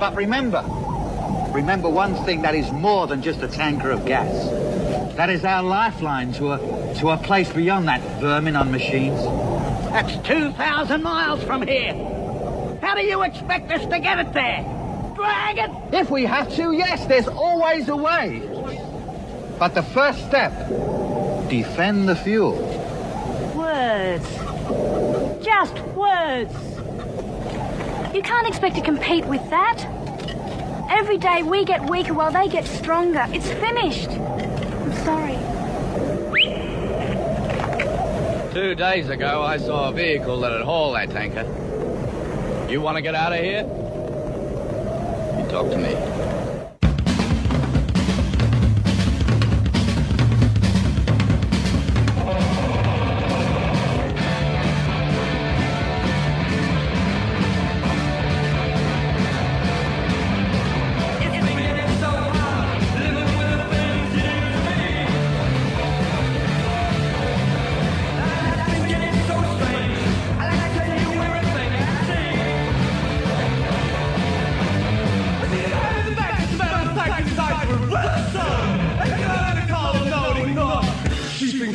But remember one thing, that is more than just a tanker of gas. That is our lifeline to a place beyond that vermin on machines. That's 2,000 miles from here. How do you expect us to get it there? Drag it? If we have to, yes, there's always a way. But the first step, defend the fuel. Words. Just words. You can't expect to compete with that. Every day we get weaker while they get stronger. It's finished. I'm sorry. 2 days ago, I saw a vehicle that'd haul that tanker. You want to get out of here? You talk to me.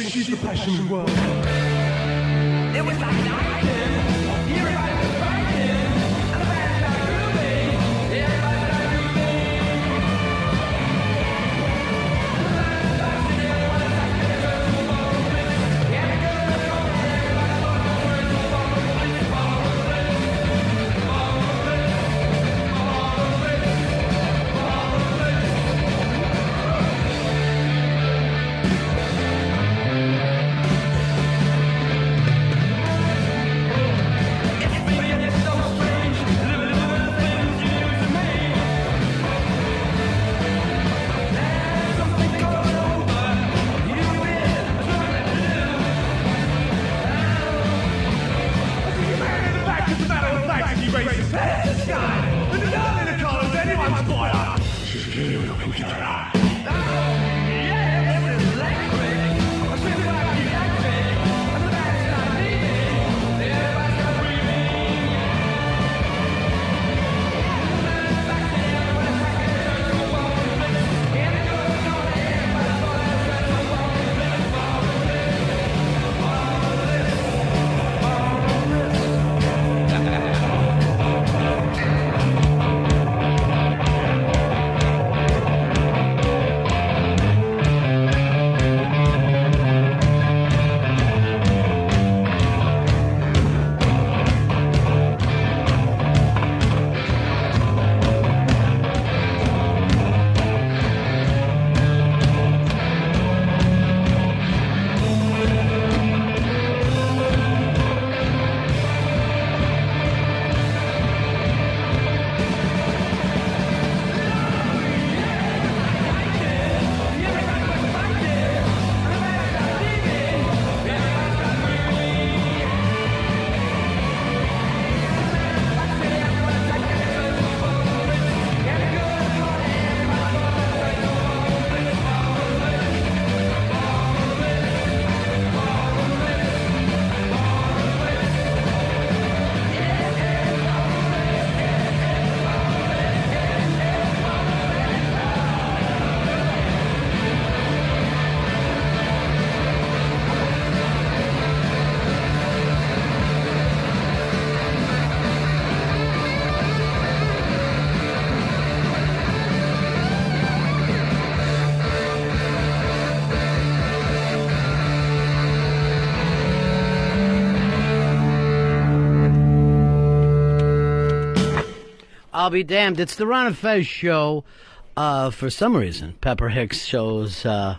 She's the passion world. It was like nothing. Everybody was fighting. And the band started grooving. Everybody started grooving. I'll be damned. It's the Ron and Fez show. For some reason, Pepper Hicks shows No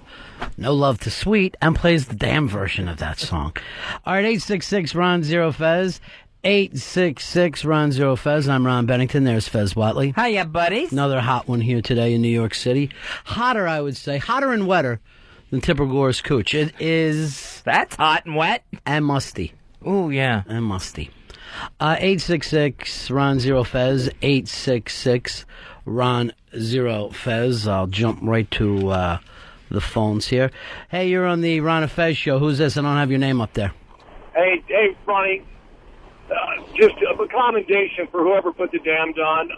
Love to Sweet and plays the damn version of that song. All right, 866-RON-0-FEZ. 866-RON-0-FEZ. I'm Ron Bennington. There's Fez Watley. Hiya, buddies. Another hot one here today in New York City. Hotter, I would say. Hotter and wetter than Tipper Gore's cooch. It is... That's hot and wet. And musty. Ooh, yeah. And musty. 866-RON-0-FEZ. 866-RON-0-FEZ. I'll jump right to the phones here. Hey, you're on the Ron and Fez show. Who's this? I don't have your name up there. Hey, Ronnie. just a commendation for whoever put the damned on.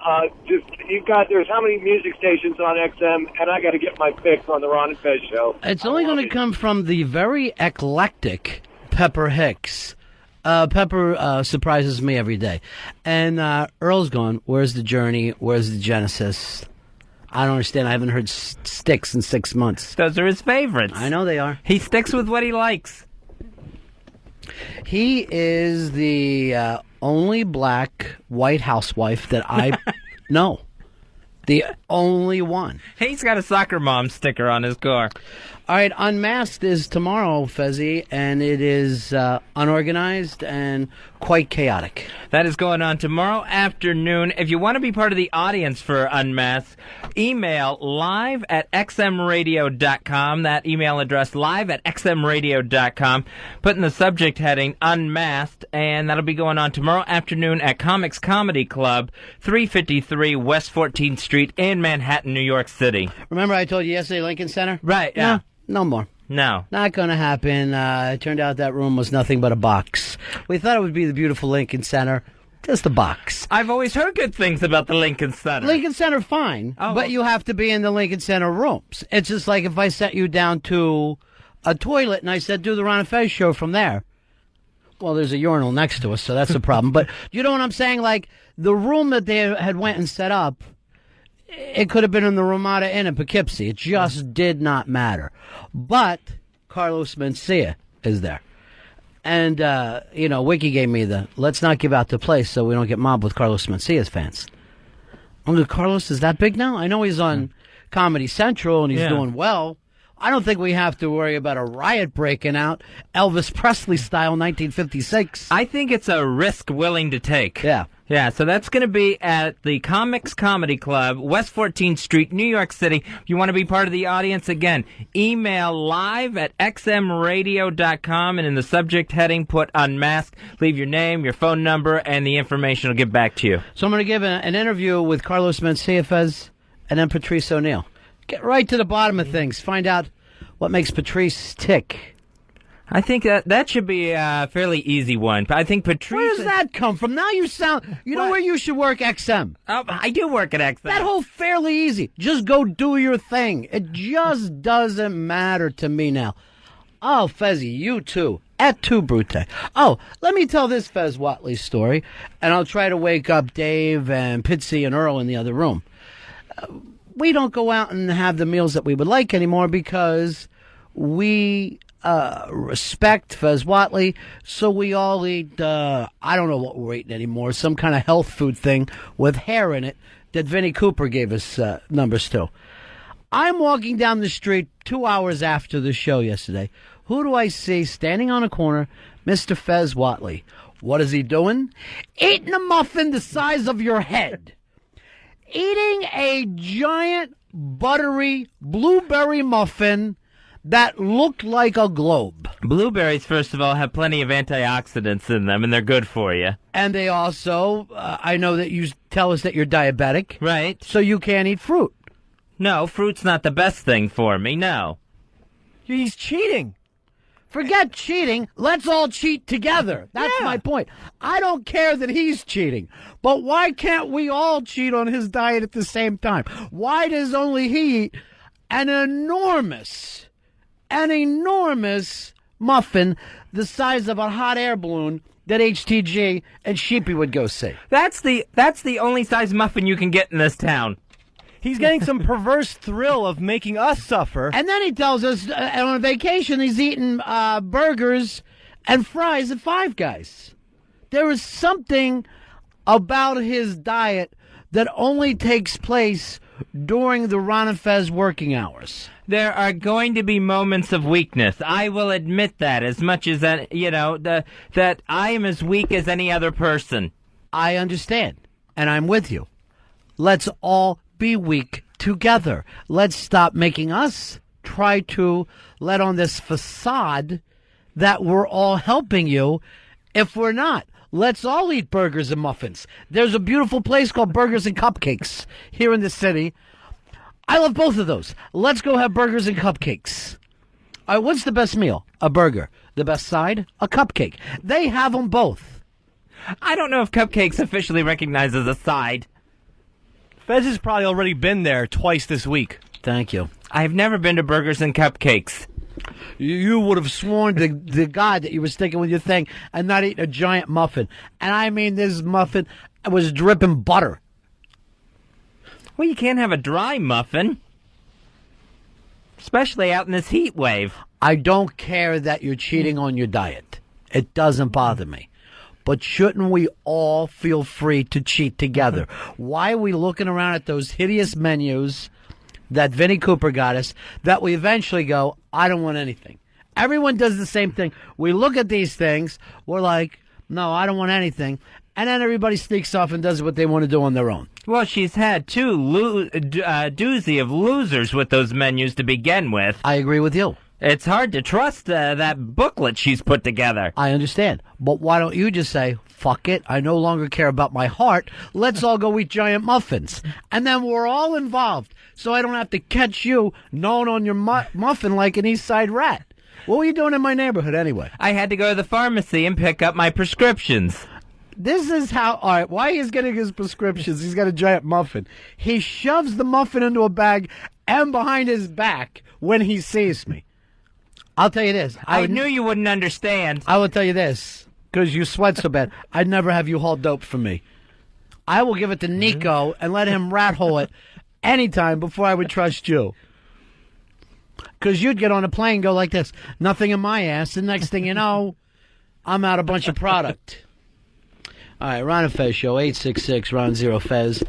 There's how many music stations on XM, and I got to get my fix on the Ron and Fez show. It's only going to come from the very eclectic Pepper Hicks. Pepper surprises me every day. And Earl's gone, where's the Journey? Where's the Genesis? I don't understand. I haven't heard Sticks in 6 months. Those are his favorites. I know they are. He sticks with what he likes. He is the only black white housewife that I know. The only one. He's got a soccer mom sticker on his car. All right, Unmasked is tomorrow, Fezzy, and it is unorganized and quite chaotic. That is going on tomorrow afternoon. If you want to be part of the audience for Unmasked, email live@xmradio.com. That email address, live@xmradio.com. Put in the subject heading Unmasked, and that'll be going on tomorrow afternoon at Comics Comedy Club, 353 West 14th Street in Manhattan, New York City. Remember I told you yesterday, Lincoln Center? Right, yeah. No more. No. Not going to happen. It turned out that room was nothing but a box. We thought it would be the beautiful Lincoln Center. Just a box. I've always heard good things about the Lincoln Center. Lincoln Center, fine. But you have to be in the Lincoln Center rooms. It's just like if I sent you down to a toilet and I said, do the Ron and Fez show from there. Well, there's a urinal next to us, so that's a problem. But you know what I'm saying? Like, the room that they had went and set up, it could have been in the Ramada Inn in Poughkeepsie. It just did not matter. But Carlos Mencia is there. And, Wiki gave me the, let's not give out the place so we don't get mobbed with Carlos Mencia's fans. Carlos is that big now? I know he's on Comedy Central and he's doing well. I don't think we have to worry about a riot breaking out, Elvis Presley style, 1956. I think it's a risk willing to take. Yeah. Yeah, so that's going to be at the Comics Comedy Club, West 14th Street, New York City. If you want to be part of the audience, again, email live@xmradio.com, and in the subject heading, put Unmasked. Leave your name, your phone number, and the information will get back to you. So I'm going to give an interview with Carlos Mencia, Fez, and then Patrice O'Neill. Get right to the bottom of things. Find out what makes Patrice tick. I think that should be a fairly easy one. I think Patrice... Where does that come from? Now you sound... You know where you should work, XM? I do work at XM. That whole fairly easy. Just go do your thing. It just doesn't matter to me now. Oh, Fezzy, you too. Et tu, Brute. Oh, let me tell this Fez Watley story, and I'll try to wake up Dave and Pitsy and Earl in the other room. We don't go out and have the meals that we would like anymore because we... respect Fez Watley, so we all eat, I don't know what we're eating anymore, some kind of health food thing with hair in it that Vinnie Cooper gave us numbers to. I'm walking down the street 2 hours after the show yesterday. Who do I see standing on a corner? Mr. Fez Watley. What is he doing? Eating a muffin the size of your head. Eating a giant, buttery, blueberry muffin that looked like a globe. Blueberries, first of all, have plenty of antioxidants in them, and they're good for you. And they also, I know that you tell us that you're diabetic. Right. So you can't eat fruit. No, fruit's not the best thing for me, no. He's cheating. Forget cheating. Let's all cheat together. That's my point. I don't care that he's cheating. But why can't we all cheat on his diet at the same time? Why does only he eat an enormous muffin the size of a hot air balloon that HTG and Sheepy would go see? That's the only size muffin you can get in this town. He's getting some perverse thrill of making us suffer. And then he tells us on a vacation he's eating burgers and fries at Five Guys. There is something about his diet that only takes place during the Ron and Fez working hours. There are going to be moments of weakness. I will admit that, as much as that, that I am as weak as any other person. I understand, and I'm with you. Let's all be weak together. Let's stop making us try to let on this facade that we're all helping you if we're not. Let's all eat burgers and muffins. There's a beautiful place called Burgers and Cupcakes here in the city. I love both of those. Let's go have burgers and cupcakes. All right, what's the best meal? A burger. The best side? A cupcake. They have them both. I don't know if cupcakes officially recognized as a side. Fez has probably already been there twice this week. Thank you. I've never been to Burgers and Cupcakes. You would have sworn to the God that you were sticking with your thing and not eating a giant muffin. And I mean, this muffin was dripping butter. Well, you can't have a dry muffin. Especially out in this heat wave. I don't care that you're cheating on your diet. It doesn't bother me. But shouldn't we all feel free to cheat together? Why are we looking around at those hideous menus that Vinnie Cooper got us that we eventually go, I don't want anything? Everyone does the same thing. We look at these things, we're like, no, I don't want anything. And then everybody sneaks off and does what they want to do on their own. Well, she's had two doozy of losers with those menus to begin with. I agree with you. It's hard to trust that booklet she's put together. I understand. But why don't you just say, fuck it, I no longer care about my heart. Let's all go eat giant muffins. And then we're all involved. So I don't have to catch you gnawing on your muffin like an East Side rat. What were you doing in my neighborhood anyway? I had to go to the pharmacy and pick up my prescriptions. This is how, all right, why he's getting his prescriptions. He's got a giant muffin. He shoves the muffin into a bag and behind his back when he sees me. I'll tell you this. I knew you wouldn't understand. I will tell you this, because you sweat so bad. I'd never have you haul dope for me. I will give it to Nico and let him rat hole it anytime before I would trust you. Because you'd get on a plane and go like this, nothing in my ass, and next thing you know, I'm out a bunch of product. All right, Ron and Fez Show, 866-RON-0-FEZ,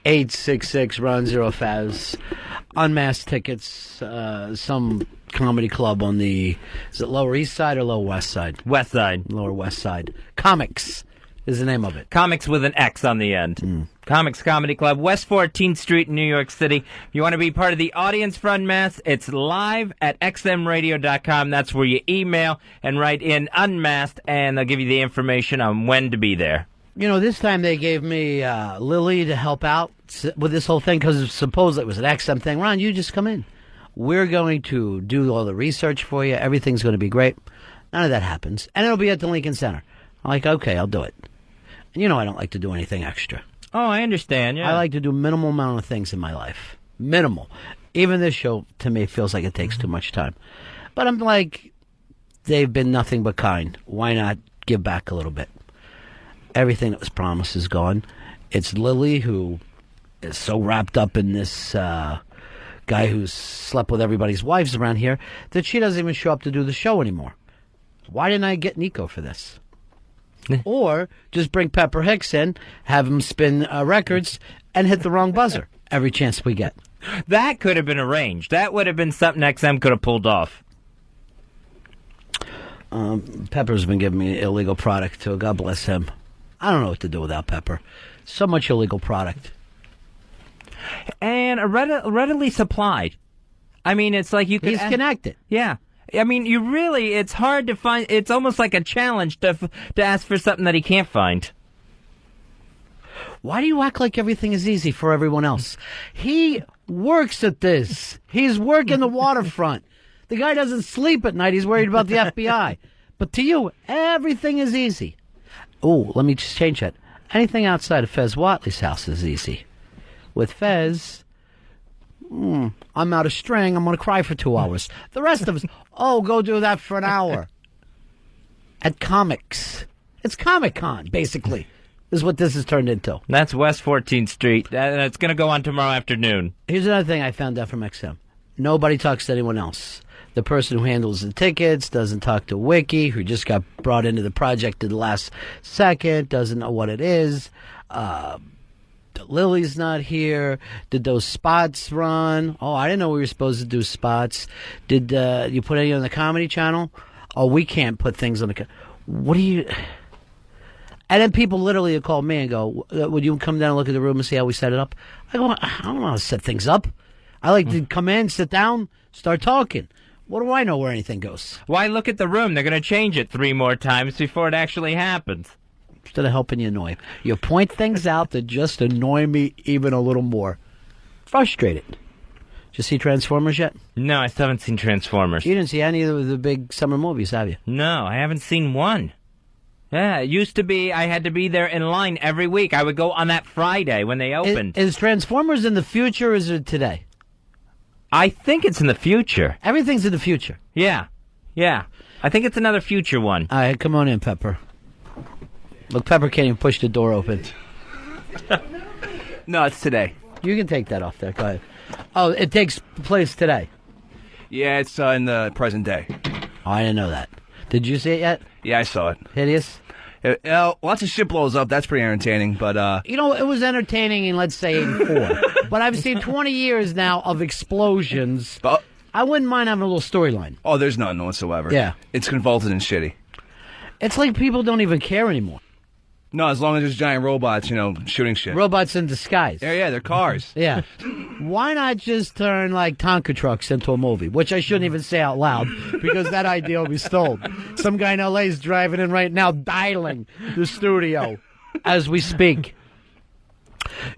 866-RON-0-FEZ. Unmasked tickets, some comedy club on the, is it Lower East Side or Lower West Side? West Side. Lower West Side. Comics is the name of it. Comics with an X on the end. Comics Comedy Club, West 14th Street in New York City. If you want to be part of the audience for Unmasked, it's live at xmradio.com. That's where you email and write in Unmasked, and they'll give you the information on when to be there. You know, this time they gave me Lily to help out with this whole thing because supposedly it was an XM thing. Ron, you just come in. We're going to do all the research for you. Everything's going to be great. None of that happens. And it'll be at the Lincoln Center. I'm like, okay, I'll do it. And you know I don't like to do anything extra. Oh, I understand, yeah. I like to do minimal amount of things in my life. Minimal. Even this show, to me, feels like it takes too much time. But I'm like, they've been nothing but kind. Why not give back a little bit? Everything that was promised is gone. It's Lily who is so wrapped up in this guy who's slept with everybody's wives around here that she doesn't even show up to do the show anymore. Why didn't I get Nico for this? Or just bring Pepper Hicks in, have him spin records, and hit the wrong buzzer every chance we get. That could have been arranged. That would have been something XM could have pulled off. Pepper's been giving me illegal product, too. God bless him. I don't know what to do without Pepper. So much illegal product. And readily supplied. I mean, it's like you can... He's connected. Yeah. I mean, it's hard to find... It's almost like a challenge to ask for something that he can't find. Why do you act like everything is easy for everyone else? He works at this. He's working the waterfront. The guy doesn't sleep at night. He's worried about the FBI. But to you, everything is easy. Oh, let me just change that. Anything outside of Fez Whatley's house is easy. With Fez, I'm out of string. I'm going to cry for 2 hours. The rest of us, go do that for an hour. At comics. It's Comic-Con, basically, is what this has turned into. That's West 14th Street. It's going to go on tomorrow afternoon. Here's another thing I found out from XM. Nobody talks to anyone else. The person who handles the tickets doesn't talk to Wiki, who just got brought into the project at the last second, doesn't know what it is. Lily's not here. Did those spots run? Oh, I didn't know we were supposed to do spots. Did you put any on the Comedy Channel? Oh, we can't put things on the... What do you... And then people literally call me and go, would you come down and look at the room and see how we set it up? I go, I don't know how to set things up. I like to come in, sit down, start talking. What do I know where anything goes? Why look at the room? They're going to change it 3 more times before it actually happens. Instead of helping you annoy. You point things out that just annoy me even a little more. Frustrated. Did you see Transformers yet? No, I still haven't seen Transformers. You didn't see any of the big summer movies, have you? No, I haven't seen one. Yeah, it used to be I had to be there in line every week. I would go on that Friday when they opened. Is Transformers in the future or is it today? I think it's in the future. Everything's in the future. Yeah. I think it's another future one. All right, come on in, Pepper. Look, Pepper can't even push the door open. No, it's today. You can take that off there. Go ahead. Oh, it takes place today. Yeah, it's in the present day. Oh, I didn't know that. Did you see it yet? Yeah, I saw it. Hideous? Lots of shit blows up. That's pretty entertaining, but... You know, it was entertaining in, let's say, 84. But I've seen 20 years now of explosions. But, I wouldn't mind having a little storyline. oh, there's none whatsoever. Yeah. It's convoluted and shitty. It's like people don't even care anymore. No, as long as there's giant robots, shooting shit. Robots in disguise. Yeah, they're cars. Yeah. Why not just turn, like, Tonka trucks into a movie? Which I shouldn't even say out loud, because that idea will be stolen. Some guy in L.A. is driving in right now, dialing the studio as we speak.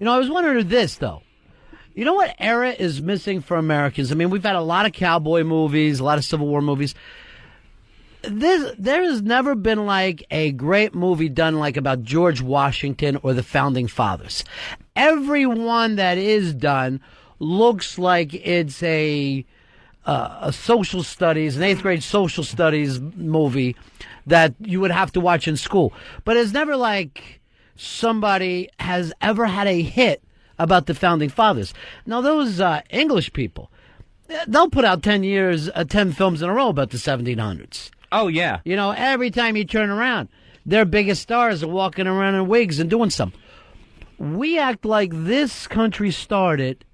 I was wondering this, though. You know what era is missing for Americans? I mean, we've had a lot of cowboy movies, a lot of Civil War movies. There has never been like a great movie done like about George Washington or the Founding Fathers. Every one that is done looks like it's a social studies, an 8th grade social studies movie that you would have to watch in school. But it's never like somebody has ever had a hit about the Founding Fathers. Now, those English people, they'll put out 10 films in a row about the 1700s. Oh, yeah. Every time you turn around, their biggest stars are walking around in wigs and doing something. We act like this country started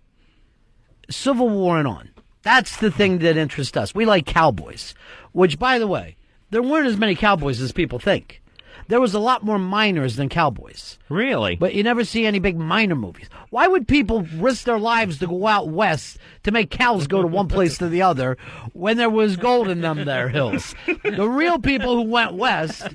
Civil War and on. That's the thing that interests us. We like cowboys, which, by the way, there weren't as many cowboys as people think. There was a lot more miners than cowboys. Really? But you never see any big miner movies. Why would people risk their lives to go out west to make cows go to one place to the other when there was gold in them there hills? The real people who went west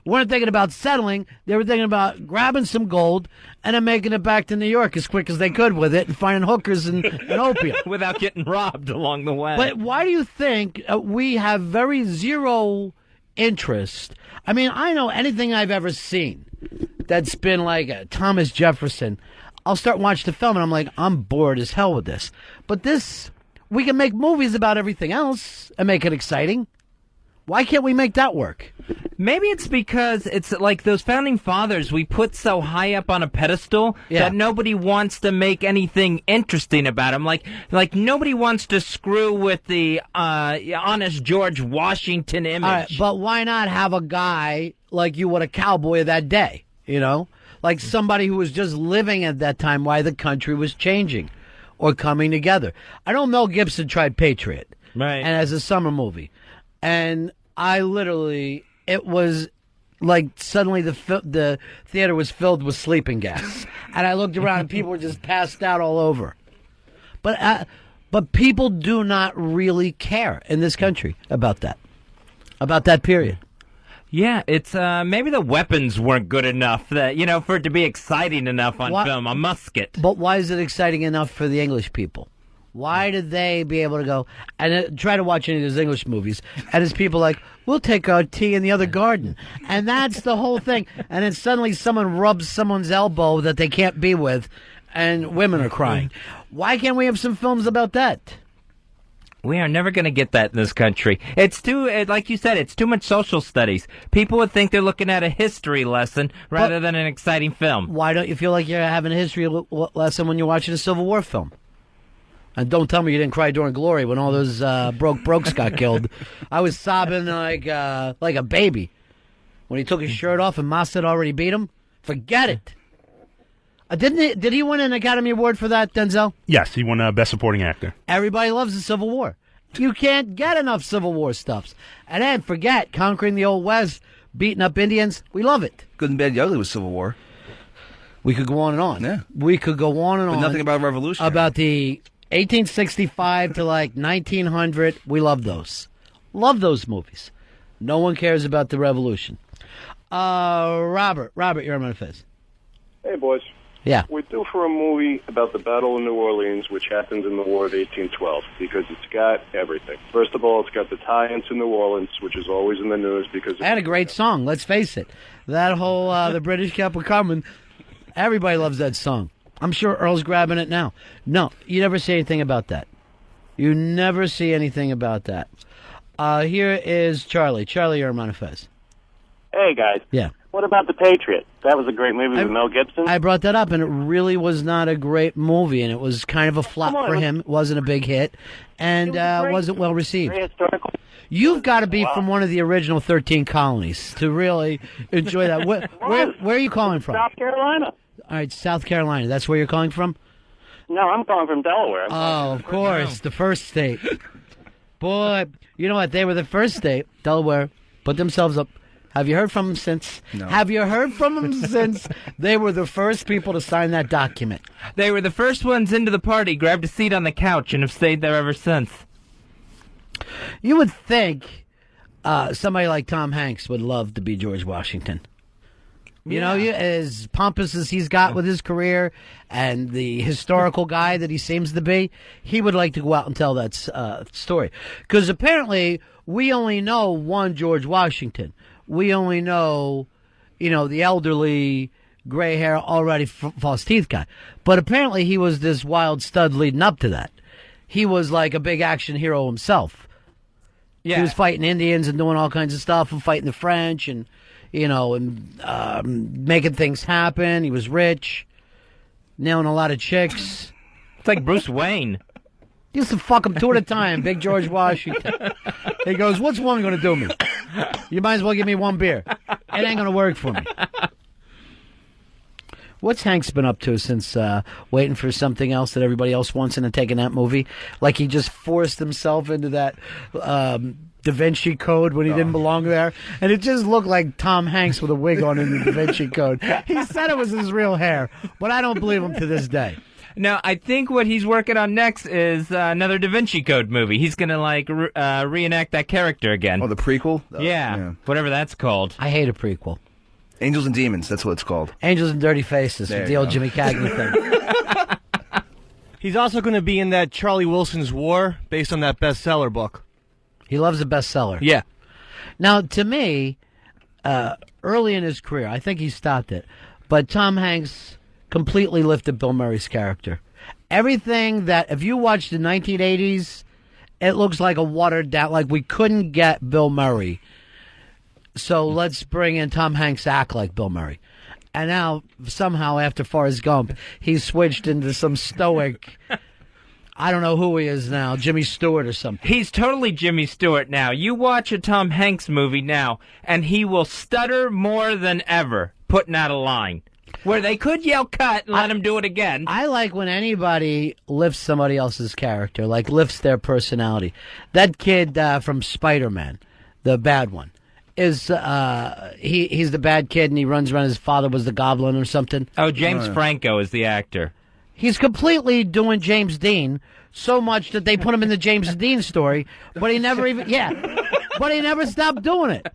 weren't thinking about settling. They were thinking about grabbing some gold and then making it back to New York as quick as they could with it and finding hookers and opium. Without getting robbed along the way. But why do you think we have very zero interest? I mean, I know anything I've ever seen that's been like a Thomas Jefferson, I'll start watching the film and I'm like, I'm bored as hell with this. But this, we can make movies about everything else and make it exciting. Why can't we make that work? Maybe it's because it's like those Founding Fathers we put so high up on a pedestal that nobody wants to make anything interesting about them. Like nobody wants to screw with the honest George Washington image. All right, but why not have a guy like you would a cowboy of that day, Like somebody who was just living at that time while the country was changing or coming together. I know Mel Gibson tried Patriot. Right. And as a summer movie. And I literally, it was like suddenly the theater was filled with sleeping gas. And I looked around and people were just passed out all over. But people do not really care in this country about that period. Yeah, it's maybe the weapons weren't good enough that for it to be exciting enough on film. A musket. But why is it exciting enough for the English people? Why did they be able to go and try to watch any of those English movies? And it's people like, we'll take our tea in the other garden. And that's the whole thing. And then suddenly someone rubs someone's elbow that they can't be with, and women are crying. Why can't we have some films about that? We are never going to get that in this country. It's too, like you said, it's too much social studies. People would think they're looking at a history lesson rather than an exciting film. Why don't you feel like you're having a history lesson when you're watching a Civil War film? And don't tell me you didn't cry during Glory when all those brokes got killed. I was sobbing like a baby when he took his shirt off and Moss had already beat him. Forget it. Did he win an Academy Award for that, Denzel? Yes, he won Best Supporting Actor. Everybody loves the Civil War. You can't get enough Civil War stuffs. And then forget conquering the Old West, beating up Indians. We love it. Good and Bad the Ugly was Civil War. We could go on and on. Yeah. We could go on and But on. nothing about Revolution. About the 1865 to like 1900. We love those. Love those movies. No one cares about the Revolution. Robert, you're on my face. Hey, boys. Yeah. We're due for a movie about the Battle of New Orleans, which happens in the War of 1812, because it's got everything. First of all, it's got the tie-in to New Orleans, which is always in the news because... And a great song, let's face it. That whole, the British kept coming, everybody loves that song. I'm sure Earl's grabbing it now. No, you never see anything about that. You never see anything about that. Here is Charlie. Charlie, you're Ron and Fez. Hey, guys. Yeah. What about The Patriot? That was a great movie with Mel Gibson. I brought that up, and it really was not a great movie, and it was kind of a flop for him. It wasn't a big hit, and wasn't well received. Very historical. You've got to be from one of the original 13 colonies to really enjoy that. Where are you calling from? South Carolina. All right, South Carolina. That's where you're calling from? No, I'm calling from Delaware. Oh, of course, the first state. Boy, you know what? They were the first state, Delaware, put themselves up. Have you heard from them since? No. Have you heard from them since? They were the first people to sign that document. They were the first ones into the party, grabbed a seat on the couch, and have stayed there ever since. You would think somebody like Tom Hanks would love to be George Washington. You know, as pompous as he's got with his career and the historical guy that he seems to be, he would like to go out and tell that story. Because apparently we only know one George Washington. We only know, the elderly, gray hair, already false teeth guy. But apparently he was this wild stud leading up to that. He was like a big action hero himself. Yeah. He was fighting Indians and doing all kinds of stuff and fighting the French and, making things happen. He was rich, nailing a lot of chicks. It's like Bruce Wayne. He used to fuck him two at a time, Big George Washington. He goes, what's one going to do me? You might as well give me one beer. It ain't going to work for me. What's Hank's been up to since waiting for something else that everybody else wants in taking that movie? Like he just forced himself into that Da Vinci Code when he didn't belong there. And it just looked like Tom Hanks with a wig on in the Da Vinci Code. He said it was his real hair, but I don't believe him to this day. No, I think what he's working on next is another Da Vinci Code movie. He's going to, reenact that character again. Oh, the prequel? Yeah, whatever that's called. I hate a prequel. Angels and Demons, that's what it's called. Angels and Dirty Faces, the old Jimmy Cagney thing. He's also going to be in that Charlie Wilson's War, based on that bestseller book. He loves a bestseller. Yeah. Now, to me, early in his career, I think he stopped it, but Tom Hanks completely lifted Bill Murray's character. Everything that, if you watched the 1980s, it looks like a watered down, like we couldn't get Bill Murray. So let's bring in Tom Hanks to act like Bill Murray. And now, somehow, after Forrest Gump, he's switched into some stoic, I don't know who he is now, Jimmy Stewart or something. He's totally Jimmy Stewart now. You watch a Tom Hanks movie now, and he will stutter more than ever, putting out a line. Where they could yell cut and let him do it again. I like when anybody lifts somebody else's character, like lifts their personality. That kid from Spider-Man, the bad one, is he's the bad kid and he runs around. His father was the Goblin or something. Oh, James Franco is the actor. He's completely doing James Dean so much that they put him in the James Dean story, but he never but he never stopped doing it.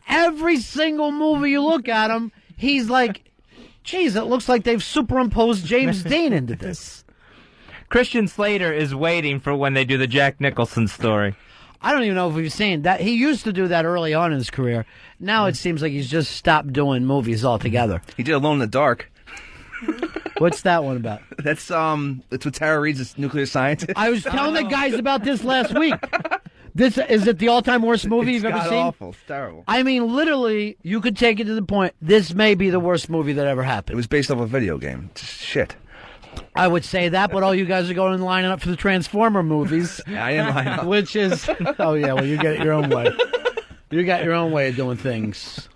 Every single movie you look at him, he's like, geez, it looks like they've superimposed James Dean into this. Christian Slater is waiting for when they do the Jack Nicholson story. I don't even know if we've seen that. He used to do that early on in his career. Now it seems like he's just stopped doing movies altogether. He did Alone in the Dark. What's that one about? That's with Tara Reid's this nuclear scientist. I was telling the guys about this last week. This is it the all-time worst movie you've ever seen? Awful. It's terrible. I mean, literally, you could take it to the point. This may be the worst movie that ever happened. It was based off a video game. Shit. I would say that, but all you guys are going and lining up for the Transformer movies. Yeah, I didn't line up. Which is, oh yeah, well you get it your own way. You got your own way of doing things.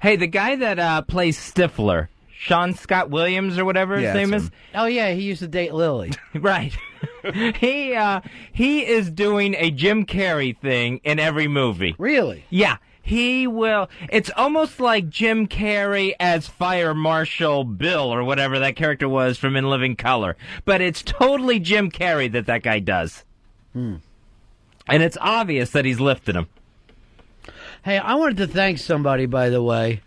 Hey, the guy that plays Stifler, Sean Scott Williams or whatever his name is. Oh yeah, he used to date Lily. Right. He is doing a Jim Carrey thing in every movie. Really? Yeah. He will. It's almost like Jim Carrey as Fire Marshal Bill or whatever that character was from In Living Color. But it's totally Jim Carrey that guy does. And it's obvious that he's lifted him. Hey, I wanted to thank somebody, by the way.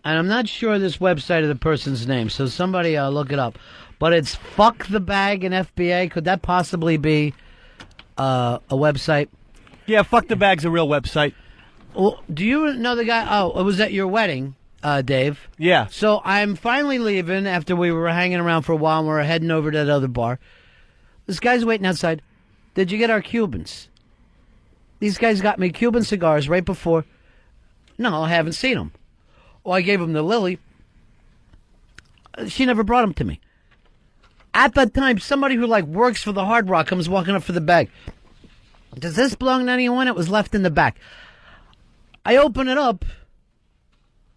and I'm not sure this website of the person's name, so somebody look it up. But it's Fuck the Bag and FBA. Could that possibly be a website? Yeah, Fuck the Bag's a real website. Well, do you know the guy? Oh, it was at your wedding, Dave. Yeah. So I'm finally leaving after we were hanging around for a while and we were heading over to that other bar. This guy's waiting outside. Did you get our Cubans? These guys got me Cuban cigars right before. No, I haven't seen them. Well, I gave them to Lily. She never brought them to me. At that time, somebody who works for the Hard Rock comes walking up for the bag. Does this belong to anyone? It was left in the back. I open it up.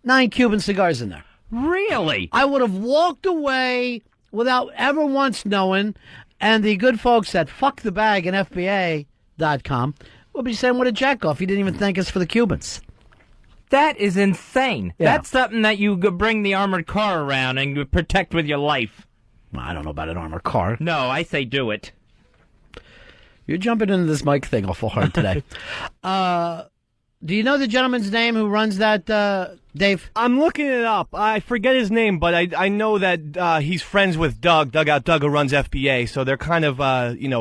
9 Cuban cigars in there. Really? I would have walked away without ever once knowing, and the good folks at Fuck the Bag and FBA.com will be saying, what a jack-off. He didn't even thank us for the Cubans. That is insane. Yeah. That's something that you could bring the armored car around and you protect with your life. Well, I don't know about an armored car. No, I say do it. You're jumping into this mic thing awful hard today. Do you know the gentleman's name who runs that, Dave? I'm looking it up. I forget his name, but I know that he's friends with Doug, Dugout Doug, who runs FBA, so they're kind of,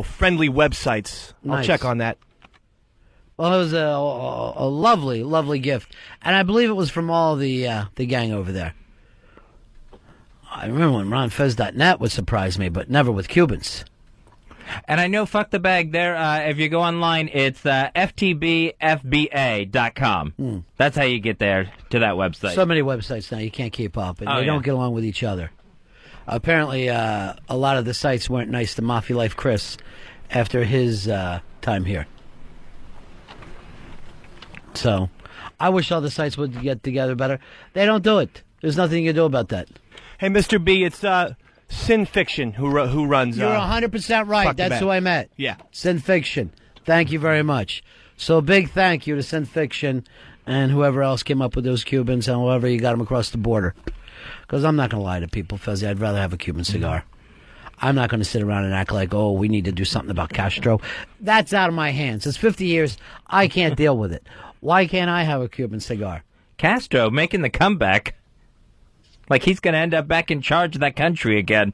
friendly websites. I'll check on that. Well, it was a lovely, lovely gift. And I believe it was from all the gang over there. I remember when RonFez.net would surprise me, but never with Cubans. And I know Fuck the Bag there, if you go online, it's ftbfba.com. That's how you get there to that website. So many websites now, you can't keep up, and they don't get along with each other. Apparently, a lot of the sites weren't nice to Mafia Life Chris after his time here. So, I wish all the sites would get together better. They don't do it. There's nothing you can do about that. Hey, Mr. B, it's Sin Fiction who runs. You're 100% right. That's who I met. Yeah. Sin Fiction. Thank you very much. So, big thank you to Sin Fiction and whoever else came up with those Cubans and whoever you got them across the border. Because I'm not going to lie to people, Fezzi. I'd rather have a Cuban cigar. I'm not going to sit around and act like, oh, we need to do something about Castro. That's out of my hands. It's 50 years. I can't deal with it. Why can't I have a Cuban cigar? Castro making the comeback. Like he's going to end up back in charge of that country again.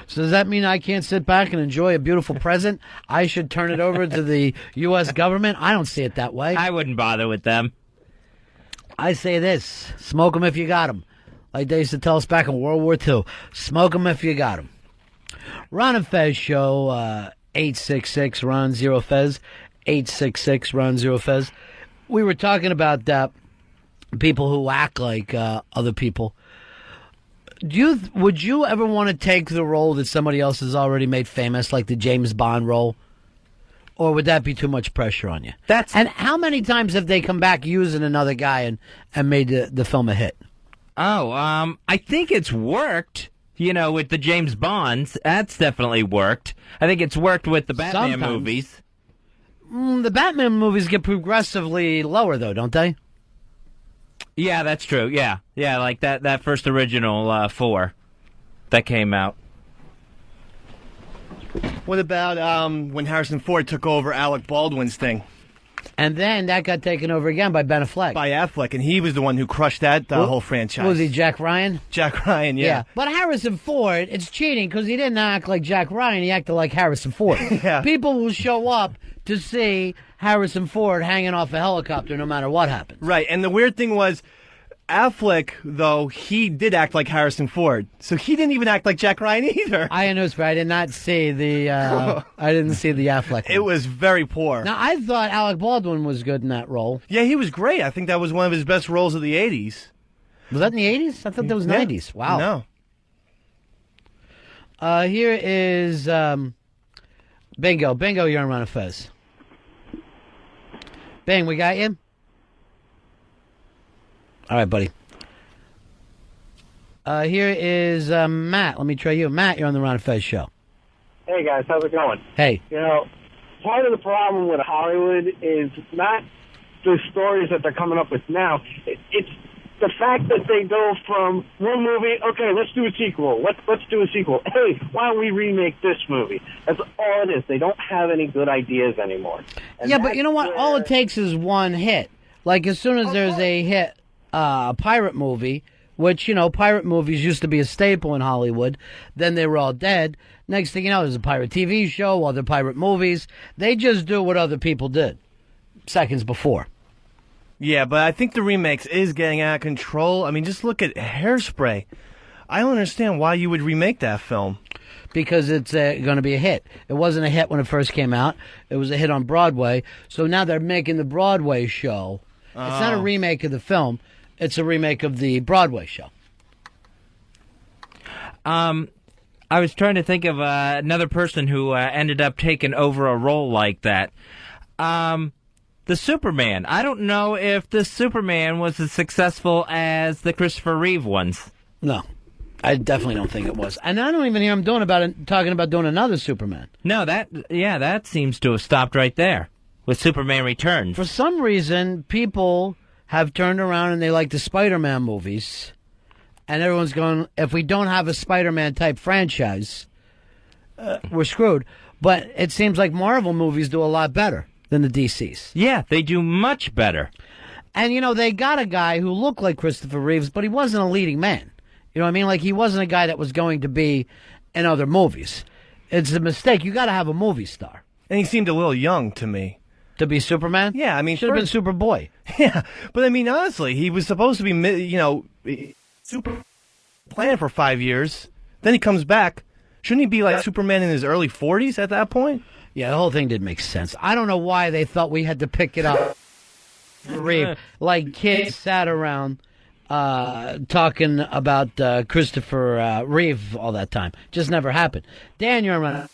So does that mean I can't sit back and enjoy a beautiful present? I should turn it over to the U.S. government? I don't see it that way. I wouldn't bother with them. I say this, smoke them if you got them. Like they used to tell us back in World War II, smoke them if you got them. Ron and Fez show, 866 Ron Zero Fez, 866 Ron Zero Fez. We were talking about people who act like other people. Would you ever want to take the role that somebody else has already made famous, like the James Bond role? Or would that be too much pressure on you? And how many times have they come back using another guy and made the film a hit? Oh, I think it's worked. You know, with the James Bonds, that's definitely worked. I think it's worked with the Batman movies. The Batman movies get progressively lower, though, don't they? Yeah, that's true. Yeah, like that first original 4 that came out. What about when Harrison Ford took over Alec Baldwin's thing? And then that got taken over again by Ben Affleck. By Affleck, and he was the one who crushed that whole franchise. Was he Jack Ryan? Jack Ryan, yeah. But Harrison Ford, it's cheating because he didn't act like Jack Ryan. He acted like Harrison Ford. Yeah. People will show up to see Harrison Ford hanging off a helicopter no matter what happens. Right, and the weird thing was, Affleck, though, he did act like Harrison Ford, so he didn't even act like Jack Ryan either. I did not see the I didn't see the Affleck one. It was very poor. Now, I thought Alec Baldwin was good in that role. Yeah, he was great. I think that was one of his best roles of the 80s. Was that in the 80s? I thought that was 90s. Wow. No. Here is Bingo. Bingo, you're on Ron and Fez. Bing, we got you? All right, buddy. Here is Matt. Let me try you. Matt, you're on the Ron and Fez show. Hey, guys. How's it going? Hey. You know, part of the problem with Hollywood is not the stories that they're coming up with now. It's the fact that they go from one movie, okay, let's do a sequel. Let's do a sequel. Hey, why don't we remake this movie? That's all it is. They don't have any good ideas anymore. And yeah, but you know what? All it takes is one hit. Like, as soon as there's a hit pirate movie, which, pirate movies used to be a staple in Hollywood. Then they were all dead. Next thing you know, there's a pirate TV show, other pirate movies. They just do what other people did seconds before. Yeah, but I think the remakes is getting out of control. I mean, just look at Hairspray. I don't understand why you would remake that film. Because it's going to be a hit. It wasn't a hit when it first came out. It was a hit on Broadway. So now they're making the Broadway show. Oh. It's not a remake of the film. It's a remake of the Broadway show. I was trying to think of another person who ended up taking over a role like that. The Superman. I don't know if the Superman was as successful as the Christopher Reeve ones. No. I definitely don't think it was. And I don't even hear him talking about doing another Superman. No, that seems to have stopped right there with Superman Returns. For some reason, people have turned around and they like the Spider-Man movies. And everyone's going, if we don't have a Spider-Man type franchise, we're screwed. But it seems like Marvel movies do a lot better than the DCs. Yeah, they do much better. And, they got a guy who looked like Christopher Reeves, but he wasn't a leading man. You know what I mean? Like, he wasn't a guy that was going to be in other movies. It's a mistake. You got to have a movie star. And he seemed a little young to me. To be Superman? Yeah, I mean... Should have been Superboy. Yeah, but I mean, honestly, he was supposed to be, super playing for 5 years. Then he comes back. Shouldn't he be like Superman in his early 40s at that point? Yeah, the whole thing didn't make sense. I don't know why they thought we had to pick it up. Like kids sat around... talking about Christopher Reeve all that time. Just never happened. Dan, you're on.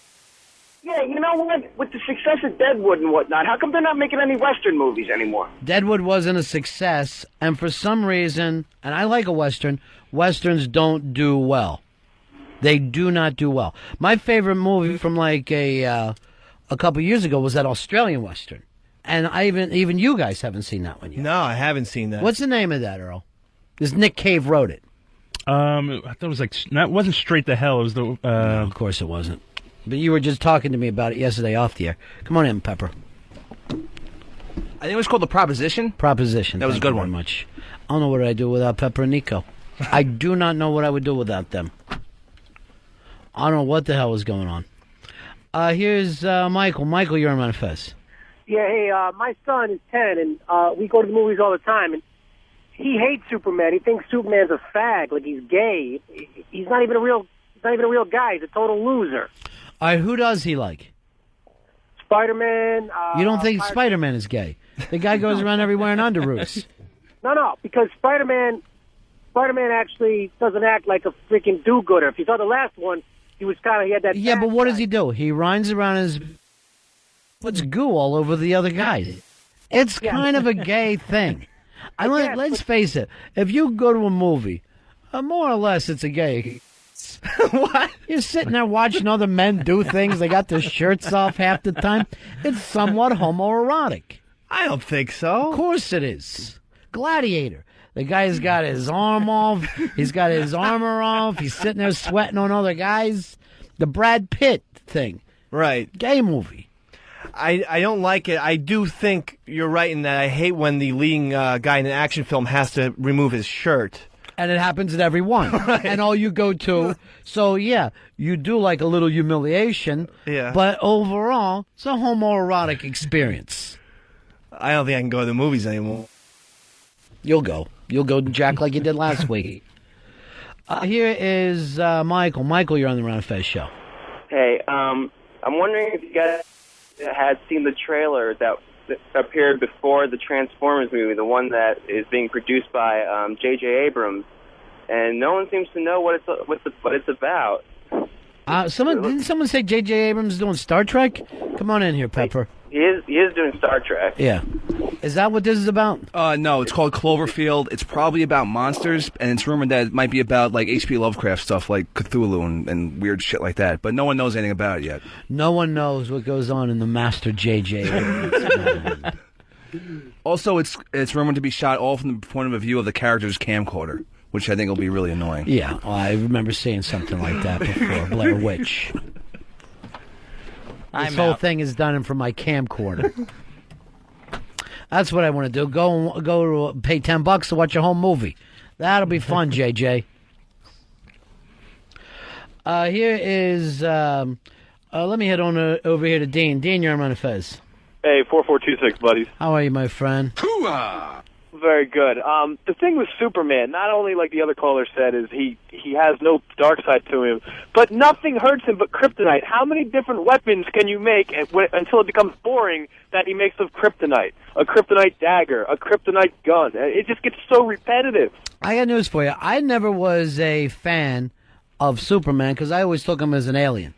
Yeah, you know what? With the success of Deadwood and whatnot, how come they're not making any Western movies anymore? Deadwood wasn't a success, and for some reason, and I like a Western, Westerns don't do well. They do not do well. My favorite movie from like a couple years ago was that Australian Western. And even you guys haven't seen that one yet. No, I haven't seen that. What's the name of that, Earl? Because Nick Cave wrote it. I thought it was that wasn't Straight to Hell. It was the. No, of course it wasn't. But you were just talking to me about it yesterday off the air. Come on in, Pepper. I think it was called The Proposition. Proposition. That was a good one. Much. I don't know what I'd do without Pepper and Nico. I do not know what I would do without them. I don't know what the hell is going on. Here's Michael. Michael, you're on Ron and Fez. Yeah, hey, my son is 10, and we go to the movies all the time, and he hates Superman. He thinks Superman's a fag, like he's gay. He's not even a real guy. He's a total loser. All right, who does he like? Spider-Man. You don't think Spider-Man is gay? The guy goes around everywhere in underoos. No, because Spider-Man actually doesn't act like a freaking do-gooder. If you saw the last one, he had that. Yeah, but what does he do? He runs around and puts goo all over the other guys. It's kind of a gay thing. Let's face it. If you go to a movie, more or less, it's a gay. What? You're sitting there watching other men do things. They got their shirts off half the time. It's somewhat homoerotic. I don't think so. Of course it is. Gladiator. The guy's got his arm off. He's got his armor off. He's sitting there sweating on other guys. The Brad Pitt thing. Right. Gay movie. I don't like it. I do think you're right in that I hate when the leading guy in an action film has to remove his shirt. And it happens at every one. Right. And all you go to. So, yeah, you do like a little humiliation. Yeah. But overall, it's a homoerotic experience. I don't think I can go to the movies anymore. You'll go. You'll go, Jack, like you did last week. Here is Michael. Michael, you're on the Ron and Fez show. Hey, I'm wondering if you guys had seen the trailer that appeared before the Transformers movie, the one that is being produced by J.J. Abrams, and no one seems to know what it's about. Didn't someone say J.J. Abrams is doing Star Trek? Come on in here, Pepper. He is doing Star Trek. Yeah. Is that what this is about? No, it's called Cloverfield. It's probably about monsters, and it's rumored that it might be about like H.P. Lovecraft stuff like Cthulhu and weird shit like that, but no one knows anything about it yet. No one knows what goes on in the Master J.J. Abrams. Also, it's rumored to be shot all from the point of view of the character's camcorder, which I think will be really annoying. Yeah, well, I remember seeing something like that before, Blair Witch. This whole thing is done from my camcorder. That's what I want to do. Go to pay $10 to watch a whole movie. That'll be fun, JJ. Here is, let me head on over here to Dean. Dean, you're on Ron and Fez. Hey, 4426, buddies. How are you, my friend? Very good. The thing with Superman, not only like the other caller said, is he has no dark side to him, but nothing hurts him but kryptonite. How many different weapons can you make until it becomes boring that he makes of kryptonite? A kryptonite dagger, a kryptonite gun. It just gets so repetitive. I got news for you. I never was a fan of Superman because I always took him as an alien.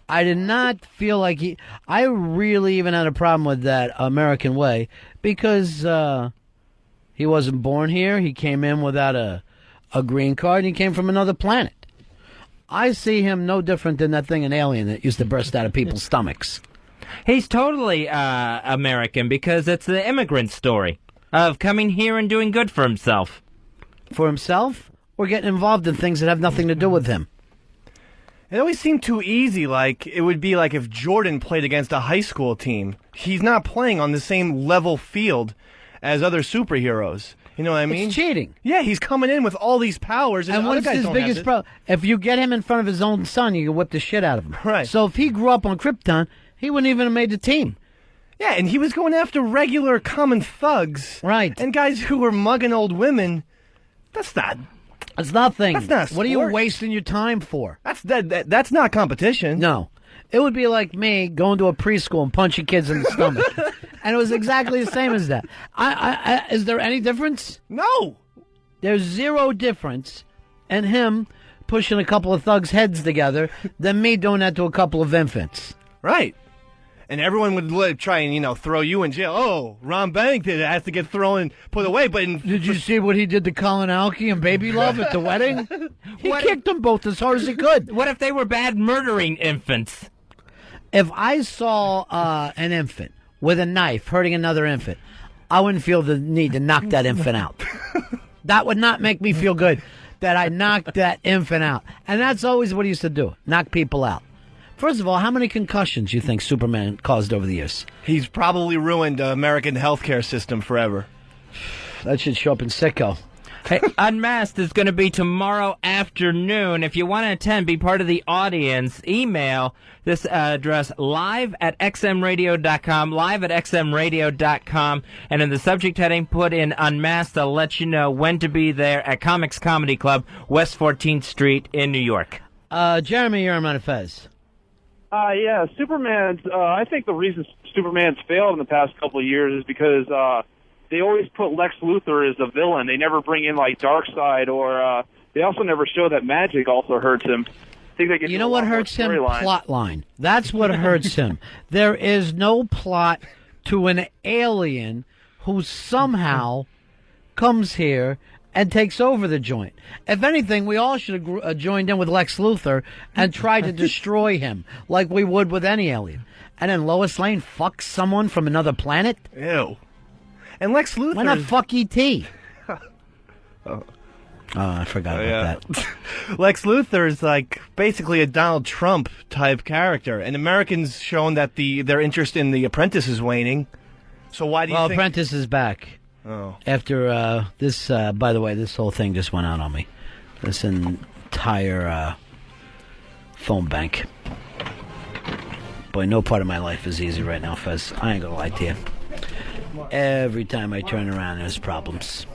I did not feel like I really even had a problem with that American way because he wasn't born here. He came in without a green card. And he came from another planet. I see him no different than that thing, an alien that used to burst out of people's stomachs. He's totally American because it's the immigrant story of coming here and doing good for himself. For himself? Or getting involved in things that have nothing to do with him? It always seemed too easy. Like, it would be like if Jordan played against a high school team. He's not playing on the same level field as other superheroes. You know what I mean? It's cheating. Yeah, he's coming in with all these powers. And what's his biggest problem? If you get him in front of his own son, you can whip the shit out of him. Right. So if he grew up on Krypton, he wouldn't even have made the team. Yeah, and he was going after regular common thugs. Right. And guys who were mugging old women. That's nothing. That's not sport. What are you wasting your time for? That's not competition. No. It would be like me going to a preschool and punching kids in the stomach. And it was exactly the same as that. Is there any difference? No. There's zero difference in him pushing a couple of thugs' heads together than me doing that to a couple of infants. Right. And everyone would try and, throw you in jail. Oh, Ron Bennington has to get thrown and put away. But did you see what he did to Colin Alki and Baby Love at the wedding? He kicked them both as hard as he could. What if they were bad murdering infants? If I saw an infant with a knife hurting another infant, I wouldn't feel the need to knock that infant out. That would not make me feel good that I knocked that infant out. And that's always what he used to do, knock people out. First of all, how many concussions do you think Superman caused over the years? He's probably ruined the American healthcare system forever. That should show up in Sicko. Hey, Unmasked is going to be tomorrow afternoon. If you want to attend, be part of the audience, email this address, live@xmradio.com, live@xmradio.com, and in the subject heading, put in Unmasked. I'll let you know when to be there at Comics Comedy Club, West 14th Street in New York. Jeremy, you're on Ron and Fez. Yeah, Superman's. I think the reason Superman's failed in the past couple of years is because they always put Lex Luthor as the villain. They never bring in like Darkseid, or they also never show that magic also hurts him. I think they You know what hurts him? Plot line. That's what hurts him. There is no plot to an alien who somehow comes here and takes over the joint. If anything, we all should have joined in with Lex Luthor and tried to destroy him like we would with any alien. And then Lois Lane fucks someone from another planet? Ew. And Lex Luthor... Why not fuck E.T.? Oh, I forgot about that. Lex Luthor is like basically a Donald Trump type character. And Americans shown that their interest in The Apprentice is waning. So why do you think... Apprentice is back. Oh. After this, by the way, this whole thing just went out on me. This entire phone bank. Boy, no part of my life is easy right now, Fez. I ain't gonna lie to you. Every time I turn around, there's problems.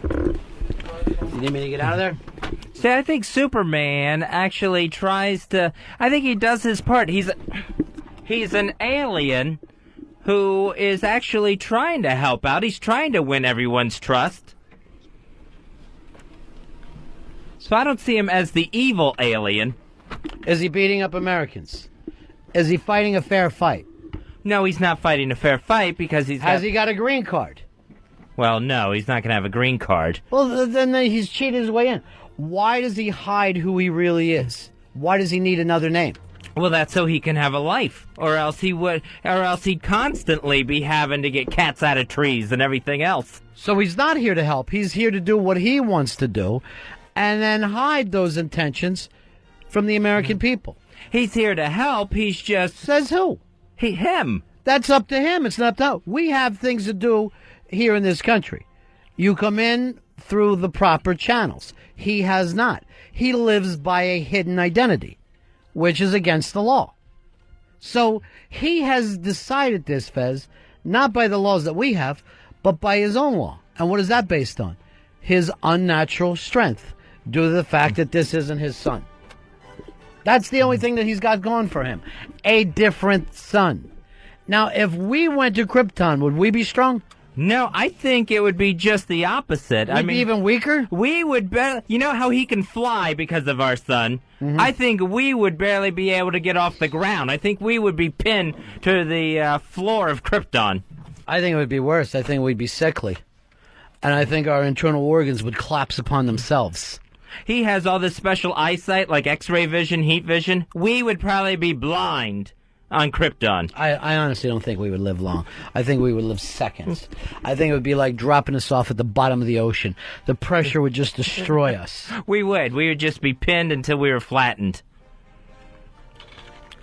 You need me to get out of there? See, I think Superman actually tries to... I think he does his part. He's an alien who is actually trying to help out. He's trying to win everyone's trust. So I don't see him as the evil alien. Is he beating up Americans? Is he fighting a fair fight? No, he's not fighting a fair fight because Has he got a green card? Well, no, he's not going to have a green card. Well, then he's cheated his way in. Why does he hide who he really is? Why does he need another name? Well, that's so he can have a life, or else he'd constantly be having to get cats out of trees and everything else. So he's not here to help. He's here to do what he wants to do, and then hide those intentions from the American people. He's here to help. He's just... Says who? Him. That's up to him. It's not up to us. We have things to do here in this country. You come in through the proper channels. He has not. He lives by a hidden identity, which is against the law. So he has decided this, Fez, not by the laws that we have, but by his own law. And what is that based on? His unnatural strength, due to the fact that this isn't his son. That's the only thing that he's got going for him. A different son. Now, if we went to Krypton, would we be strong? No, I think it would be just the opposite. We'd be even weaker? We would you know how he can fly because of our son? Mm-hmm. I think we would barely be able to get off the ground. I think we would be pinned to the floor of Krypton. I think it would be worse. I think we'd be sickly. And I think our internal organs would collapse upon themselves. He has all this special eyesight, like X-ray vision, heat vision. We would probably be blind on Krypton. I honestly don't think we would live long. I think we would live seconds. I think it would be like dropping us off at the bottom of the ocean. The pressure would just destroy us. We would. We would just be pinned until we were flattened.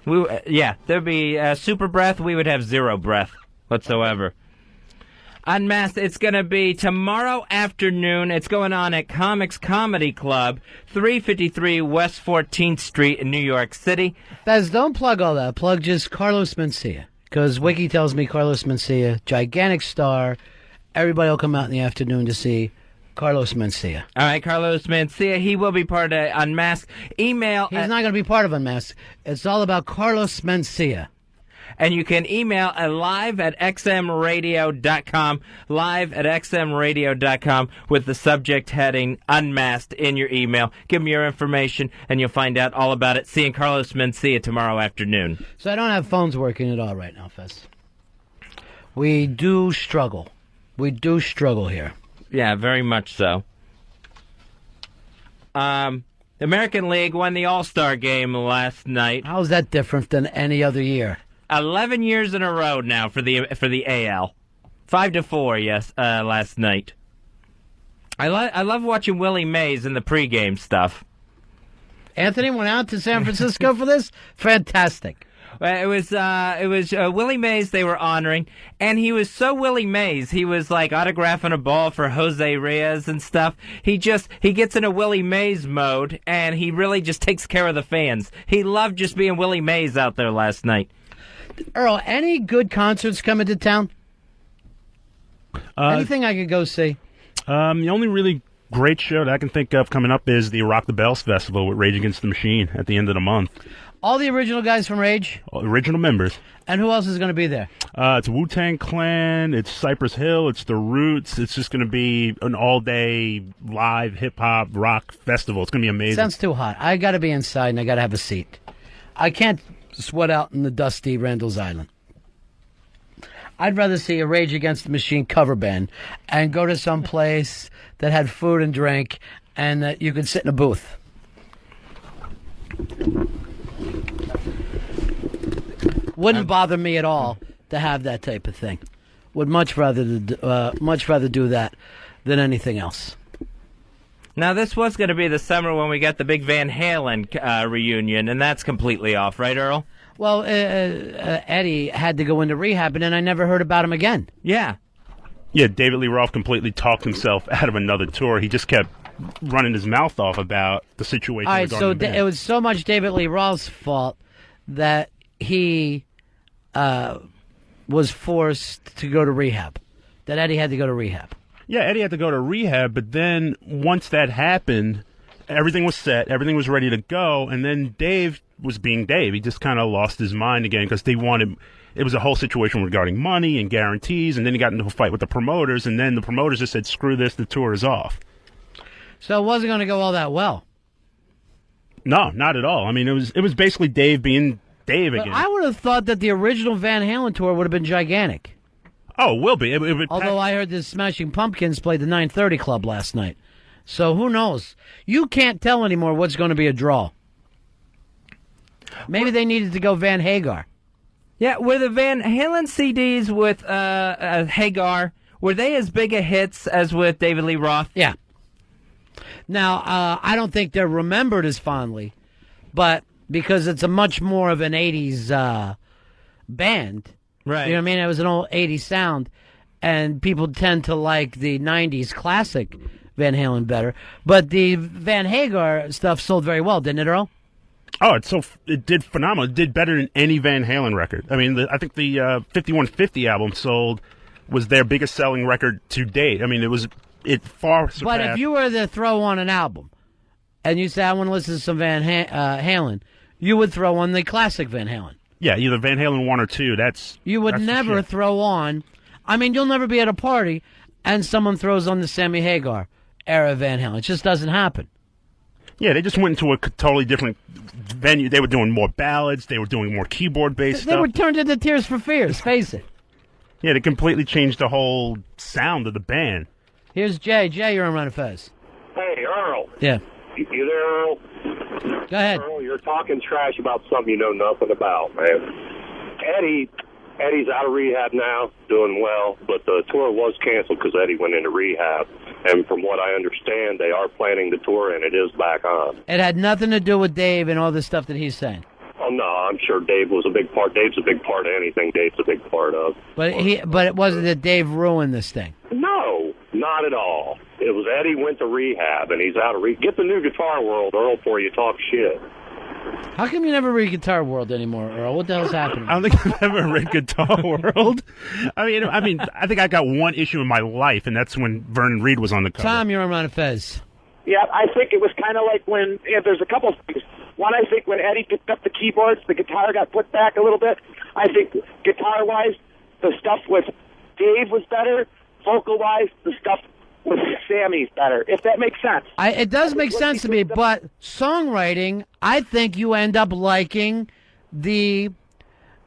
There'd be super breath. We would have zero breath whatsoever. Unmasked, it's going to be tomorrow afternoon. It's going on at Comics Comedy Club, 353 West 14th Street in New York City. Fez, don't plug all that. Plug just Carlos Mencia. Because Wiki tells me Carlos Mencia, gigantic star. Everybody will come out in the afternoon to see Carlos Mencia. All right, Carlos Mencia. He will be part of Unmasked. Email. He's not going to be part of Unmasked. It's all about Carlos Mencia. And you can email at live@xmradio.com, live@xmradio.com, with the subject heading Unmasked in your email. Give me your information, and you'll find out all about it. Seeing Carlos Mencia tomorrow afternoon. So I don't have phones working at all right now, Fez. We do struggle. We do struggle here. Yeah, very much so. The American League won the All-Star game last night. How's that different than any other year? 11 years in a row now for the AL. 5-4, yes, last night. I love watching Willie Mays in the pregame stuff. Anthony went out to San Francisco for this? Fantastic. It was Willie Mays they were honoring, and he was so Willie Mays. He was like autographing a ball for Jose Reyes and stuff. He gets in a Willie Mays mode, and he really just takes care of the fans. He loved just being Willie Mays out there last night. Earl, any good concerts coming to town? Anything I could go see? The only really great show that I can think of coming up is the Rock the Bells Festival with Rage Against the Machine at the end of the month. All the original guys from Rage? All original members. And who else is going to be there? It's Wu-Tang Clan, it's Cypress Hill, it's The Roots. It's just going to be an all-day live hip-hop rock festival. It's going to be amazing. Sounds too hot. I got to be inside and I got to have a seat. I can't sweat out in the dusty Randall's Island. I'd rather see a Rage Against the Machine cover band and go to some place that had food and drink and that you could sit in a booth. Wouldn't bother me at all to have that type of thing. Would much rather do that than anything else. Now, this was going to be the summer when we got the big Van Halen reunion, and that's completely off, right, Earl? Well, Eddie had to go into rehab, and then I never heard about him again. Yeah. Yeah, David Lee Roth completely talked himself out of another tour. He just kept running his mouth off about the situation. All right, so the band. it was so much David Lee Roth's fault that he was forced to go to rehab, that Eddie had to go to rehab. Yeah, Eddie had to go to rehab, but then once that happened, everything was set, everything was ready to go, and then Dave was being Dave. He just kind of lost his mind again because they wanted... It was a whole situation regarding money and guarantees, and then he got into a fight with the promoters, and then the promoters just said, screw this, the tour is off. So it wasn't going to go all that well. No, not at all. I mean, it was basically Dave being Dave again. I would have thought that the original Van Halen tour would have been gigantic. Oh, it will be. Although I heard the Smashing Pumpkins played the 930 Club last night. So who knows? You can't tell anymore what's going to be a draw. Maybe they needed to go Van Hagar. Yeah, were the Van Halen CDs with Hagar, were they as big a hits as with David Lee Roth? Yeah. Now, I don't think they're remembered as fondly, but because it's a much more of an 80s band. Right. You know what I mean? It was an old 80s sound, and people tend to like the 90s classic Van Halen better. But the Van Hagar stuff sold very well, didn't it, Earl? Oh, it did phenomenal. It did better than any Van Halen record. I mean, I think the 5150 album was their biggest selling record to date. I mean, it far surpassed. But if you were to throw on an album and you say, I want to listen to some Van Halen, you would throw on the classic Van Halen. Yeah, either Van Halen 1 or 2. You would never throw on. I mean, you'll never be at a party and someone throws on the Sammy Hagar era Van Halen. It just doesn't happen. Yeah, they just went into a totally different venue. They were doing more ballads. They were doing more keyboard-based stuff. They were turned into Tears for Fears, face it. Yeah, they completely changed the whole sound of the band. Here's Jay. Jay, you're on Ron and Fez. Hey, Earl. Yeah. You there, Earl? Go ahead. Earl, you're talking trash about something you know nothing about, man. Eddie's out of rehab now, doing well, but the tour was canceled because Eddie went into rehab. And from what I understand, they are planning the tour, and it is back on. It had nothing to do with Dave and all the stuff that he's saying. Oh, no, I'm sure Dave was a big part. Dave's a big part of anything Dave's a big part of. But it wasn't that Dave ruined this thing. No, not at all. It was Eddie went to rehab, and he's out of rehab. Get the new Guitar World, Earl, before you talk shit. How come you never read Guitar World anymore, Earl? What the hell's happening? I don't think I've ever read Guitar World. I mean, I think I got one issue in my life, and that's when Vernon Reid was on the cover. Tom, you're on Ron and Fez. Yeah, I think it was kind of like when there's a couple of things. One, I think when Eddie picked up the keyboards, the guitar got put back a little bit. I think guitar-wise, the stuff with Dave was better. Vocal-wise, the stuff with Sammy's better, if that makes sense. It does make sense to me, but songwriting, I think you end up liking the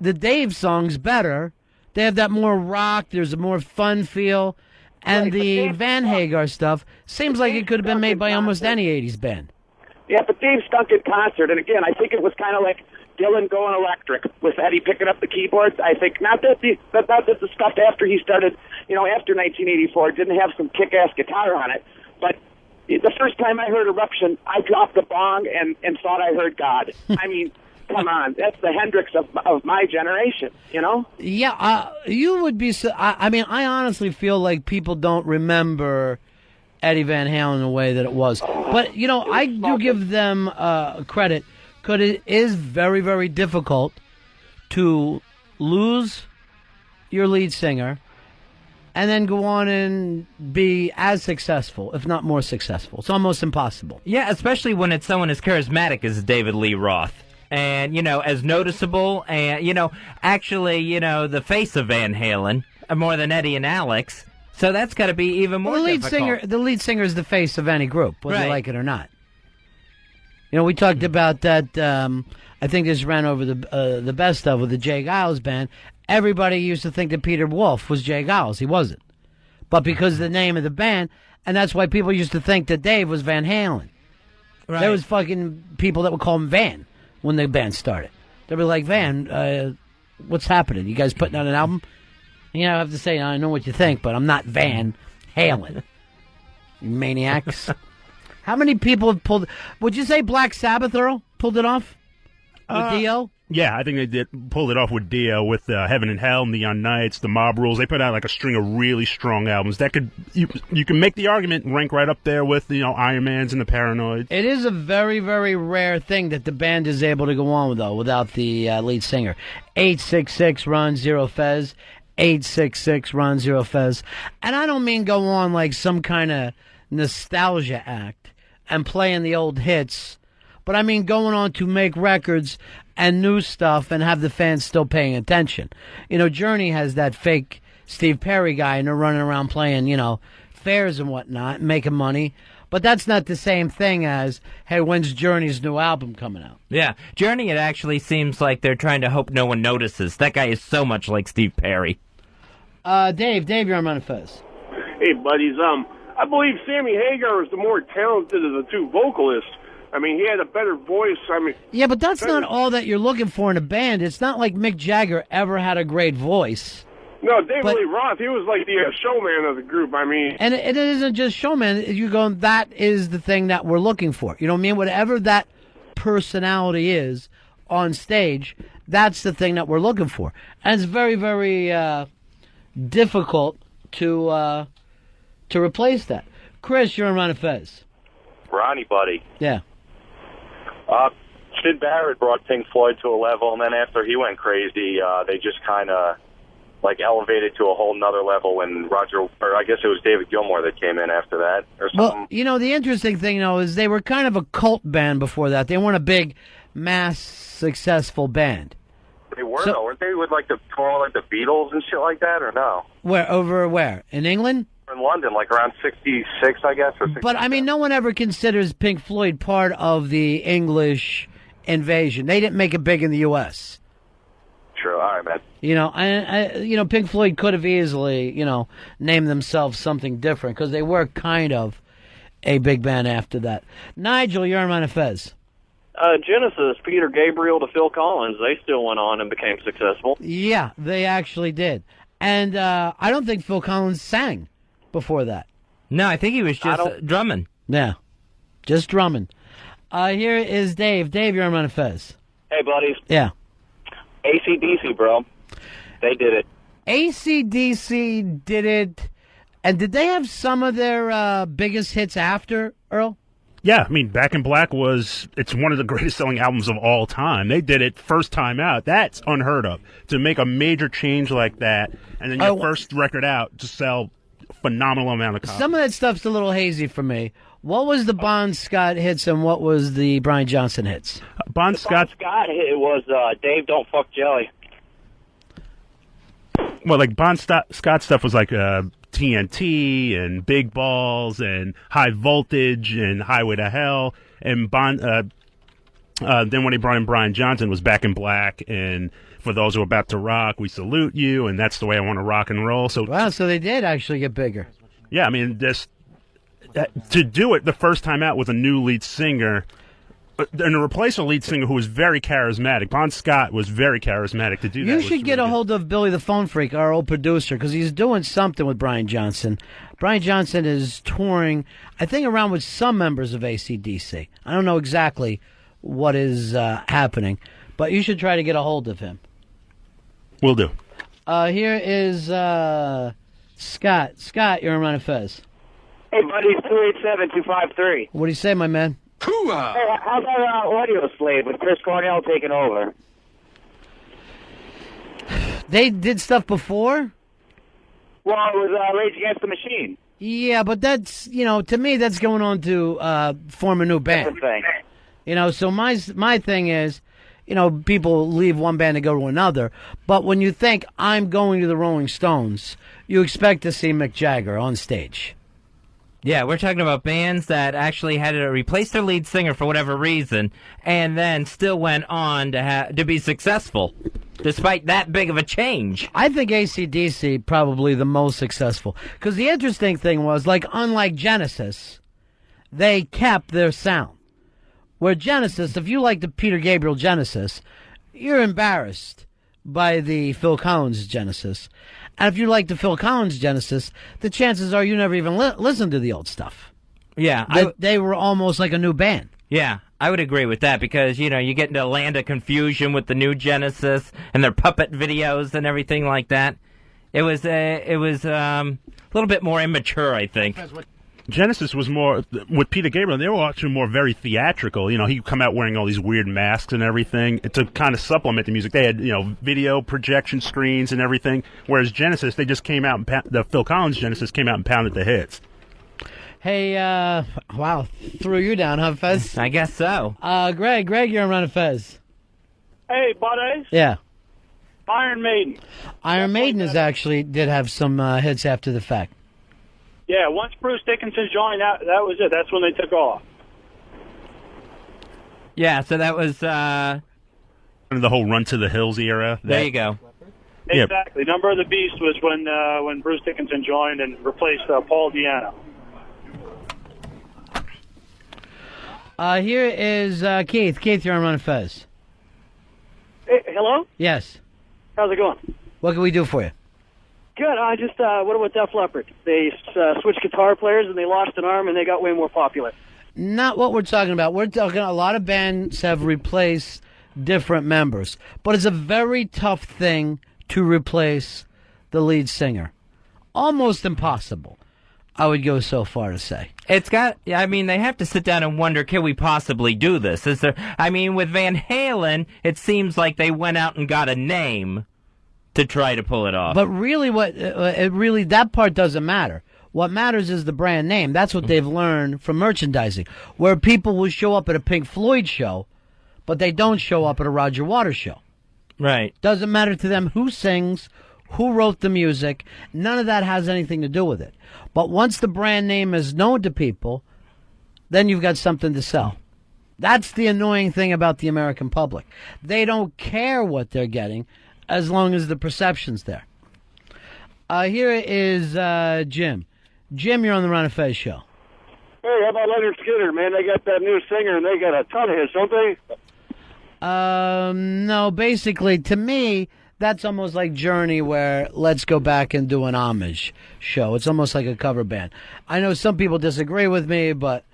Dave songs better. They have that more rock, there's a more fun feel, and the Van Hagar stuff seems like it could have been made by almost any 80s band. Yeah, but Dave stunk in concert, and again, I think it was kind of like Dylan going electric with Eddie picking up the keyboards. I think not that the stuff after he started, after 1984 didn't have some kick-ass guitar on it, but the first time I heard Eruption, I dropped the bong and thought I heard God. I mean, come on, that's the Hendrix of my generation, Yeah, you would be. I honestly feel like people don't remember Eddie Van Halen the way that it was. But, I do give them credit, because it is very, very difficult to lose your lead singer and then go on and be as successful, if not more successful. It's almost impossible. Yeah, especially when it's someone as charismatic as David Lee Roth. And, as noticeable and, actually, the face of Van Halen more than Eddie and Alex. So that's got to be even more difficult. The lead singer is the face of any group, whether you Right. like it or not. We talked about that. I think this ran over the best of with the Jay Giles band. Everybody used to think that Peter Wolf was Jay Giles. He wasn't. But because of the name of the band, and that's why people used to think that Dave was Van Halen. Right. There was fucking people that would call him Van when the band started. They'd be like, Van, what's happening? You guys putting out an album? I have to say, I know what you think, but I'm not Van Halen. You maniacs. How many people have pulled... Would you say Black Sabbath, Earl, pulled it off? With Dio? Yeah, I think they pulled it off with Dio, with Heaven and Hell, Neon Nights, The Mob Rules. They put out like a string of really strong albums. That you can make the argument rank right up there with, Iron Man's and the Paranoids. It is a very, very rare thing that the band is able to go on, though, without the lead singer. 866-RON-0-FEZ. 866-RON-0-FEZ. And I don't mean go on like some kind of nostalgia act and playing the old hits, but I mean going on to make records and new stuff and have the fans still paying attention. Journey has that fake Steve Perry guy, and they're running around playing, fairs and whatnot, making money. But that's not the same thing as, hey, when's Journey's new album coming out? Yeah, Journey, it actually seems like they're trying to hope no one notices. That guy is so much like Steve Perry. Dave, you're on Ron and Fez. Hey, buddies. I believe Sammy Hagar was the more talented of the two vocalists. I mean, he had a better voice. Yeah, but that's not all that you're looking for in a band. It's not like Mick Jagger ever had a great voice. No, David Lee Roth, he was like the showman of the group. And it isn't just showman. You go, that is the thing that we're looking for. You know what I mean? Whatever that personality is on stage, that's the thing that we're looking for. And it's very, very difficult to replace that. Chris, you're on Ron and Fez. Ronnie, buddy. Yeah. Sid Barrett brought Pink Floyd to a level, and then after he went crazy, they just kind of like elevated to a whole nother level when I guess it was David Gilmour that came in after that or something. Well, you know, the interesting thing, is they were kind of a cult band before that. They weren't a big, mass, successful band. They were, though. Weren't they with like the tour like the Beatles and shit like that, or no? Where? In England? In London, like around 66, I guess, or 67. But, I mean, no one ever considers Pink Floyd part of the English invasion. They didn't make it big in the U.S. True. All right, man. Pink Floyd could have easily, named themselves something different because they were kind of a big band after that. Nigel, you're on Ron and Fez. Genesis, Peter Gabriel to Phil Collins, they still went on and became successful. Yeah, they actually did. And I don't think Phil Collins sang before that. No, I think he was just drumming. Yeah, just drumming. Here is Dave. Dave, you're on Ron and Fez. Hey, buddies. Yeah. AC/DC, bro. They did it. AC/DC did it. And did they have some of their biggest hits after, Earl? Yeah, I mean, Back in Black it's one of the greatest selling albums of all time. They did it first time out. That's unheard of. To make a major change like that, and then your first record out to sell a phenomenal amount of copies. Some of that stuff's a little hazy for me. What was the Bon Scott hits and what was the Brian Johnson hits? Bon Scott hit was Dave Don't Fuck Jelly. Well, like Bon Scott stuff was like TNT and Big Balls and High Voltage and Highway to Hell. And then when he brought in Brian Johnson was Back in Black and For Those Who Are About to Rock, We Salute You, and That's the Way I Want to Rock and Roll. So wow, so they did actually get bigger. Yeah, I mean, to do it the first time out with a new lead singer, and to replace a lead singer who was very charismatic. Bon Scott was very charismatic to do that. You should get a hold of Billy the Phone Freak, our old producer, because he's doing something with Brian Johnson. Brian Johnson is touring, I think, around with some members of AC/DC. I don't know exactly what is happening, but you should try to get a hold of him. Will do. Here is Scott. Scott, you're on Ron and Fez. Hey, buddy, 287-253. What do you say, my man? Hey, how about Audio Slave with Chris Cornell taking over? They did stuff before? Well, it was Rage Against the Machine. Yeah, but that's, to me, that's going on to form a new band. Different thing. So my thing is, people leave one band to go to another, but when you think, I'm going to the Rolling Stones, you expect to see Mick Jagger on stage. Yeah, we're talking about bands that actually had to replace their lead singer for whatever reason, and then still went on to be successful, despite that big of a change. I think AC/DC probably the most successful, because the interesting thing was, unlike Genesis, they kept their sound. Where Genesis, if you like the Peter Gabriel Genesis, you're embarrassed by the Phil Collins Genesis. And if you like the Phil Collins Genesis, the chances are you never even listened to the old stuff. Yeah. They were almost like a new band. Yeah, I would agree with that because, you get into a land of confusion with the new Genesis and their puppet videos and everything like that. It was a little bit more immature, I think. Genesis was more, with Peter Gabriel, they were actually more very theatrical. He'd come out wearing all these weird masks and everything to kind of supplement the music. They had, video projection screens and everything. Whereas Genesis, they just came out and the Phil Collins Genesis came out and pounded the hits. Hey, wow, threw you down, huh, Fez? I guess so. Greg, you're on Ron and Fez. Hey, buddies. Yeah. Iron Maiden. Iron Maiden did have some hits after the fact. Yeah, once Bruce Dickinson joined, that was it. That's when they took off. Yeah, so that was the whole Run to the Hills era. There you go. Exactly. Number of the Beast was when Bruce Dickinson joined and replaced Paul Di'Anno. Here is Keith. Keith, you're on Ron and Fez. Hey, hello? Yes. How's it going? What can we do for you? Good. I just, what about Def Leppard? They switched guitar players and they lost an arm and they got way more popular. Not what we're talking about. We're talking a lot of bands have replaced different members. But it's a very tough thing to replace the lead singer. Almost impossible. I would go so far to say. It's got, I mean, they have to sit down and wonder, can we possibly do this? Is there, I mean, with Van Halen, it seems like they went out and got a name to try to pull it off. But really, that part doesn't matter. What matters is the brand name. That's what they've learned from merchandising, where people will show up at a Pink Floyd show, but they don't show up at a Roger Waters show. Right. Doesn't matter to them who sings, who wrote the music. None of that has anything to do with it. But once the brand name is known to people, then you've got something to sell. That's the annoying thing about the American public. They don't care what they're getting as long as the perception's there. Here is Jim. Jim, you're on the Ron and Fez show. Hey, how about Leonard Skinner, man? They got that new singer, and they got a ton of hits, don't they? No, basically, to me, that's almost like Journey, where let's go back and do an homage show. It's almost like a cover band. I know some people disagree with me, but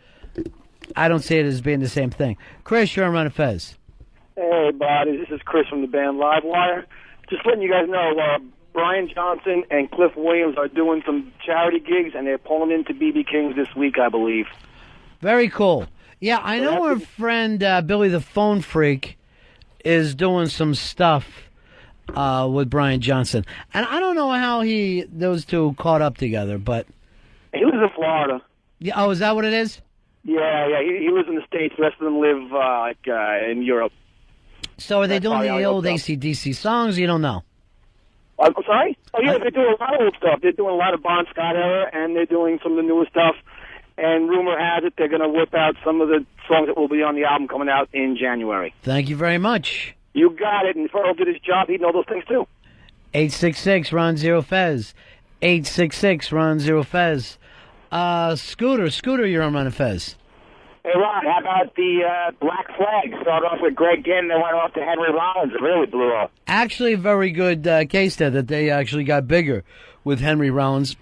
I don't see it as being the same thing. Chris, you're on Ron and Fez. Hey, buddy, this is Chris from the band Livewire. Just letting you guys know, Brian Johnson and Cliff Williams are doing some charity gigs, and they're pulling into BB King's this week, I believe. Very cool. Yeah, I know our friend Billy the Phone Freak is doing some stuff with Brian Johnson. And I don't know how those two caught up together, but... He lives in Florida. Yeah, oh, is that what it is? Yeah, he lives in the States. The rest of them live in Europe. So are they doing the old AC/DC songs? You don't know? I'm sorry? Oh, yeah, they're doing a lot of old stuff. They're doing a lot of Bon Scott era, and they're doing some of the newer stuff. And rumor has it they're going to whip out some of the songs that will be on the album coming out in January. Thank you very much. You got it. And if Earl did his job, he'd know those things, too. 866-RON-0-FEZ. 866-RON-0-FEZ. Scooter, you're on Ron and Fez. Hey, Ron, how about the Black Flag? Started off with Greg Ginn, then went off to Henry Rollins. It really blew off. Actually, a very good case there that they actually got bigger with Henry Rollins.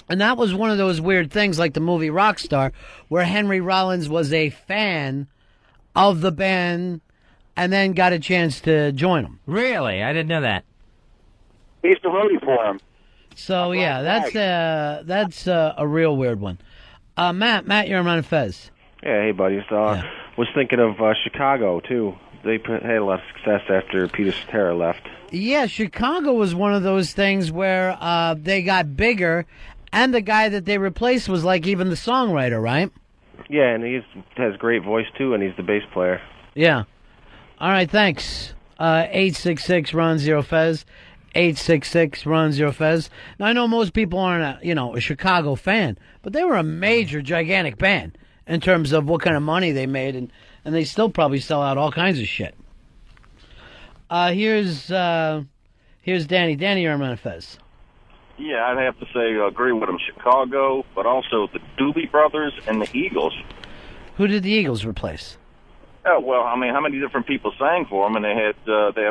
And that was one of those weird things like the movie Rockstar, where Henry Rollins was a fan of the band and then got a chance to join them. Really? I didn't know that. He used to roadie for him. So, yeah, that's a real weird one. Matt, you're on Ron and Fez. Yeah, hey, buddy. Was thinking of Chicago, too. They had a lot of success after Peter Cetera left. Yeah, Chicago was one of those things where they got bigger, and the guy that they replaced was like even the songwriter, right? Yeah, and he has a great voice, too, and he's the bass player. Yeah. All right, thanks. 866-RON-0-FEZ. 866-RON-0-FEZ. Now, I know most people aren't a Chicago fan, but they were a major, gigantic band in terms of what kind of money they made, and they still probably sell out all kinds of shit. Here's Danny. Danny, you're on Ron and Fez. Yeah, I'd have to say agree with him. Chicago, but also the Doobie Brothers and the Eagles. Who did the Eagles replace? Well, I mean, how many different people sang for them, and they had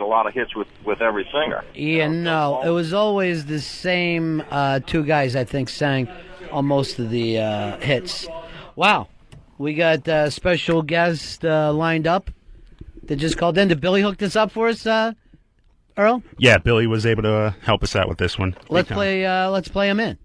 a lot of hits with every singer. Yeah, no, it was always the same two guys, I think, sang on most of the hits. Wow. We got a special guest lined up that just called in. Did Billy hook this up for us, Earl? Yeah, Billy was able to help us out with this one. Let's play him in.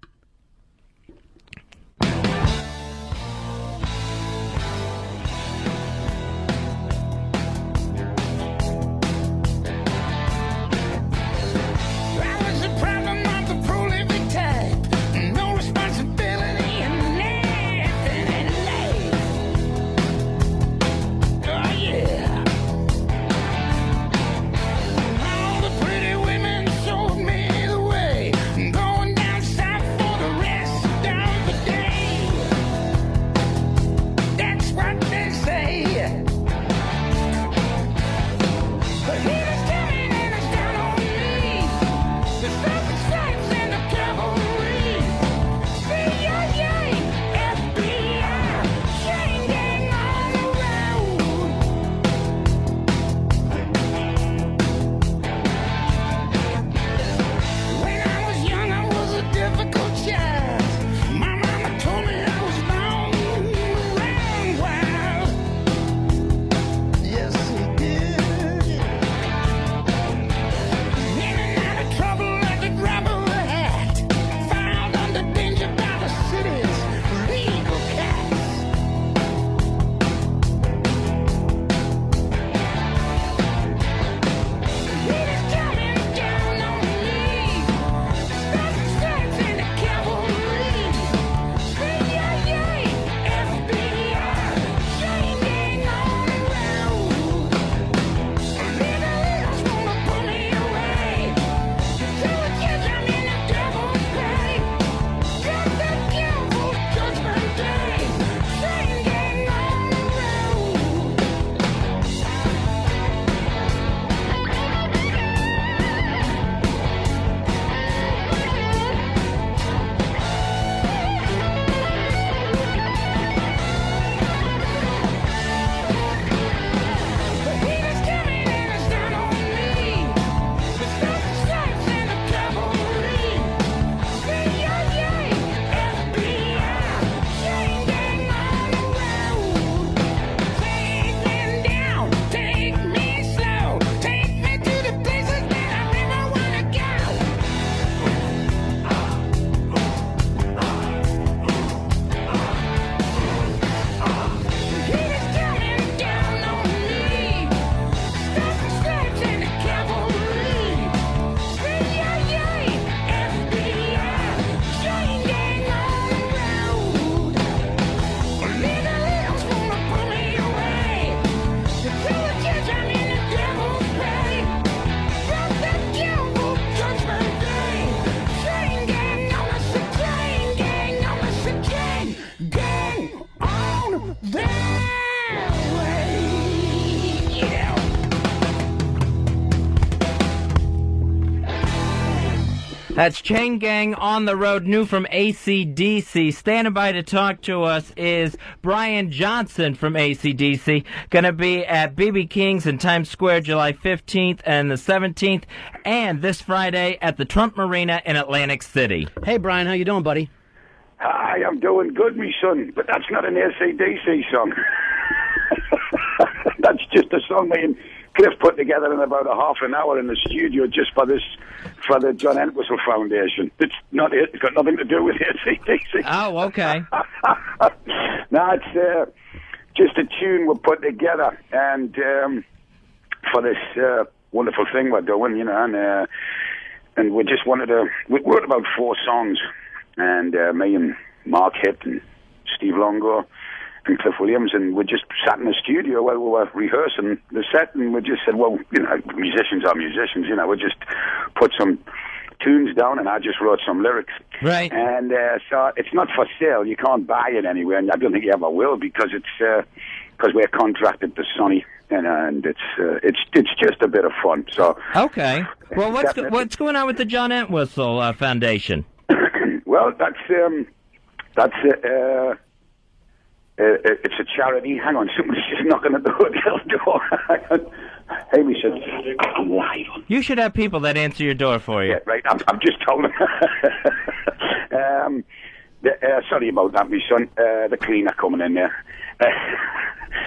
All the pretty women showed me the way. Going down south for That's Chain Gang on the Road, new from AC/DC. Standing by to talk to us is Brian Johnson from AC/DC. Going to be at BB King's in Times Square July 15th and the 17th, and this Friday at the Trump Marina in Atlantic City. Hey, Brian, how you doing, buddy? Hi, I'm doing good, me son, but that's not an AC/DC song. That's just a song me and Cliff put together in about a half an hour in the studio just for the John Entwistle Foundation. It's not it. It's got nothing to do with AC/DC. Oh, okay. No, it's just a tune we put together, and for this wonderful thing we're doing, you know, and we just wanted to. We wrote about 4 songs, and me and Mark Hitt and Steve Longo and Cliff Williams, and we just sat in the studio while we were rehearsing the set, and we just said, well, you know, musicians are musicians, you know, we just put some tunes down, and I just wrote some lyrics. Right. And so it's not for sale. You can't buy it anywhere, and I don't think you ever will, because we're contracted to Sony, and it's just a bit of fun. So okay. Well, what's going on with the John Entwistle Foundation? Well, it's a charity. Hang on, somebody's just knocking at the hotel door. Hey, we should. I'm live. You should have people that answer your door for you. Yeah, right. I'm just told them. Sorry about that, my son. The cleaner coming in there.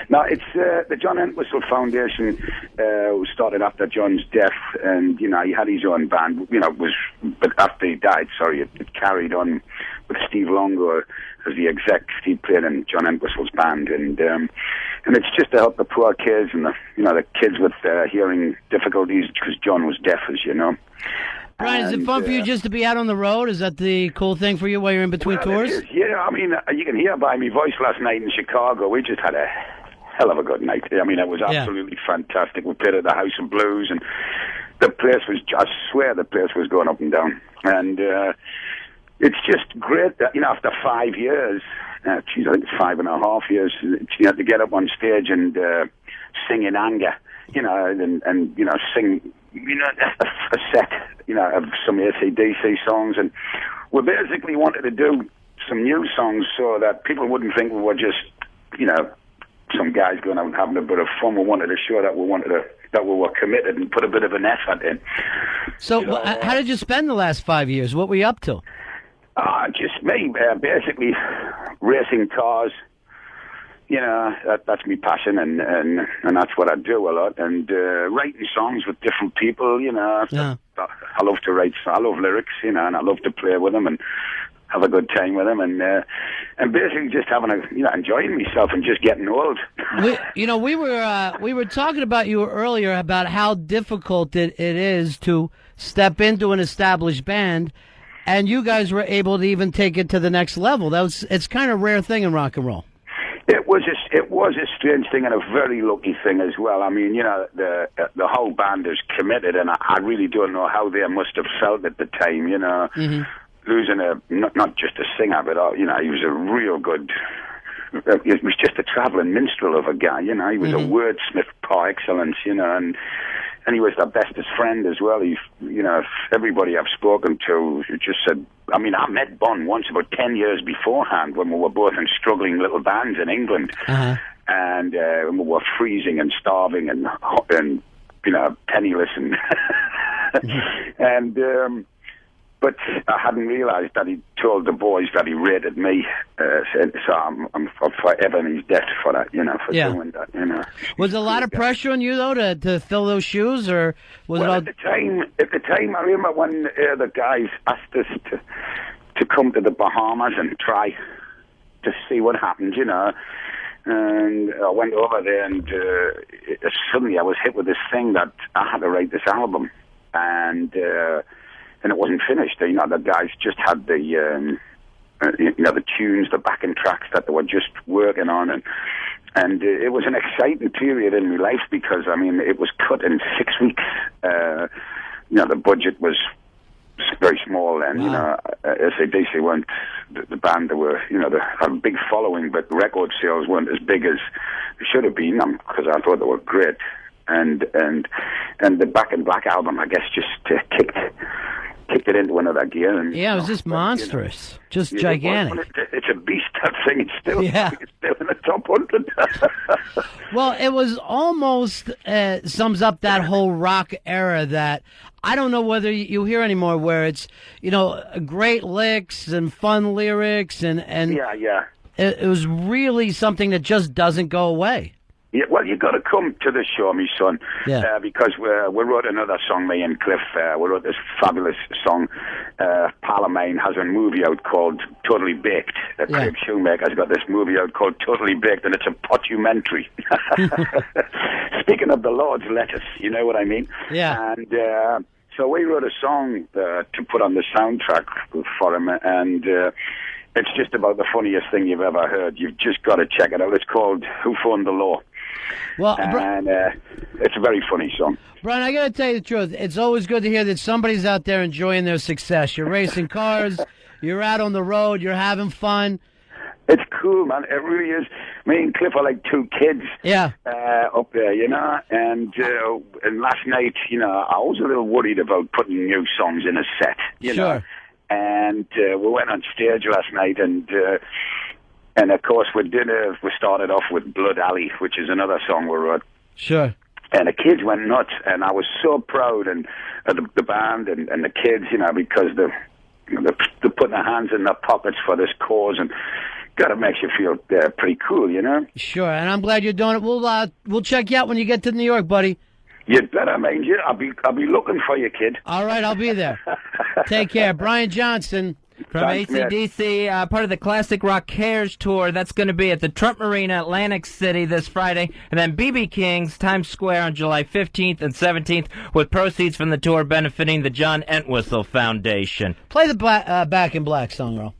No, it's the John Entwistle Foundation was started after John's death, and you know he had his own band. You know, but after he died, it carried on with Steve Longo as the exec. He played in John Entwistle's band, and it's just to help the poor kids and the kids with hearing difficulties, because John was deaf, as you know. Brian, is it fun for you just to be out on the road? Is that the cool thing for you while you're in between tours? It is. Yeah, I mean, you can hear by my voice last night in Chicago. We just had a hell of a good night. I mean, it was absolutely fantastic. We played at the House of Blues, and the place was, I swear the place was going up and down. And it's just great that, you know, after 5 years, I think it's 5.5 years, you had to get up on stage and sing in anger, you know, and you know, sing, you know, a set, you know, of some AC/DC songs. And we basically wanted to do some new songs so that people wouldn't think we were just, you know, some guys going out and having a bit of fun. We wanted to show that we were committed and put a bit of an effort in. So, how did you spend the last 5 years? What were you up to? Just me, basically racing cars. You know, that's my passion, and that's what I do a lot. And writing songs with different people. You know, I love to write. I love lyrics. You know, and I love to play with them and have a good time with them, and basically just enjoying myself and just getting old. We were talking about you earlier about how difficult it is to step into an established band, and you guys were able to even take it to the next level. It's kind of a rare thing in rock and roll. It was a strange thing and a very lucky thing as well. I mean, you know, the whole band is committed, and I really don't know how they must have felt at the time. You know. Mm-hmm. Losing not just a singer, but you know, he was a real good. He was just a traveling minstrel of a guy, you know. He was a wordsmith par excellence, you know, and he was their bestest friend as well. He, you know, everybody I've spoken to just said. I mean, I met Bon once about 10 years beforehand when we were both in struggling little bands in England, and we were freezing and starving and you know, penniless and. But I hadn't realised that he told the boys that he rated me, so I'm forever in his debt for that, you know, for doing that, you know. Was there a lot of pressure on you, though, to fill those shoes, or was it all... At the time, I remember when the guys asked us to come to the Bahamas and try to see what happened, you know, and I went over there, and suddenly I was hit with this thing that I had to write this album, and it wasn't finished. You know, the guys just had the, you know, the tunes, the backing tracks that they were just working on, and it was an exciting period in my life because, I mean, it was cut in 6 weeks. You know, the budget was very small, and you know, AC/DC weren't the band. They were, you know, they had a big following, but record sales weren't as big as they should have been, because I thought they were great. And the Back in Black album, I guess, just kicked kicked it into another gear. And, Yeah, it was just monstrous, just Yeah, gigantic. it's a beast, that thing. It's still, Yeah. it's still in the top 100. Well, it was almost sums up that whole rock era that I don't know whether you hear anymore, where it's, great licks and fun lyrics and yeah. It was really something that just doesn't go away. Yeah, well, you got to come to the show, me son. Yeah. Because we wrote another song, me and Cliff. We wrote this fabulous song. Pal of mine has a movie out called Totally Baked. Craig Shoemaker's got this movie out called Totally Baked, and it's a potumentary. Speaking of the Lord's lettuce, you know what I mean? Yeah. And so we wrote a song to put on the soundtrack for him, and it's just about the funniest thing you've ever heard. You've just got to check it out. It's called Who Phoned the Law? Well, and it's a very funny song. Brian, I got to tell you the truth. It's always good to hear that somebody's out there enjoying their success. You're racing cars, you're out on the road, you're having fun. It's cool, man. It really is. Me and Cliff are like two kids. Yeah. Up there, And last night, I was a little worried about putting new songs in a set, you know. And we went on stage last night, and of course we started off with Blood Alley, which is another song we wrote. Sure. And the kids went nuts, and I was so proud of the band and the kids, because they're putting their hands in their pockets for this cause, and it makes you feel pretty cool, Sure, and I'm glad you're doing it. We'll check you out when you get to New York, buddy. You'd better, man. I'll be looking for you, kid. All right, I'll be there. Take care. Brian Johnson. From AC/DC, part of the Classic Rock Cares Tour. That's going to be at the Trump Marina, Atlantic City this Friday. And then B.B. King's Times Square on July 15th and 17th, with proceeds from the tour benefiting the John Entwistle Foundation. Play the Back in Black song, Ro.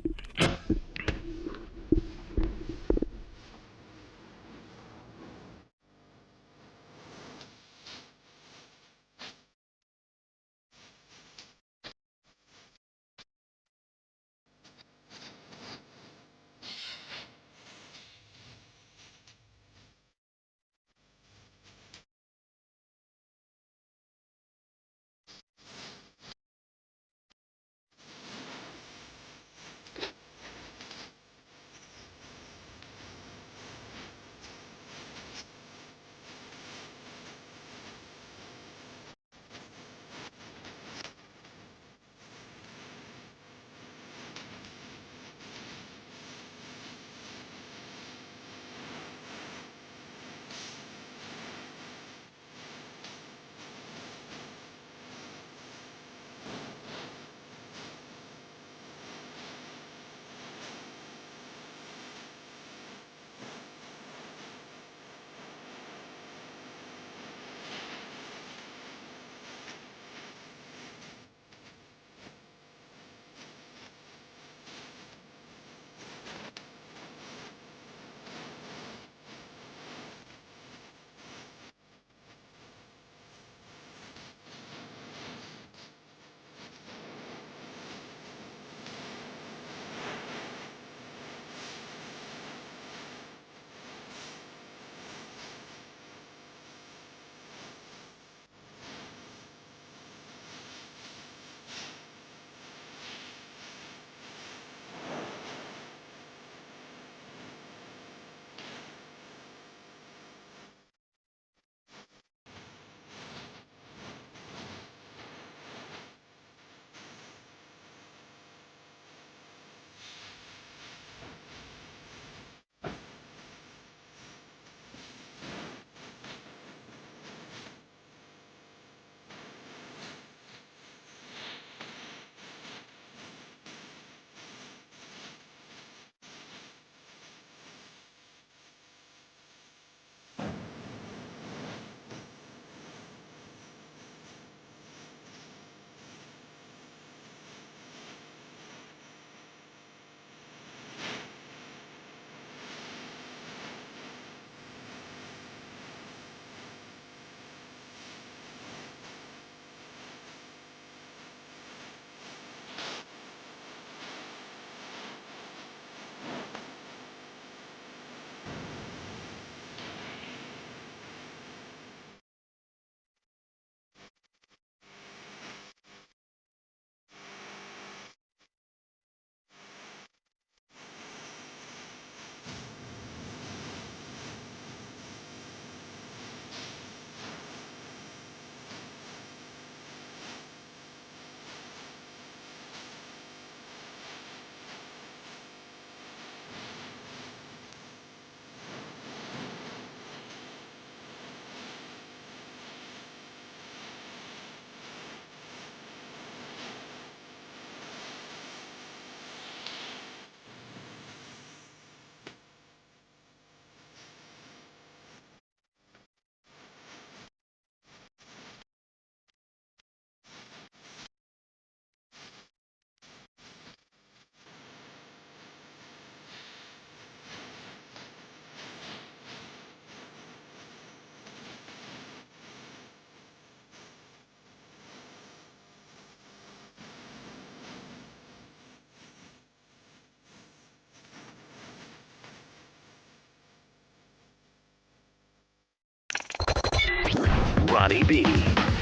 Ronnie B.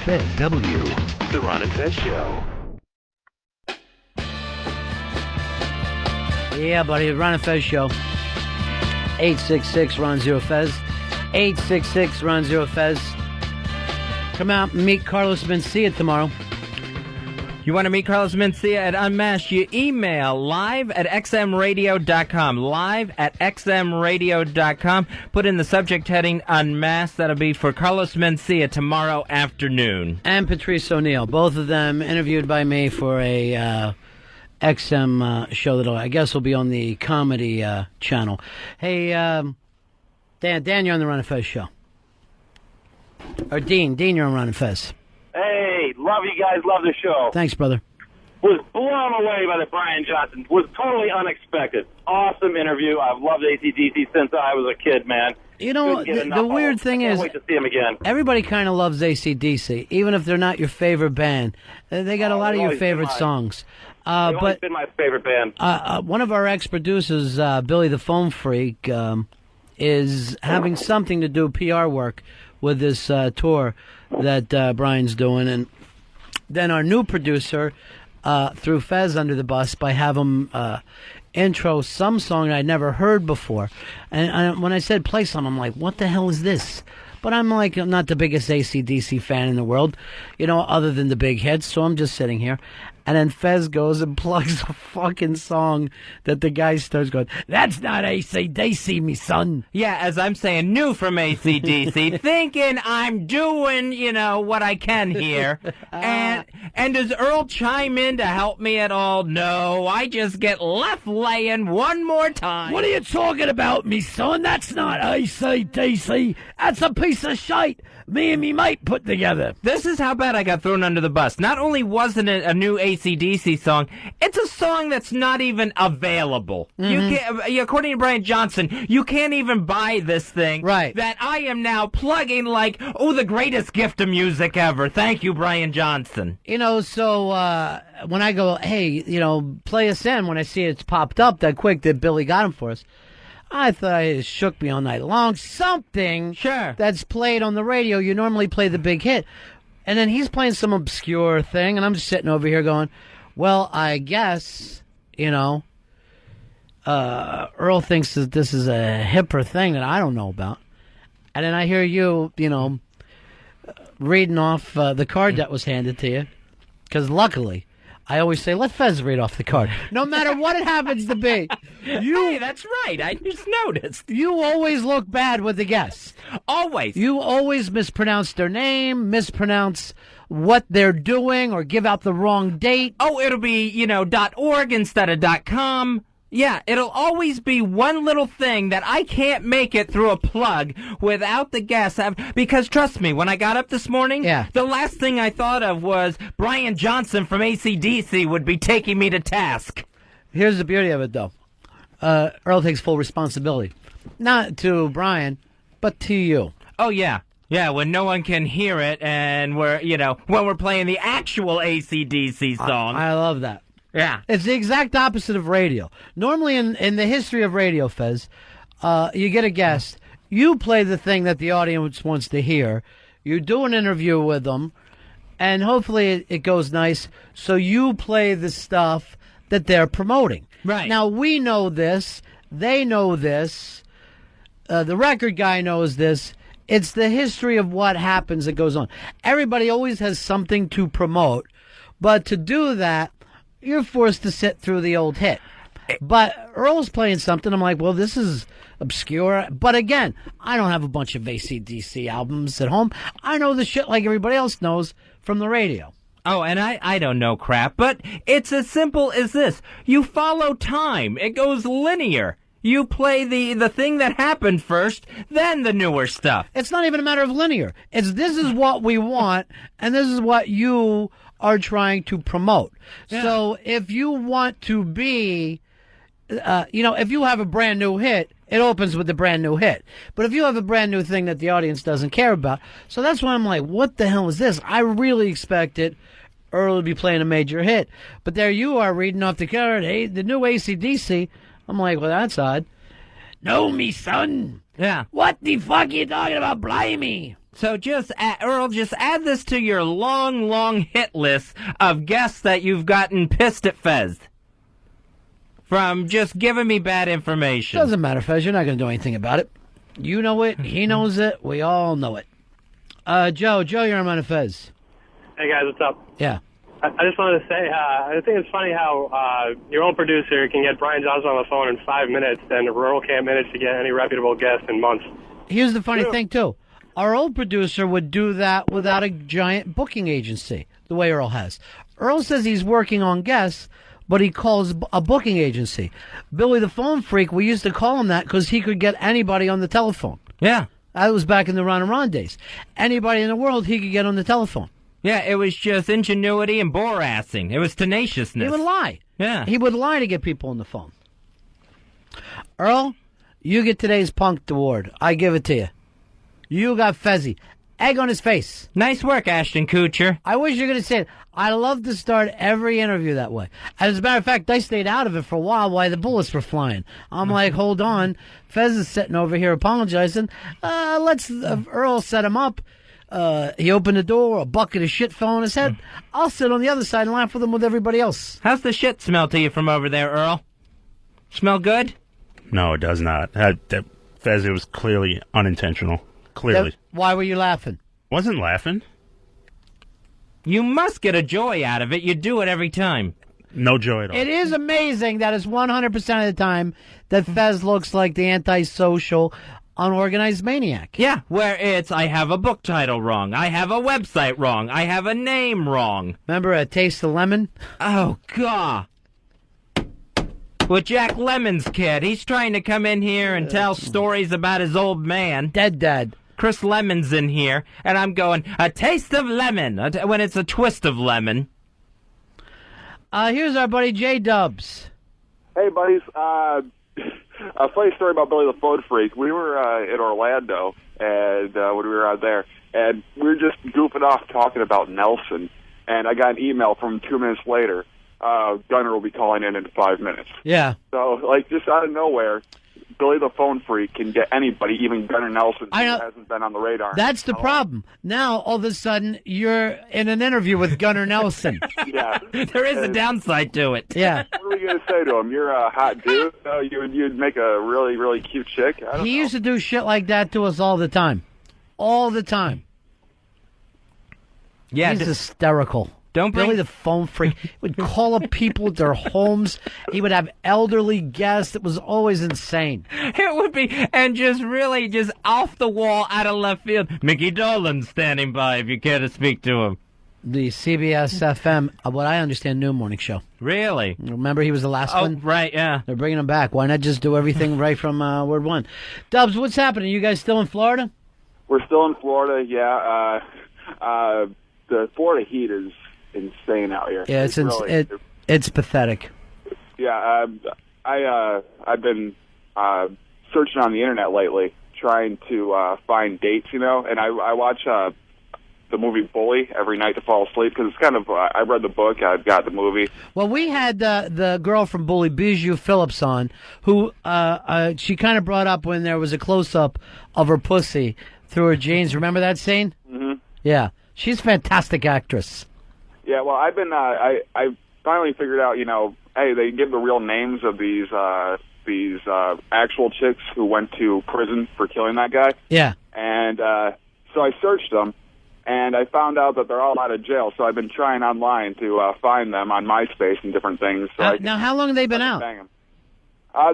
Fez W. The Ron and Fez Show. Yeah, buddy, the Ron and Fez Show. 866-RON-0-FEZ. 866-RON-0-FEZ. Come out and meet Carlos Mencia tomorrow. You want to meet Carlos Mencia at Unmasked? You email live@xmradio.com. Live@xmradio.com. Put in the subject heading Unmasked. That'll be for Carlos Mencia tomorrow afternoon. And Patrice O'Neill. Both of them interviewed by me for a XM show that I guess will be on the comedy channel. Hey, Dan, you're on the Ron and Fez show. Or Dean, you're on Ron and Fez. Hey, love you guys, love the show. Thanks, brother. Was blown away by the Brian Johnson. Was totally unexpected. Awesome interview. I've loved AC/DC since I was a kid, man. You know, the weird thing is, can't wait to see him again. Everybody kind of loves AC/DC, even if they're not your favorite band. They got a lot of your favorite songs. They've always been my favorite band. One of our ex-producers, Billy the Phone Freak, is having something to do PR work with this tour that Brian's doing. And then our new producer threw Fez under the bus by having him intro some song I'd never heard before. And when I said play some, I'm like, what the hell is this? But I'm like, I'm not the biggest AC/DC fan in the world, other than the big hits. So I'm just sitting here. And then Fez goes and plugs a fucking song that the guy starts going, that's not AC/DC, me son. Yeah, as I'm saying, new from AC/DC, thinking I'm doing, what I can here. And does Earl chime in to help me at all? No, I just get left laying one more time. What are you talking about, me son? That's not AC/DC. That's a piece of shite me and me mate put together. This is how bad I got thrown under the bus. Not only wasn't it a new AC/DC song, it's a song that's not even available. You can't, according to Brian Johnson, you can't even buy this thing. Right. That I am now plugging like, the greatest gift of music ever. Thank you, Brian Johnson. So when I go, hey, play us in, when I see it's popped up that quick that Billy got him for us, I thought it shook me all night long. Something that's played on the radio. You normally play the big hit. And then he's playing some obscure thing, and I'm just sitting over here going, well, I guess, Earl thinks that this is a hipper thing that I don't know about. And then I hear you, reading off the card that was handed to you. Because luckily, I always say, let Fez read off the card. No matter what it happens to be. Hey, that's right. I just noticed. You always look bad with the guests. Always. You always mispronounce their name, mispronounce what they're doing, or give out the wrong date. Oh, it'll be, .org instead of .com. Yeah, it'll always be one little thing that I can't make it through a plug without the guests. Because trust me, when I got up this morning, the last thing I thought of was Brian Johnson from AC/DC would be taking me to task. Here's the beauty of it, though. Earl takes full responsibility. Not to Brian, but to you. Oh, yeah. Yeah, when no one can hear it and when we're playing the actual AC/DC song. I love that. Yeah. It's the exact opposite of radio. Normally in the history of radio, Fez, you get a guest, you play the thing that the audience wants to hear, you do an interview with them, and hopefully it goes nice, so you play the stuff that they're promoting. Right. Now, we know this, they know this, the record guy knows this. It's the history of what happens that goes on. Everybody always has something to promote, but to do that, you're forced to sit through the old hit. But Earl's playing something. I'm like, well, this is obscure. But again, I don't have a bunch of AC/DC albums at home. I know the shit like everybody else knows from the radio. Oh, and I don't know crap, but it's as simple as this. You follow time. It goes linear. You play the thing that happened first, then the newer stuff. It's not even a matter of linear. It's this is what we want, and this is what you are trying to promote. Yeah. So if you want to be, if you have a brand new hit, it opens with the brand new hit. But if you have a brand new thing that the audience doesn't care about, so that's why I'm like, what the hell is this? I really expected Earl to be playing a major hit. But there you are reading off the card, hey, the new AC/DC. I'm like, well, that's odd. No, me son. Yeah. What the fuck are you talking about? Blimey. So Earl, just add this to your long, long hit list of guests that you've gotten pissed at Fez from just giving me bad information. Doesn't matter, Fez. You're not going to do anything about it. You know it. He knows it. We all know it. Joe, you're on Ron and Fez. Hey, guys, what's up? Yeah. I just wanted to say, I think it's funny how your own producer can get Brian Johnson on the phone in 5 minutes, and Earl can't manage to get any reputable guests in months. Here's the funny thing, too. Our old producer would do that without a giant booking agency, the way Earl has. Earl says he's working on guests, but he calls a booking agency. Billy the Phone Freak, we used to call him that because he could get anybody on the telephone. Yeah. That was back in the Ron and Ron days. Anybody in the world he could get on the telephone. Yeah, it was just ingenuity and bore-assing. It was tenaciousness. He would lie. Yeah. He would lie to get people on the phone. Earl, you get today's Punked Award. I give it to you. You got Fezzy. Egg on his face. Nice work, Ashton Kutcher. I wish you were going to say it. I love to start every interview that way. As a matter of fact, I stayed out of it for a while the bullets were flying. I'm like, hold on. Fez is sitting over here apologizing. Let's Earl set him up. He opened the door, a bucket of shit fell on his head. I'll sit on the other side and laugh with him with everybody else. How's the shit smell to you from over there, Earl? Smell good? No, it does not. That Fez, it was clearly unintentional. Clearly. Why were you laughing? Wasn't laughing. You must get a joy out of it. You do it every time. No joy at all. It is amazing that it's 100% of the time that Fez looks like the antisocial, unorganized maniac. Yeah, where it's, I have a book title wrong, I have a website wrong, I have a name wrong. Remember A Taste of Lemon? Oh, God. With Jack Lemon's kid, he's trying to come in here and tell stories about his old man. Dead dad. Chris Lemon's in here, and I'm going, a taste of lemon, when it's a twist of lemon. Here's our buddy J-Dubs. Hey, buddies. A funny story about Billy the Phone Freak. We were in Orlando, and when we were out there, and we were just goofing off talking about Nelson, and I got an email from 2 minutes later. Gunner will be calling in 5 minutes. Yeah. So, like, just out of nowhere, Billy the Phone Freak can get anybody, even Gunnar Nelson, who hasn't been on the radar. That's the problem. Now, all of a sudden, you're in an interview with Gunnar Nelson. Yeah. There is a downside to it. Yeah. What are we going to say to him? You're a hot dude? You'd make a really, really cute chick? I don't know. He used to do shit like that to us all the time. All the time. Yeah. He's hysterical. Don't bring... Billy the Phone Freak. He would call up people at their homes. He would have elderly guests. It was always insane. It would be, and just really just off the wall, out of left field. Mickey Dolan's standing by if you care to speak to him. The CBS FM, what I understand, new morning show. Really? Remember he was the last one? Oh, right, yeah. They're bringing him back. Why not just do everything right from word one? Dubs, what's happening? You guys still in Florida? We're still in Florida, yeah. The Florida heat is insane out here. Yeah, it's pathetic. Yeah, I've been searching on the internet lately, trying to find dates, and I watch the movie Bully every night to fall asleep because it's kind of. I read the book, I've got the movie. Well, we had the girl from Bully, Bijou Phillips, on, who she kind of brought up when there was a close up of her pussy through her jeans. Remember that scene? Mm-hmm. Yeah, she's a fantastic actress. Yeah, well, I've been. I finally figured out. Hey, they give the real names of these actual chicks who went to prison for killing that guy. Yeah. And so I searched them, and I found out that they're all out of jail. So I've been trying online to find them on MySpace and different things. So now, how long have they been out?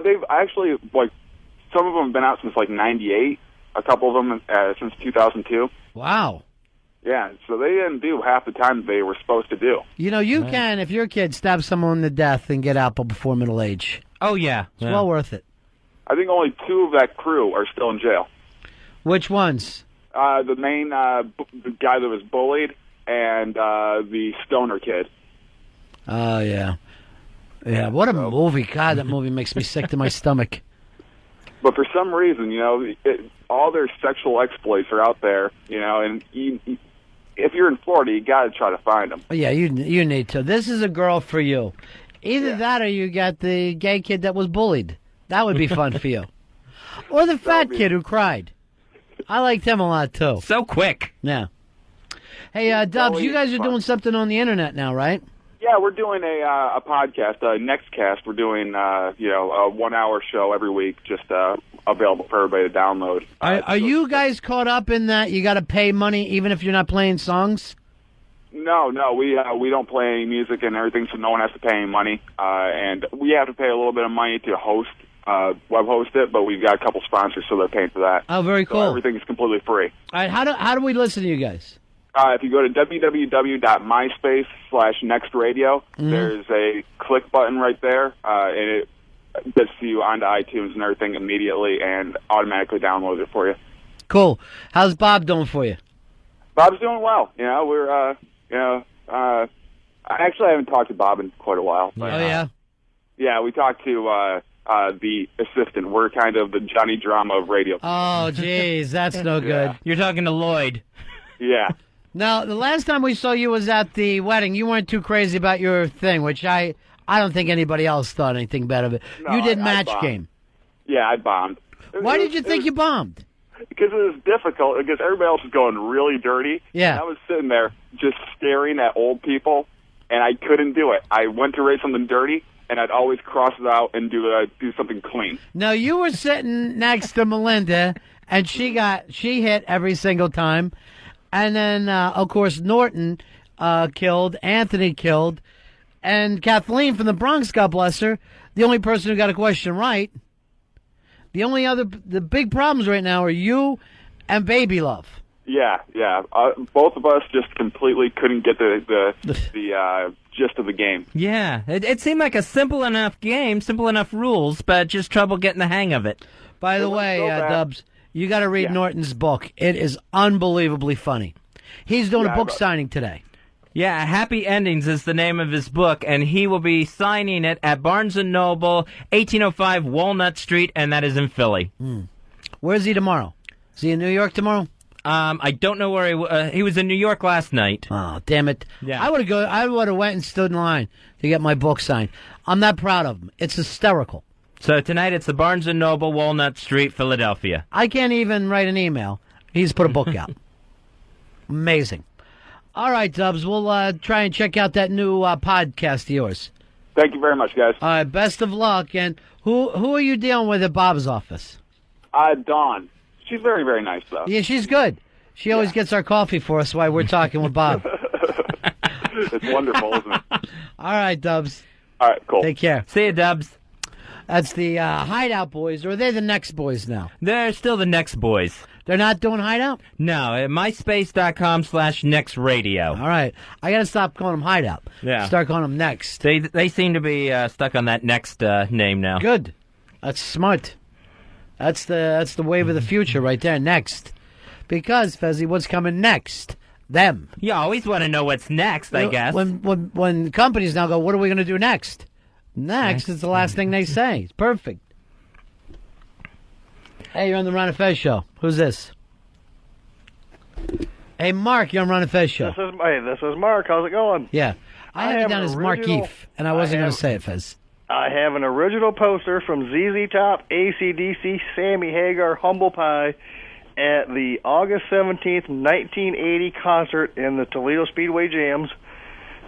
They've actually some of them have been out since '98. A couple of them since 2002. Wow. Yeah, so they didn't do half the time they were supposed to do. You can, if your kid stabs someone to death and get out before middle age. Oh, yeah. It's well worth it. I think only 2 of that crew are still in jail. Which ones? The main the guy that was bullied and the stoner kid. Oh, yeah. Yeah, what a movie. God, that movie makes me sick to my stomach. But for some reason, all their sexual exploits are out there, and if you're in Florida, you got to try to find them. Yeah, you need to. This is a girl for you. Either that or you got the gay kid that was bullied. That would be fun for you. Or the fat kid who cried. I liked him a lot, too. So quick. Yeah. Hey, Dubs, you guys are doing something on the internet now, right? Yeah, we're doing a podcast, Nextcast. We're doing, a 1-hour show every week, just available for everybody to download. Are you guys caught up in that you got to pay money even if you're not playing songs? No, we don't play any music and everything, so no one has to pay any money. And we have to pay a little bit of money to web host it, but we've got a couple sponsors, so they're paying for that. Oh, very cool. So everything is completely free. All right, how do we listen to you guys? If you go to www.myspace/nextradio, there's a click button right there, and it gets you onto iTunes and everything immediately and automatically downloads it for you. Cool. How's Bob doing for you? Bob's doing well. We're, I actually haven't talked to Bob in quite a while. But, yeah? Yeah, we talked to the assistant. We're kind of the Johnny Drama of radio. Oh, jeez, that's no good. You're talking to Lloyd. Yeah. Now, the last time we saw you was at the wedding. You weren't too crazy about your thing, which I don't think anybody else thought anything bad of it. No, you did I match bombed. game. Yeah, I bombed. Why did you think you bombed? Because it was difficult, because everybody else was going really dirty. Yeah. And I was sitting there just staring at old people, and I couldn't do it. I went to raise something dirty, and I'd always cross it out and do something clean. Now, you were sitting next to Melinda, and she hit every single time. And then, of course, Norton killed, Anthony killed, and Kathleen from the Bronx, God bless her, the only person who got a question right. The big problems right now are you and Baby Love. Yeah. Both of us just completely couldn't get the gist of the game. Yeah, it seemed like a simple enough game, simple enough rules, but just trouble getting the hang of it. By the way, Dubs, you got to read Norton's book. It is unbelievably funny. He's doing a book signing today. Yeah, Happy Endings is the name of his book, and he will be signing it at Barnes & Noble, 1805 Walnut Street, and that is in Philly. Where is he tomorrow? Is he in New York tomorrow? I don't know where he was in New York last night. Oh, damn it. Yeah. I would have went and stood in line to get my book signed. I'm that proud of him. It's hysterical. So tonight it's the Barnes & Noble, Walnut Street, Philadelphia. I can't even write an email. He's put a book out. Amazing. All right, Dubs, we'll try and check out that new podcast of yours. Thank you very much, guys. All right, best of luck. And who are you dealing with at Bob's office? Dawn. She's very, very nice, though. Yeah, she's good. She always gets our coffee for us while we're talking with Bob. It's wonderful, isn't it? All right, Dubs. All right, cool. Take care. See you, Dubs. That's the Hideout Boys, or are they the Next Boys now? They're still the Next Boys. They're not doing Hideout? No, at myspace.com/nextradio. All right. I got to stop calling them Hideout. Yeah. Start calling them Next. They seem to be stuck on that Next name now. Good. That's smart. That's the wave of the future right there, Next. Because, Fezzy, what's coming next? Them. You always want to know what's next, I guess. When companies now go, what are we going to do next? Next is the last thing they say. It's perfect. Hey, you're on the Ron and Fez show. Who's this? Hey, Mark, you're on Ron and Fez show. This is Mark. How's it going? Yeah. I have it down as Markeef, and I wasn't going to say it, Fez. I have an original poster from ZZ Top, AC/DC, Sammy Hagar, Humble Pie at the August 17th, 1980 concert in the Toledo Speedway Jams,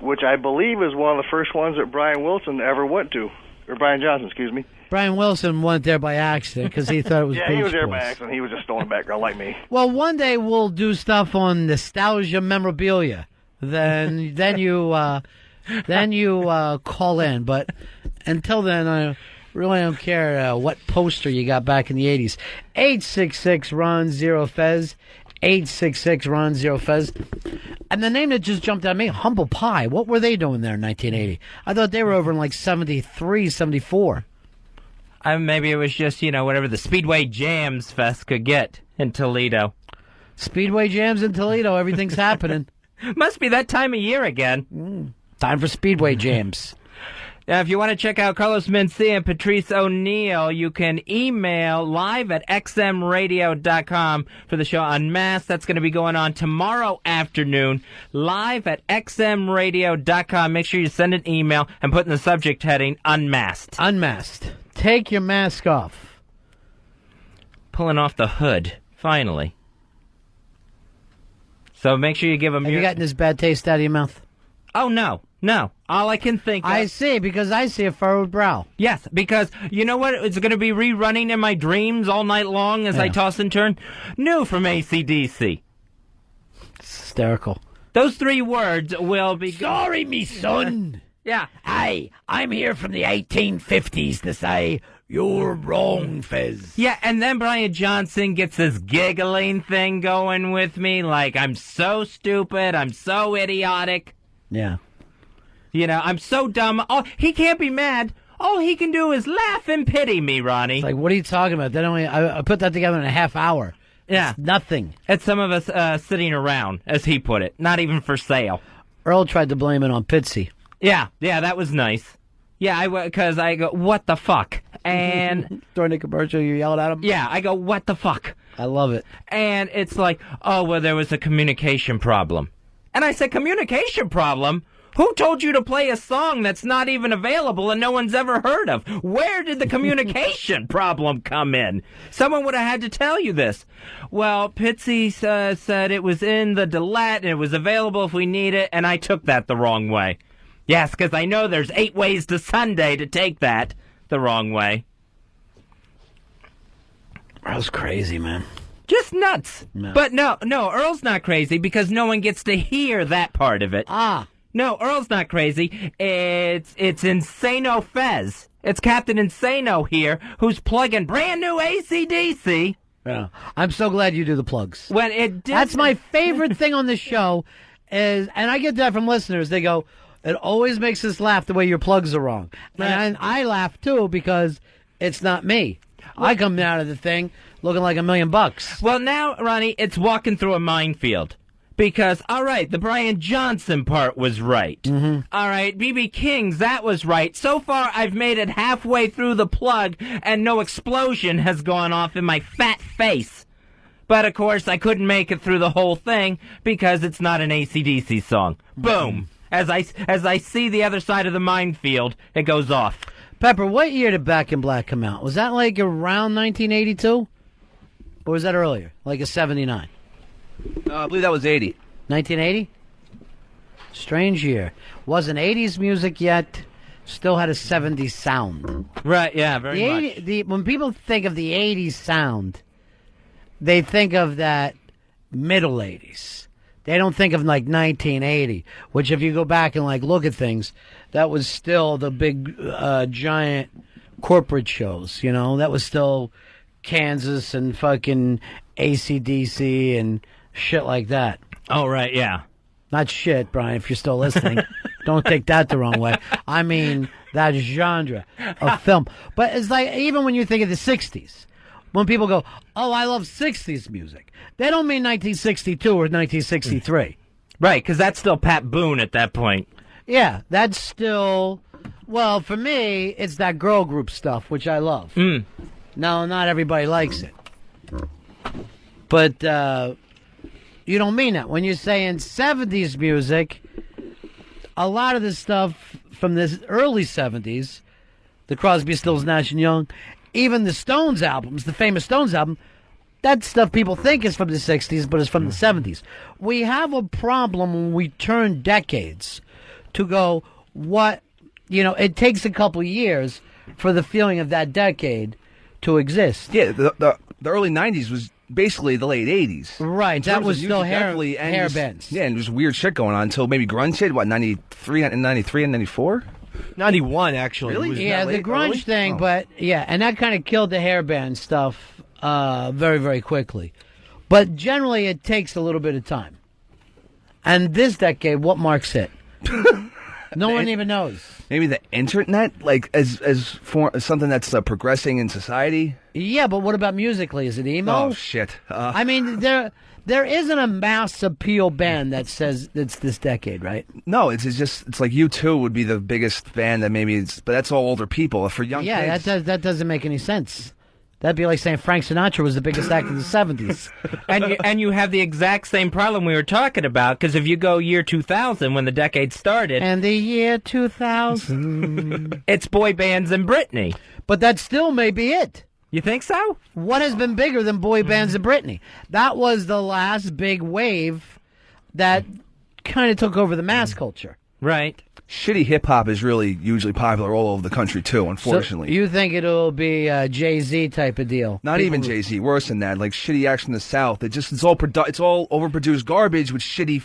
which I believe is one of the first ones that Brian Wilson ever went to. Or Brian Johnson, excuse me. Brian Wilson went there by accident because he thought it was Yeah, Beach he was there Boys. by accident. He was just throwing background like me. Well, one day we'll do stuff on nostalgia memorabilia. Then you call in. But until then, I really don't care what poster you got back in the 80s. 866-RON-0-FEZ. 866-RON-0-FEZ. And the name that just jumped at me, Humble Pie. What were they doing there in 1980? I thought they were over in like 73, 74. Maybe it was just, whatever the Speedway Jams Fest could get in Toledo. Speedway Jams in Toledo. Everything's happening. Must be that time of year again. Time for Speedway Jams. Now, if you want to check out Carlos Mencia and Patrice O'Neill, you can email live at xmradio.com for the show Unmasked. That's going to be going on tomorrow afternoon, live at xmradio.com. Make sure you send an email and put in the subject heading Unmasked. Unmasked. Take your mask off. Pulling off the hood, finally. So make sure you give them Have you gotten this bad taste out of your mouth? Oh, no. All I can think of... I see, because I see a furrowed brow. Yes, because you know what? It's going to be rerunning in my dreams all night long as I toss and turn. New from AC/DC. It's hysterical. Those 3 words will be... Sorry, me son. Yeah. Hey, I'm here from the 1850s to say you're wrong, Fez. Yeah, and then Brian Johnson gets this giggling thing going with me, like I'm so stupid, I'm so idiotic. Yeah. You know, I'm so dumb. Oh, he can't be mad. All he can do is laugh and pity me, Ronnie. It's like, what are you talking about? I put that together in a half hour. Yeah. It's nothing. It's some of us sitting around, as he put it. Not even for sale. Earl tried to blame it on Pitsy. Yeah, that was nice. Yeah, because I go, what the fuck? And... During the commercial, you yelled at him? Yeah, I go, what the fuck? I love it. And it's like, oh, well, there was a communication problem. And I said, communication problem? Who told you to play a song that's not even available and no one's ever heard of? Where did the communication problem come in? Someone would have had to tell you this. Well, Pitsy said it was in the delete and it was available if we need it, and I took that the wrong way. Yes, because I know there's 8 ways to Sunday to take that the wrong way. That was crazy, man. Just nuts. No. But no, Earl's not crazy because no one gets to hear that part of it. No, Earl's not crazy. It's Insano Fez. It's Captain Insano here, who's plugging brand new AC/DC. Yeah. I'm so glad you do the plugs. When That's my favorite thing on this show is, and I get that from listeners, they go, it always makes us laugh the way your plugs are wrong. And I laugh too because it's not me. I come out of the thing looking like $1 million. Well, now, Ronnie, it's walking through a minefield. Because, all right, the Brian Johnson part was right. Mm-hmm. All right, B.B. King's, that was right. So far, I've made it halfway through the plug, and no explosion has gone off in my fat face. But, of course, I couldn't make it through the whole thing because it's not an AC/DC song. Boom. As I see the other side of the minefield, it goes off. Pepper, what year did Back in Black come out? Was that like around 1982? Or was that earlier? Like a 79? I believe that was 80. 1980? Strange year. Wasn't 80s music yet. Still had a 70s sound. Right, yeah, very much. When people think of the 80s sound, they think of that middle 80s. They don't think of like 1980, which if you go back and like look at things, that was still the big giant corporate shows, you know? That was still Kansas and fucking AC/DC and shit like that. Oh, right, yeah. Not shit, Brian, if you're still listening. Don't take that the wrong way. I mean, that genre of film. But it's like, even when you think of the 60s, when people go, oh, I love 60s music, they don't mean 1962 or 1963. Right, because that's still Pat Boone at that point. Yeah, that's still, well, for me, it's that girl group stuff, which I love. No, not everybody likes it. But you don't mean that. When you're saying 70s music, a lot of the stuff from the early 70s, the Crosby, Stills, Nash & Young, even the Stones albums, the famous Stones album, that stuff people think is from the 60s, but it's from the 70s. We have a problem when we turn decades to go, what, you know, it takes a couple years for the feeling of that decade to exist. Yeah, the early 90s was basically the late 80s. Right, that was still hair bands. Yeah, and there's weird shit going on until maybe grunge hit, what, 93 and 94? 91, actually. Really? Yeah, the grunge thing, but yeah, and that kind of killed the hairband stuff very, very quickly. But generally, it takes a little bit of time. And this decade, what marks it? No one even knows. Maybe the internet, like as something that's progressing in society. Yeah, but what about musically? Is it emo? Oh shit! I mean, there isn't a mass appeal band that says it's this decade, right? No, it's like U2 would be the biggest band that maybe but that's all older people. For young kids, that doesn't make any sense. That'd be like saying Frank Sinatra was the biggest act in the 70s. And you have the exact same problem we were talking about, because if you go year 2000, when the decade started... And the year 2000... it's boy bands and Britney. But that still may be it. You think so? What has been bigger than boy bands and Britney? That was the last big wave that kind of took over the mass culture. Right. Shitty hip hop is really usually popular all over the country too. Unfortunately, So you think it'll be a Jay-Z type of deal? not even Jay-Z. Worse than that. Like shitty acts from the South. It's all overproduced garbage with shitty.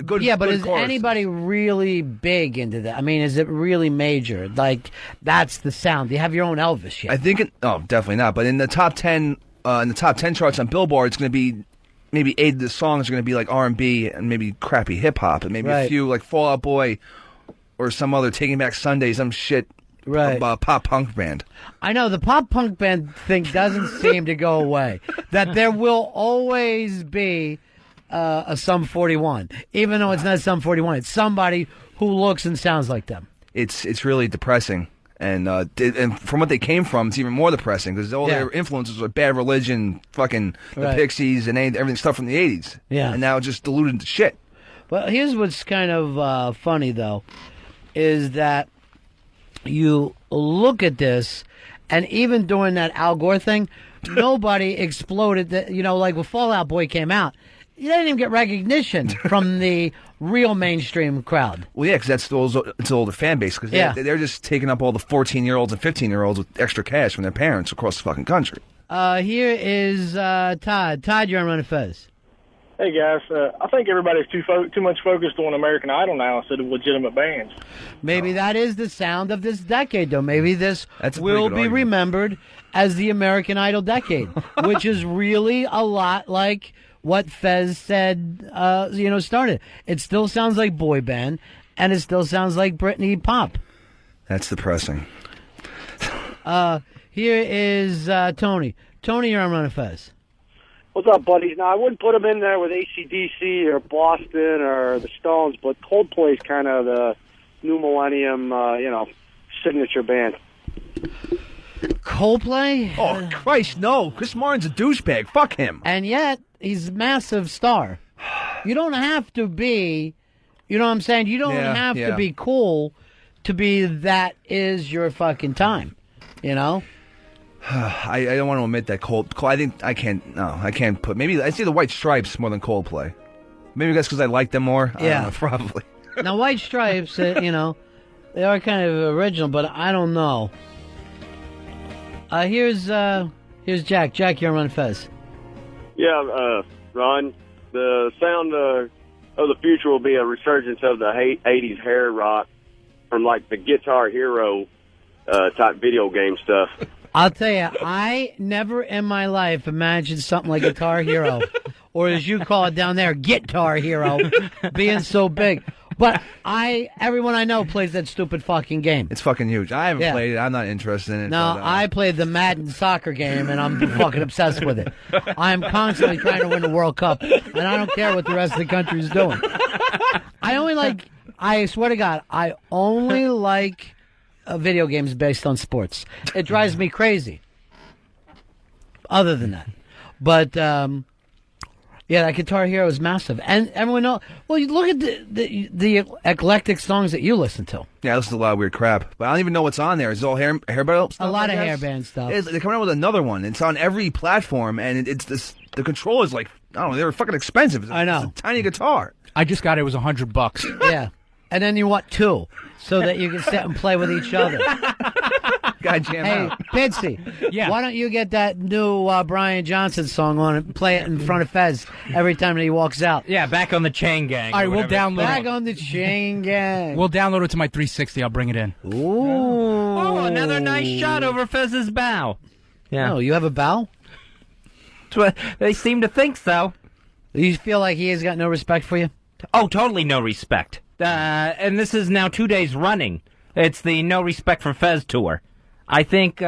Good. Yeah, but good is chorus. anybody really big into that? I mean, is it really major? Like, that's the sound. Do you have your own Elvis yet? I think definitely not. But in the top 10, charts on Billboard, it's going to be maybe 8 of the songs are going to be like R&B and maybe crappy hip hop, and maybe a few like Fall Out Boy or some other Taking Back Sunday, some shit. Right. Pop punk band. I know the pop punk band thing doesn't seem to go away. That there will always be a Sum 41, even though it's not Sum 41. It's somebody who looks and sounds like them. It's really depressing, and from what they came from, it's even more depressing because all their influences were Bad Religion, fucking the Pixies, and everything stuff from the '80s. Yeah, and now it's just diluted to shit. Well, here's what's kind of funny though, is that you look at this, and even during that Al Gore thing, nobody exploded. That like when Fall Out Boy came out. You didn't even get recognition from the real mainstream crowd. Well, yeah, because it's all the fan base. Because they're just taking up all the 14-year-olds and 15-year-olds with extra cash from their parents across the fucking country. Here is Todd. Todd, you're on Ron and Fez. Hey guys, I think everybody's too much focused on American Idol now instead of legitimate bands. Maybe that is the sound of this decade, though. Maybe this will be argument. remembered as the American Idol decade, which is really a lot like what Fez said, started. It still sounds like boy band, and it still sounds like Britney pop. That's depressing. Here is Tony. Tony, you're on Ron and Fez. What's up, buddies? Now, I wouldn't put them in there with AC/DC or Boston or the Stones, but Coldplay's kind of the new millennium, signature band. Coldplay? Oh, Christ, no. Chris Martin's a douchebag. Fuck him. And yet, he's a massive star. You don't have to be, you know what I'm saying? You don't have to be cool to be that is your fucking time, I don't want to admit that I think I can't put, maybe I see the White Stripes more than Coldplay. Maybe that's because I like them more. I don't know, probably. Now, White Stripes, they are kind of original, but I don't know. Here's Jack. Jack, you're on Ron and Fez. Yeah, Ron, the sound of the future will be a resurgence of the 80s hair rock from like the Guitar Hero type video game stuff. I'll tell you, I never in my life imagined something like Guitar Hero, or as you call it down there, Guitar Hero, being so big. But everyone I know plays that stupid fucking game. It's fucking huge. I haven't played it. I'm not interested in it. No, I played the Madden soccer game, and I'm fucking obsessed with it. I'm constantly trying to win the World Cup, and I don't care what the rest of the country is doing. I swear to God, I only like video games based on sports. It drives me crazy. Other than that. But, that Guitar Hero is massive. And everyone knows, well, you look at the eclectic songs that you listen to. Yeah, I listen to a lot of weird crap. But I don't even know what's on there. Is it all hairband stuff? A lot of hairband stuff. They're coming out with another one. It's on every platform, and the controller's like, I don't know, they're fucking expensive. I know. It's a tiny guitar. I just got it. It was $100. Yeah. And then you want two, so that you can sit and play with each other. God jam out. Pitsy, why don't you get that new Brian Johnson song on and play it in front of Fez every time that he walks out? Yeah, back on the Chain Gang. All right, we'll download Back on the Chain Gang. We'll download it to my 360. I'll bring it in. Ooh. Oh, another nice shot over Fez's bow. Yeah. Oh, you have a bow? They seem to think so. You feel like he has got no respect for you? Oh, totally no respect. And this is now 2 days running. It's the No Respect for Fez tour. I think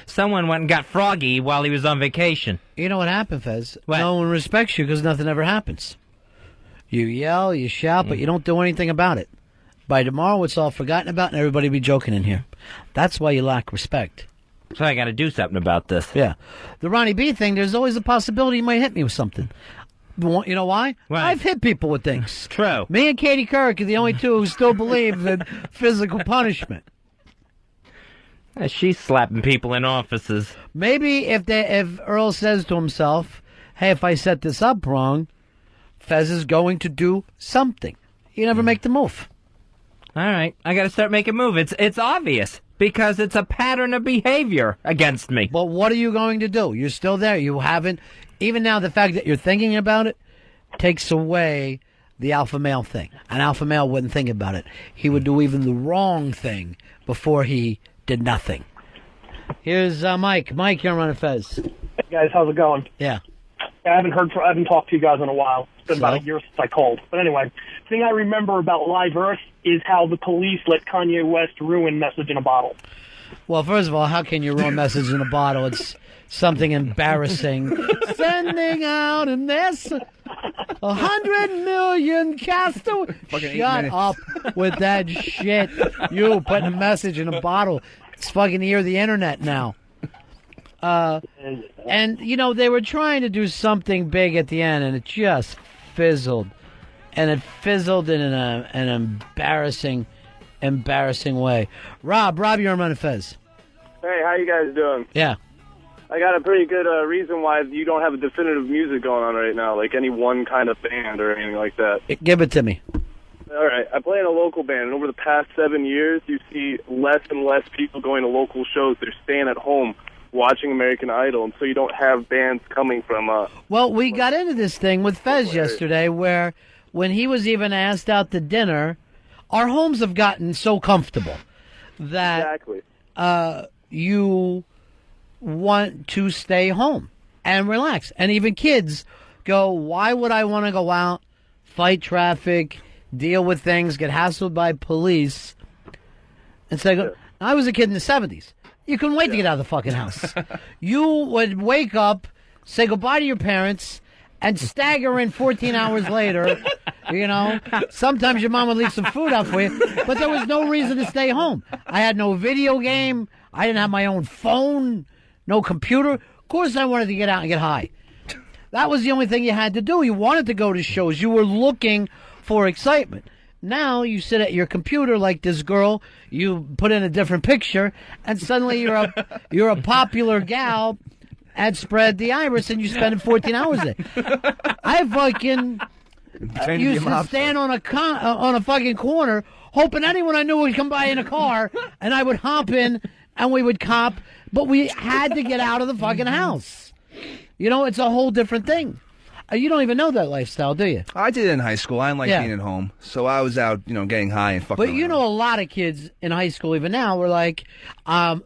someone went and got froggy while he was on vacation. You know what happened, Fez? What? No one respects you because nothing ever happens. You yell, you shout, but you don't do anything about it. By tomorrow, it's all forgotten about, and everybody will be joking in here. That's why you lack respect. So I got to do something about this. Yeah. The Ronnie B thing, there's always a possibility you might hit me with something. You know why? Right. I've hit people with things. True. Me and Katie Couric are the only two who still believe in physical punishment. She's slapping people in offices. Maybe if Earl says to himself, hey, if I set this up wrong, Fez is going to do something. You never make the move. All right, I got to start making a move. It's obvious because it's a pattern of behavior against me. But what are you going to do? You're still there. You haven't. Even now, the fact that you're thinking about it takes away the alpha male thing. An alpha male wouldn't think about it. He would do even the wrong thing before he did nothing. Here's Mike. Mike, you're on Ron and Fez. Hey guys, how's it going? Yeah. I haven't talked to you guys in a while. It's been about a year since I called. But anyway, the thing I remember about Live Earth is how the police let Kanye West ruin Message in a Bottle. Well, first of all, how can you ruin Message in a Bottle? It's something embarrassing. Sending out a message. 100 million castaways. Shut up with that shit. You putting a message in a bottle. It's fucking the ear of the internet now. And, you know, they were trying to do something big at the end, and it just fizzled. And it fizzled in an embarrassing way. Rob, you're on Ron and Fez. Hey, how you guys doing? Yeah. I got a pretty good reason why you don't have a definitive music going on right now, like any one kind of band or anything like that. Give it to me. All right. I play in a local band, and over the past 7 years, you see less and less people going to local shows. They're staying at home watching American Idol, and so you don't have bands coming from... Well, we got into this thing with Fez yesterday where when he was even asked out to dinner, our homes have gotten so comfortable that you want to stay home and relax. And even kids go, why would I want to go out, fight traffic, deal with things, get hassled by police? And so I was a kid in the 70s. You couldn't wait to get out of the fucking house. You would wake up, say goodbye to your parents, and stagger in 14 hours later. You know, sometimes your mom would leave some food out for you, but there was no reason to stay home. I had no video game. I didn't have my own phone, no computer. Of course I wanted to get out and get high. That was the only thing you had to do. You wanted to go to shows. You were looking for excitement. Now you sit at your computer like this girl, you put in a different picture, and suddenly you're a popular gal at Spread the Iris, and you spend 14 hours there. I fucking used to stand on a fucking corner, hoping anyone I knew would come by in a car, and I would hop in, and we would cop, but we had to get out of the fucking house. You know, it's a whole different thing. You don't even know that lifestyle, do you? I did it in high school. I didn't like being at home. So I was out, getting high and fucking But you know, a lot of kids in high school, even now, were like,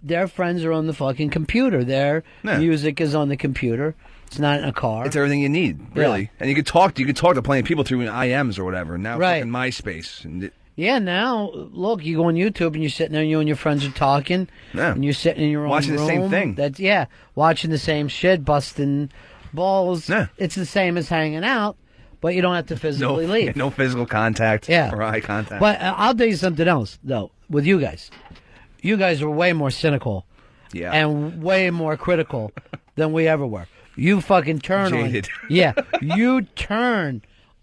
their friends are on the fucking computer. Their music is on the computer. It's not in a car. It's everything you need, really. Yeah. And you could talk to plenty of people through IMs or whatever. Now fucking MySpace. And yeah, now, look, you go on YouTube and you're sitting there and you and your friends are talking. Yeah. And you're sitting in your own watching room. Watching the same thing. Watching the same shit, busting balls. Yeah. It's the same as hanging out, but you don't have to physically leave. No physical contact or eye contact. But I'll tell you something else, though, with you guys. You guys are way more cynical and way more critical than we ever were. You fucking turn Jaded. You turn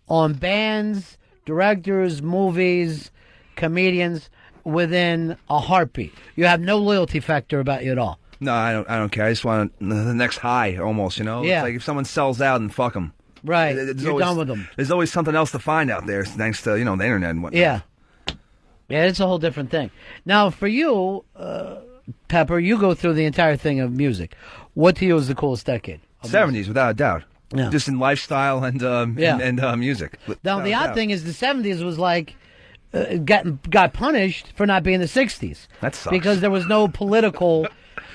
on bands, directors, movies, comedians within a heartbeat. You have no loyalty factor about you at all. No, I don't care. I just want the next high, almost. Yeah. It's like if someone sells out, and fuck them. Right. You're done with them. There's always something else to find out there, thanks to the internet and whatnot. Yeah. Yeah, it's a whole different thing. Now, for you, Pepper, you go through the entire thing of music. What to you is the coolest decade? 70s, without a doubt. Yeah. Just in lifestyle and music. Now, the odd thing is the 70s was like got punished for not being the 60s. That sucks. Because there was no political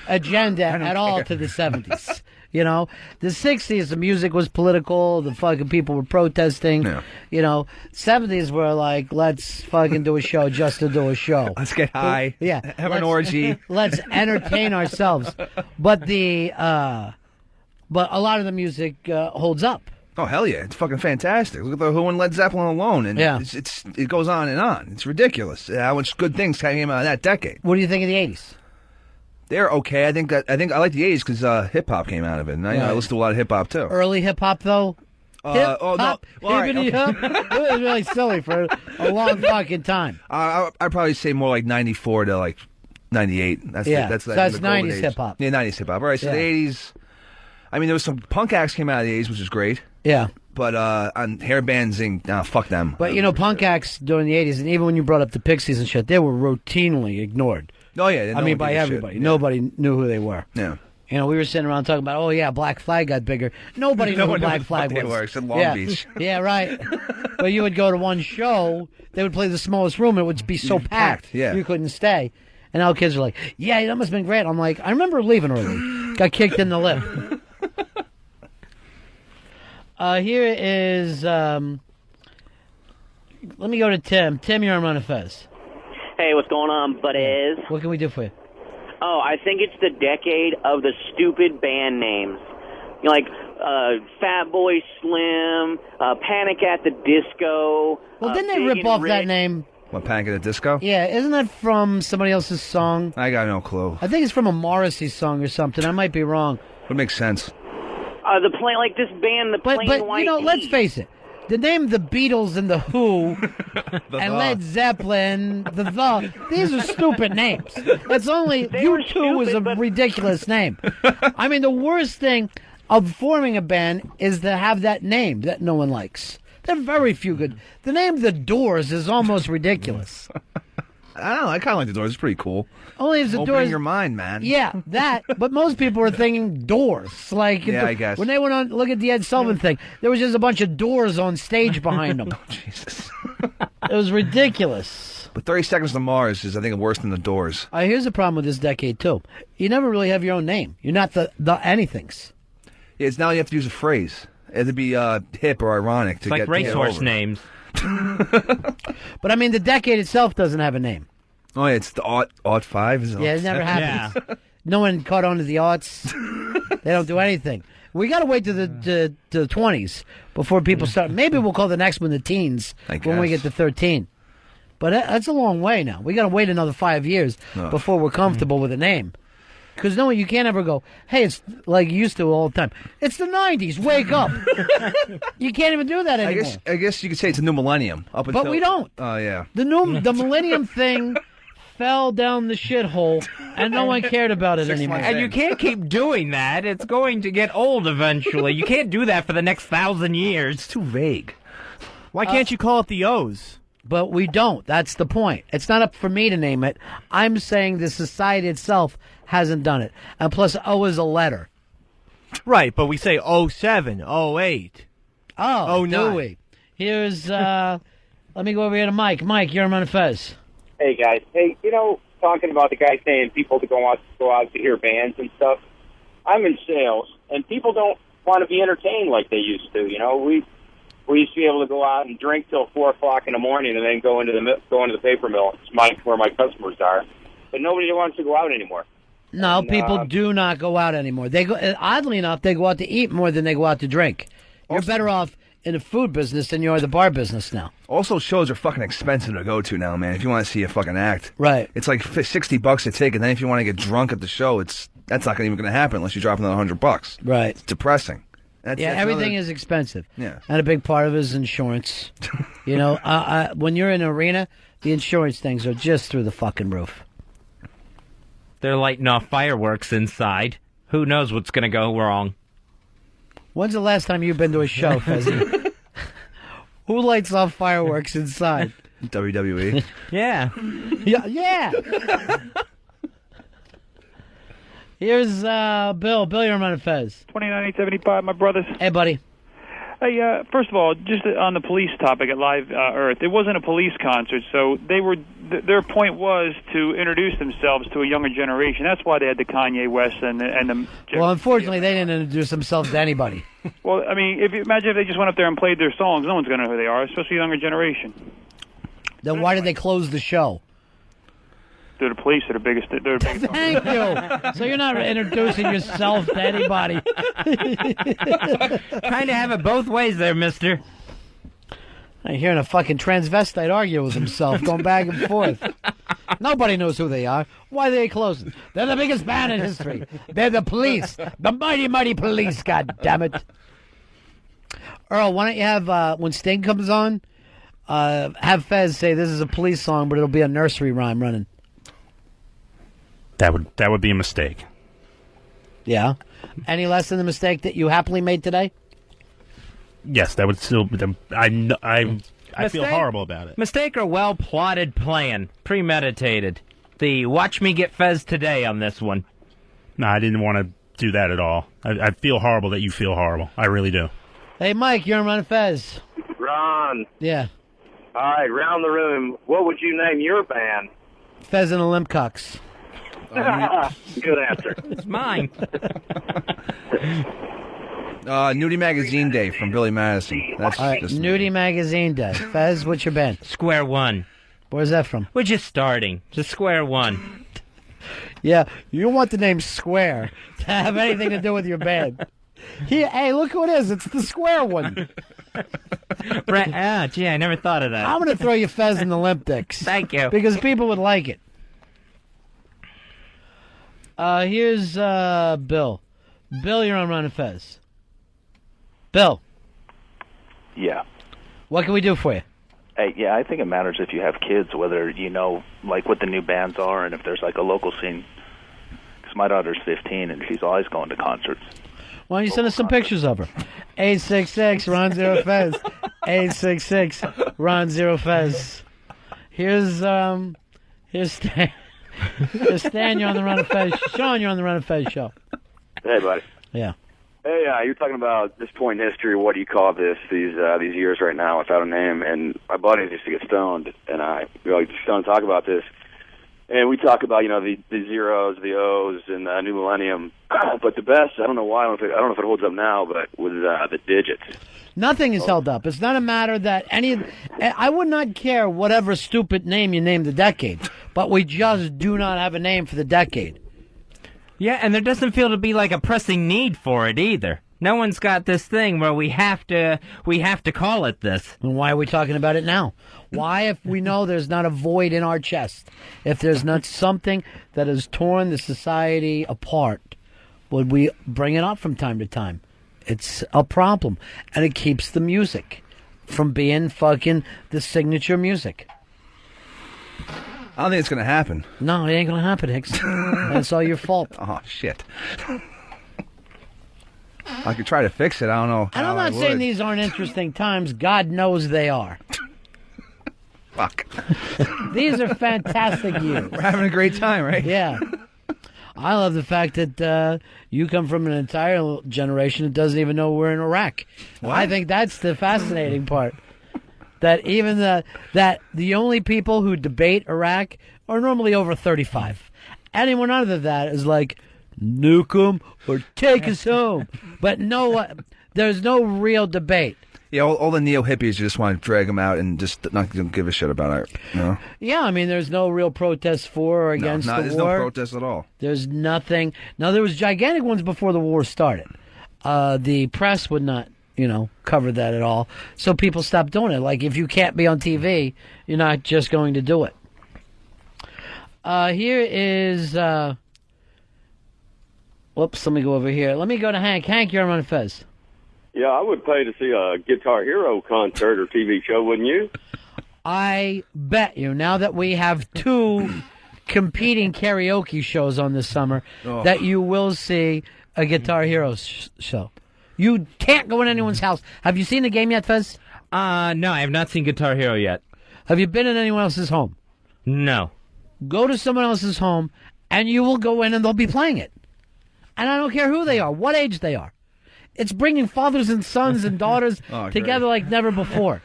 agenda at all to the 70s. You know, the 60s, the music was political. The fucking people were protesting. Yeah. 70s were like, let's fucking do a show just to do a show. Let's get high. Have an orgy. Let's entertain ourselves. But but a lot of the music holds up. Oh, hell yeah. It's fucking fantastic. Look at the Who and Led Zeppelin alone. And it goes on and on. It's ridiculous how much good things came out of that decade. What do you think of the 80s? They're okay. I think I like the 80s because hip-hop came out of it. And I listen to a lot of hip-hop, too. Early hip-hop, though? No. Well, It was really silly for a long fucking time. I'd probably say more like 94 to like 98. That's 90s hip-hop. Yeah, 90s hip-hop. All right, so the 80s... I mean, there was some punk acts came out of the 80s, which is great. Yeah. But on hair bands, fuck them. But, punk acts during the 80s, and even when you brought up the Pixies and shit, they were routinely ignored. Oh, yeah. By everybody. Nobody knew who they were. Yeah. We were sitting around talking about, Black Flag got bigger. Nobody knew who Black Flag was. They were. It's in Long Beach. Yeah, right. But you would go to one show, they would play the smallest room, it would be so packed, you couldn't stay. And now kids are like, that must have been great. I'm like, I remember leaving early. Got kicked in the lip. Here is, let me go to Tim. Tim, you're on Ron and Fez. Hey, what's going on, buddies? What can we do for you? Oh, I think it's the decade of the stupid band names. Like Fat Boy Slim, Panic at the Disco. Well, didn't they Big rip and off Rich. that name? What, Panic at the Disco? Yeah, isn't that from somebody else's song? I got no clue. I think it's from a Morrissey song or something. I might be wrong. Would make sense. The plain, like this band, the Plain But White let's T's. face it. The name The Beatles and The Who and Led Zeppelin, these are stupid names. It's only U2 is a ridiculous name. I mean, the worst thing of forming a band is to have that name that no one likes. There are very few good. The name The Doors is almost ridiculous. I don't know. I kind of like the Doors. It's pretty cool. Only if the Opening Doors. your mind, man. Yeah, that. But most people are thinking Doors. Like, Yeah, I guess. when they went on, look at the Ed Sullivan thing. There was just a bunch of doors on stage behind them. Jesus. It was ridiculous. But 30 Seconds to Mars is, I think, worse than the Doors. Here's the problem with this decade too. You never really have your own name. You're not the anythings. Yeah, it's now you have to use a phrase. It had to be hip or ironic to It's like get racehorse over. names. But I mean, the decade itself doesn't have a name. Oh, yeah, it's the Aught 5? Is it Yeah, it never happens. Yeah. No one caught on to the aughts. They don't do anything. We got to wait to the 20s before people start. Maybe we'll call the next one the teens when we get to 13. But that's a long way now. We got to wait another 5 years before we're comfortable with a name. Because no, you can't ever go, hey, it's like you used to all the time. It's the 90s. Wake up. You can't even do that anymore. I guess you could say it's a new millennium. But we don't. Oh, yeah. The millennium thing fell down the shithole, and no one cared about it anymore. And you can't keep doing that. It's going to get old eventually. You can't do that for the next 1,000 years. It's too vague. Why can't you call it the O's? But we don't. That's the point. It's not up for me to name it. I'm saying the society itself hasn't done it. And plus, O is a letter. Right, but we say 07, 08. Oh, 09. do we? Here's, let me go over here to Mike. Mike, you're on Fez. Hey, guys. Hey, talking about the guy saying people to go out to hear bands and stuff. I'm in sales, and people don't want to be entertained like they used to. We used to be able to go out and drink till 4 o'clock in the morning, and then go into the paper mill. It's where my customers are. But nobody wants to go out anymore. No, And, people do not go out anymore. They go. Oddly enough, they go out to eat more than they go out to drink. You're better off in the food business than you are the bar business now. Also, shows are fucking expensive to go to now, man. If you want to see a fucking act, right? It's like $60 a ticket. And then if you want to get drunk at the show, that's not even going to happen unless you drop another $100. Right. It's depressing. That's everything another- is expensive. Yeah. And a big part of it is insurance. When you're in an arena, the insurance things are just through the fucking roof. They're lighting off fireworks inside. Who knows what's going to go wrong? When's the last time you've been to a show, Fezzi? Who lights off fireworks inside? WWE. Yeah. Yeah. Here's Bill. Bill, you're on Fez. 2975, my brothers. Hey, buddy. Hey, first of all, just on the police topic at Live Earth, it wasn't a police concert, so their point was to introduce themselves to a younger generation. That's why they had the Kanye West and the. Well, unfortunately, they didn't introduce themselves to anybody. Well, I mean, imagine if they just went up there and played their songs. No one's going to know who they are, especially the younger generation. Then why did they close the show? They're the police. They're the biggest. They're the biggest. Thank you. So you're not introducing yourself to anybody. Trying to have it both ways there, mister. I'm hearing a fucking transvestite argue with himself, going back and forth. Nobody knows who they are. Why are they closing? They're the biggest band in history. They're the police. The mighty, mighty police, God damn it. Earl, why don't you have, when Sting comes on, have Fez say this is a police song, but it'll be a nursery rhyme running. That would be a mistake. Yeah. Any less than the mistake that you happily made today? Yes, that would still be I feel Mistake? horrible about it. Mistake or well-plotted plan? Premeditated. The watch me get Fez today on this one. No, I didn't want to do that at all. I feel horrible that you feel horrible. I really do. Hey, Mike, you're on Ron and Fez. Ron. Yeah. All right, round the room. What would you name your band? Fez and the Limpcocks. Good answer. It's mine. Nudie Magazine Day from Billy Madison. That's All right, just Nudie Magazine Day. Fez, what's your band? Square One. Where's that from? We're just starting. Just Square One. Yeah, you don't want the name Square to have anything to do with your band. Hey, look who it is. It's the Square One. Gee, I never thought of that. I'm going to throw you Fez and the Limp Dicks. Thank you. Because people would like it. Here's Bill. Bill, you're on Ron and Fez. Bill. Yeah. What can we do for you? Hey, yeah, I think it matters if you have kids, whether you know, like, what the new bands are and if there's, like, a local scene. Because my daughter's 15, and she's always going to concerts. Why don't you send us some pictures of her? 866 Ron Zero Fez. 866 Ron Zero Fez. Here's Stan. Here's Stan, you're on the Ron and Fez. Sean, you're on the Ron and Fez show. Hey, buddy. Yeah. Hey, you're talking about this point in history. What do you call this? These years right now without a name. And my buddies used to get stoned, and we always stoned talk about this. And we talk about the zeros, the O's, and the new millennium. But the best, I don't know why. I don't know if it holds up now, but was the digits. Nothing is held up. It's not a matter that I would not care whatever stupid name you name the decade, but we just do not have a name for the decade. Yeah, and there doesn't feel to be like a pressing need for it either. No one's got this thing where we have to call it this. And why are we talking about it now? Why, if we know there's not a void in our chest, if there's not something that has torn the society apart, would we bring it up from time to time? It's a problem, and it keeps the music from being fucking the signature music. I don't think it's going to happen. No, it ain't going to happen, Hicks. That's all your fault. Oh, shit. I could try to fix it. I don't know. And I'm not saying these aren't interesting times. God knows they are. Fuck. These are fantastic years. We're having a great time, right? Yeah. I love the fact that you come from an entire generation that doesn't even know we're in Iraq. What? I think that's the fascinating part. That even that the only people who debate Iraq are normally over 35. Anyone other than that is like, nuke them or take us home. But there's no real debate. Yeah, all the neo-hippies just want to drag them out and just not give a shit about it. You know? Yeah, I mean, there's no real protest for or against the war. There's no protest at all. There's nothing. Now, there was gigantic ones before the war started. The press would not, cover that at all. So people stopped doing it. Like, if you can't be on TV, you're not just going to do it. Here is... whoops, let me go over here. Let me go to Hank. Hank, you're on Fez. Yeah, I would pay to see a Guitar Hero concert or TV show, wouldn't you? I bet you, now that we have two competing karaoke shows on this summer, that you will see a Guitar Hero show. You can't go in anyone's house. Have you seen the game yet, Fez? No, I have not seen Guitar Hero yet. Have you been in anyone else's home? No. Go to someone else's home, and you will go in and they'll be playing it. And I don't care who they are, what age they are. It's bringing fathers and sons and daughters together like never before.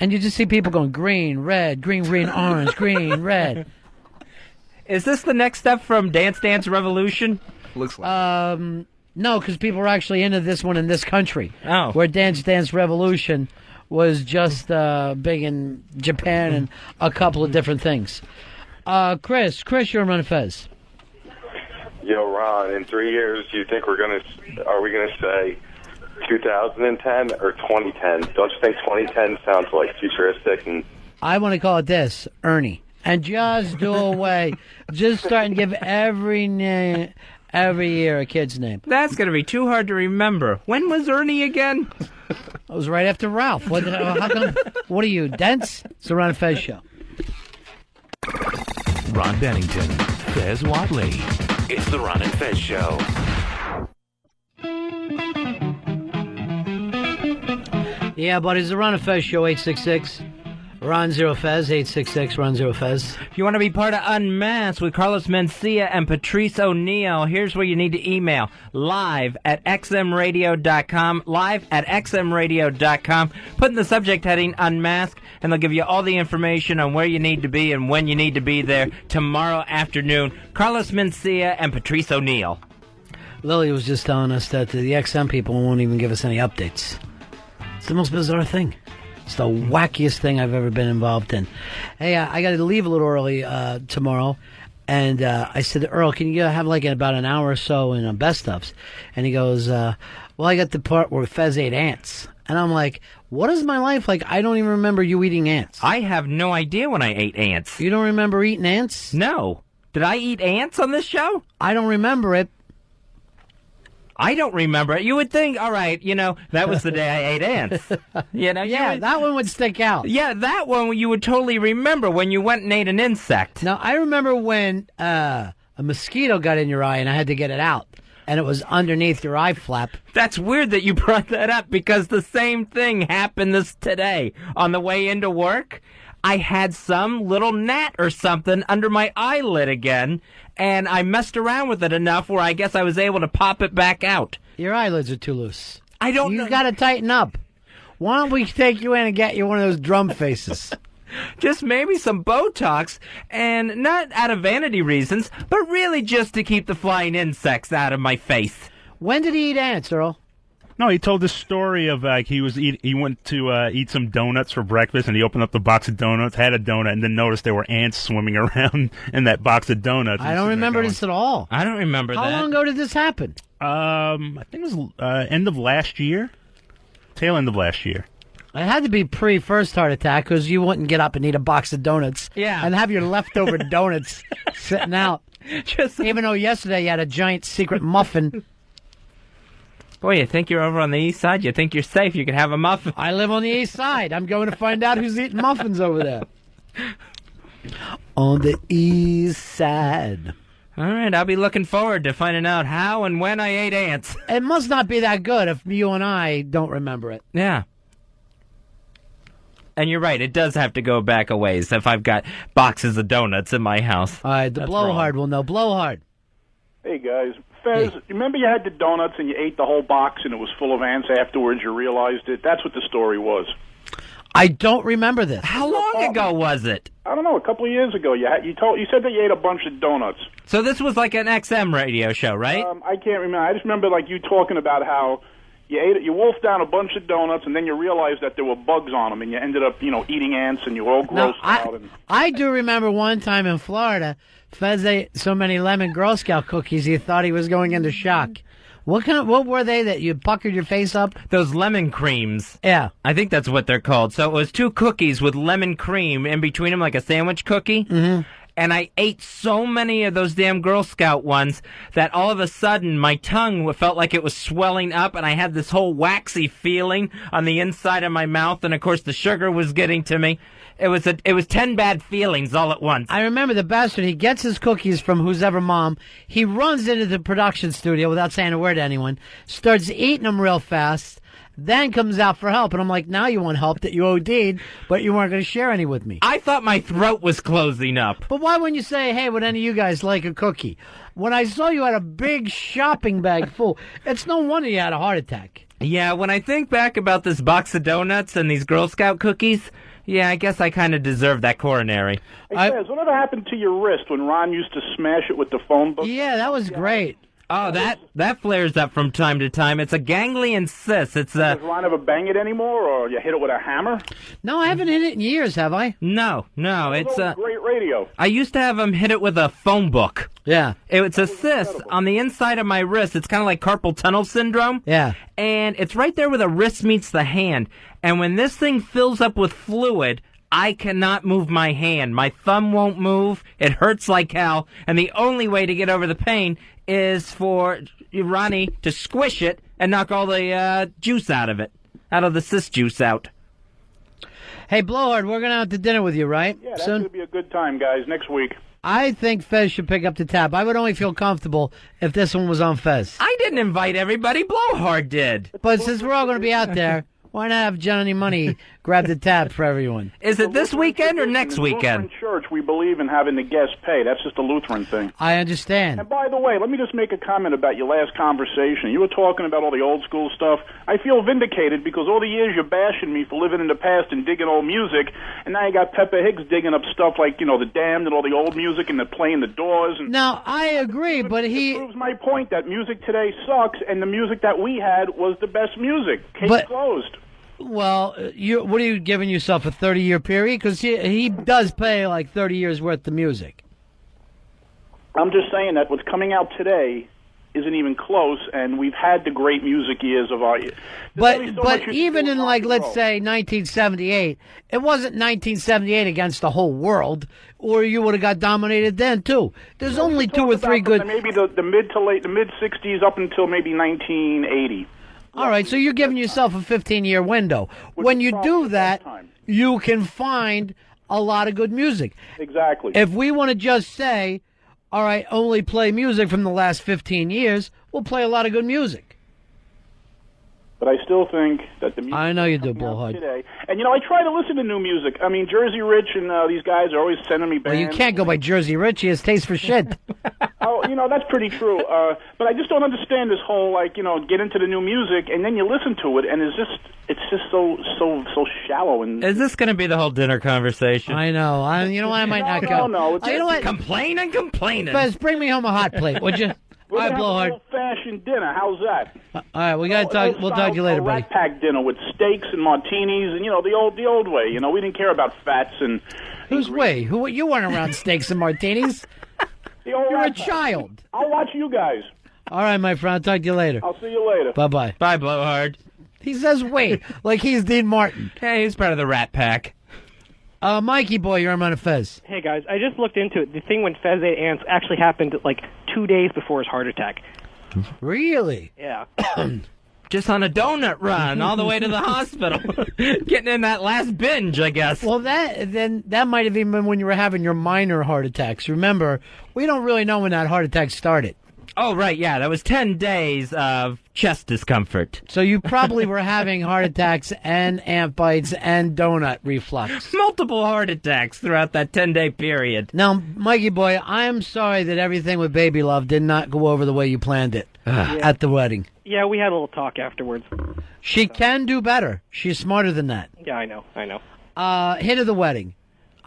And you just see people going green, red, green, orange, green, red. Is this the next step from Dance Dance Revolution? Looks like no, because people are actually into this one in this country. Oh. Where Dance Dance Revolution was just big in Japan and a couple of different things. Chris, you're on Ron and Fez. Yo, Ron, in 3 years, do you think are we gonna say 2010 or 2010? Don't you think 2010 sounds like futuristic? And I want to call it this, Ernie, and just do away. Just start and give every year a kid's name. That's gonna be too hard to remember. When was Ernie again? It was right after Ralph. What are you, dense? It's the Ron and Fez show. Ron Bennington, Fez Watley. It's the Ron and Fez show. Yeah, buddy, it's the Ron and Fez Show, 866. Ron Zero Fez, 866 Ron Zero Fez. If you want to be part of Unmasked with Carlos Mencia and Patrice O'Neill, here's where you need to email. live@xmradio.com, live@xmradio.com. Put in the subject heading Unmasked, and they'll give you all the information on where you need to be and when you need to be there tomorrow afternoon. Carlos Mencia and Patrice O'Neill. Lily was just telling us that the XM people won't even give us any updates. It's the most bizarre thing. It's the wackiest thing I've ever been involved in. Hey, I got to leave a little early tomorrow, and I said to Earl, can you have like about an hour or so in best ofs? And he goes, well, I got the part where Fez ate ants. And I'm like, what is my life like? I don't even remember you eating ants. I have no idea when I ate ants. You don't remember eating ants? No. Did I eat ants on this show? I don't remember it. I don't remember it. You would think, all right, that was the day I ate ants. That one would stick out. Yeah, that one you would totally remember when you went and ate an insect. Now, I remember when a mosquito got in your eye and I had to get it out, and it was underneath your eye flap. That's weird that you brought that up because the same thing happened today. On the way into work, I had some little gnat or something under my eyelid again, and I messed around with it enough where I guess I was able to pop it back out. Your eyelids are too loose. I don't know. You got to tighten up. Why don't we take you in and get you one of those drum faces? Just maybe some Botox, and not out of vanity reasons, but really just to keep the flying insects out of my face. When did he eat ants, Earl? No, he told this story of he went to eat some donuts for breakfast, and he opened up the box of donuts, had a donut, and then noticed there were ants swimming around in that box of donuts. I don't remember this at all. I don't remember that. How long ago did this happen? I think it was end of last year, tail end of last year. It had to be pre-first heart attack because you wouldn't get up and eat a box of donuts and have your leftover donuts sitting out. Even though yesterday you had a giant secret muffin. Boy, you think you're over on the east side? You think you're safe? You can have a muffin. I live on the east side. I'm going to find out who's eating muffins over there. On the east side. All right, I'll be looking forward to finding out how and when I ate ants. It must not be that good if you and I don't remember it. Yeah. And you're right, it does have to go back a ways if I've got boxes of donuts in my house. All right, the blowhard will know. Blowhard. Hey, guys. Fez, remember you had the donuts and you ate the whole box and it was full of ants afterwards, you realized it? That's what the story was. I don't remember this. How long ago was it? I don't know, a couple of years ago. You said that you ate a bunch of donuts. So this was like an XM radio show, right? I can't remember. I just remember you talking about how you wolfed down a bunch of donuts and then you realized that there were bugs on them and you ended up, eating ants and you were all grossed out. I do remember one time in Florida, Fez ate so many lemon Girl Scout cookies he thought he was going into shock. What were they that you puckered your face up? Those lemon creams. Yeah. I think that's what they're called. So it was 2 cookies with lemon cream in between them like a sandwich cookie. Mm-hmm. And I ate so many of those damn Girl Scout ones that all of a sudden my tongue felt like it was swelling up and I had this whole waxy feeling on the inside of my mouth. And, of course, the sugar was getting to me. It was 10 bad feelings all at once. I remember the bastard. He gets his cookies from who's ever mom. He runs into the production studio without saying a word to anyone, starts eating them real fast, then comes out for help. And I'm like, now you want help that you OD'd, but you weren't going to share any with me. I thought my throat was closing up. But why wouldn't you say, hey, would any of you guys like a cookie? When I saw you had a big shopping bag full, it's no wonder you had a heart attack. Yeah, when I think back about this box of donuts and these Girl Scout cookies, yeah, I guess I kind of deserve that coronary. Hey, Fez, whatever happened to your wrist when Ron used to smash it with the phone book? Yeah, that was great. Oh, that flares up from time to time. It's a ganglion cyst. Does Ron ever bang it anymore, or you hit it with a hammer? No, I haven't hit it in years, have I? No. It's great radio. I used to have him hit it with a phone book. Yeah. It's a cyst on the inside of my wrist. It's kind of like carpal tunnel syndrome. Yeah. And it's right there where the wrist meets the hand. And when this thing fills up with fluid, I cannot move my hand. My thumb won't move. It hurts like hell. And the only way to get over the pain is for Ronnie to squish it and knock all the juice out of it, out of the cyst juice out. Hey, Blowhard, we're going out to dinner with you, right? Yeah, that's going to be a good time, guys, next week. I think Fez should pick up the tab. I would only feel comfortable if this one was on Fez. I didn't invite everybody. Blowhard did. But since we're all going to be out there, Why not have Johnny Money grab the tab for everyone? Is it this weekend or next weekend? In Church, we believe in having the guests pay. That's just a Lutheran thing. I understand. And by the way, let me just make a comment about your last conversation. You were talking about all the old school stuff. I feel vindicated because all the years you're bashing me for living in the past and digging old music, and now you got Pepper Hicks digging up stuff like, the Damned and all the old music and they're playing the Doors. And now, I agree, but it proves my point that music today sucks, and the music that we had was the best music. Case closed. Well, what are you giving yourself, a 30-year period? Because he does play like 30 years worth of music. I'm just saying that what's coming out today isn't even close, and we've had the great music years of our... But even in, let's say, 1978, it wasn't 1978 against the whole world, or you would have got dominated then, too. There's only two or three good... Maybe the mid-60s up until maybe 1980. All right, so you're giving yourself a 15-year window. When you do that, you can find a lot of good music. Exactly. If we want to just say, all right, only play music from the last 15 years, we'll play a lot of good music. But I still think that the music... I know you do, Bullhead. Today, and, I try to listen to new music. I mean, Jersey Rich and these guys are always sending me bands. Well, you can't go by Jersey Rich. He has taste for shit. Oh, that's pretty true. But I just don't understand this whole, get into the new music, and then you listen to it, and it's just so shallow. And is this going to be the whole dinner conversation? I know. You know what? I might not go. No. You know what? Complaining. Fez, bring me home a hot plate, would you? We're going to have an old-fashioned dinner. How's that? All right, we got to talk. We'll talk to you later, buddy. Rat Pack dinner with steaks and martinis, and the old way. We didn't care about fats and. Whose way? You weren't around steaks and martinis. You're a child. I'll watch you guys. All right, my friend. I'll talk to you later. I'll see you later. Bye-bye. Bye, Blowhard. He says, "Wait," like he's Dean Martin. Hey, he's part of the Rat Pack. Mikey boy, you're on Fez. Hey guys, I just looked into it. The thing when Fez ate ants actually happened like 2 days before his heart attack. Really? Yeah. Just on a donut run all the way to the hospital, getting in that last binge, I guess. Well, that might have even been when you were having your minor heart attacks. Remember, we don't really know when that heart attack started. Oh, right, yeah. That was 10 days of chest discomfort. So you probably were having heart attacks and ant bites and donut reflux. Multiple heart attacks throughout that 10-day period. Now, Mikey boy, I am sorry that everything with Baby Love did not go over the way you planned it at the wedding. Yeah, we had a little talk afterwards. She can do better. She's smarter than that. Yeah, I know. Hit of the wedding.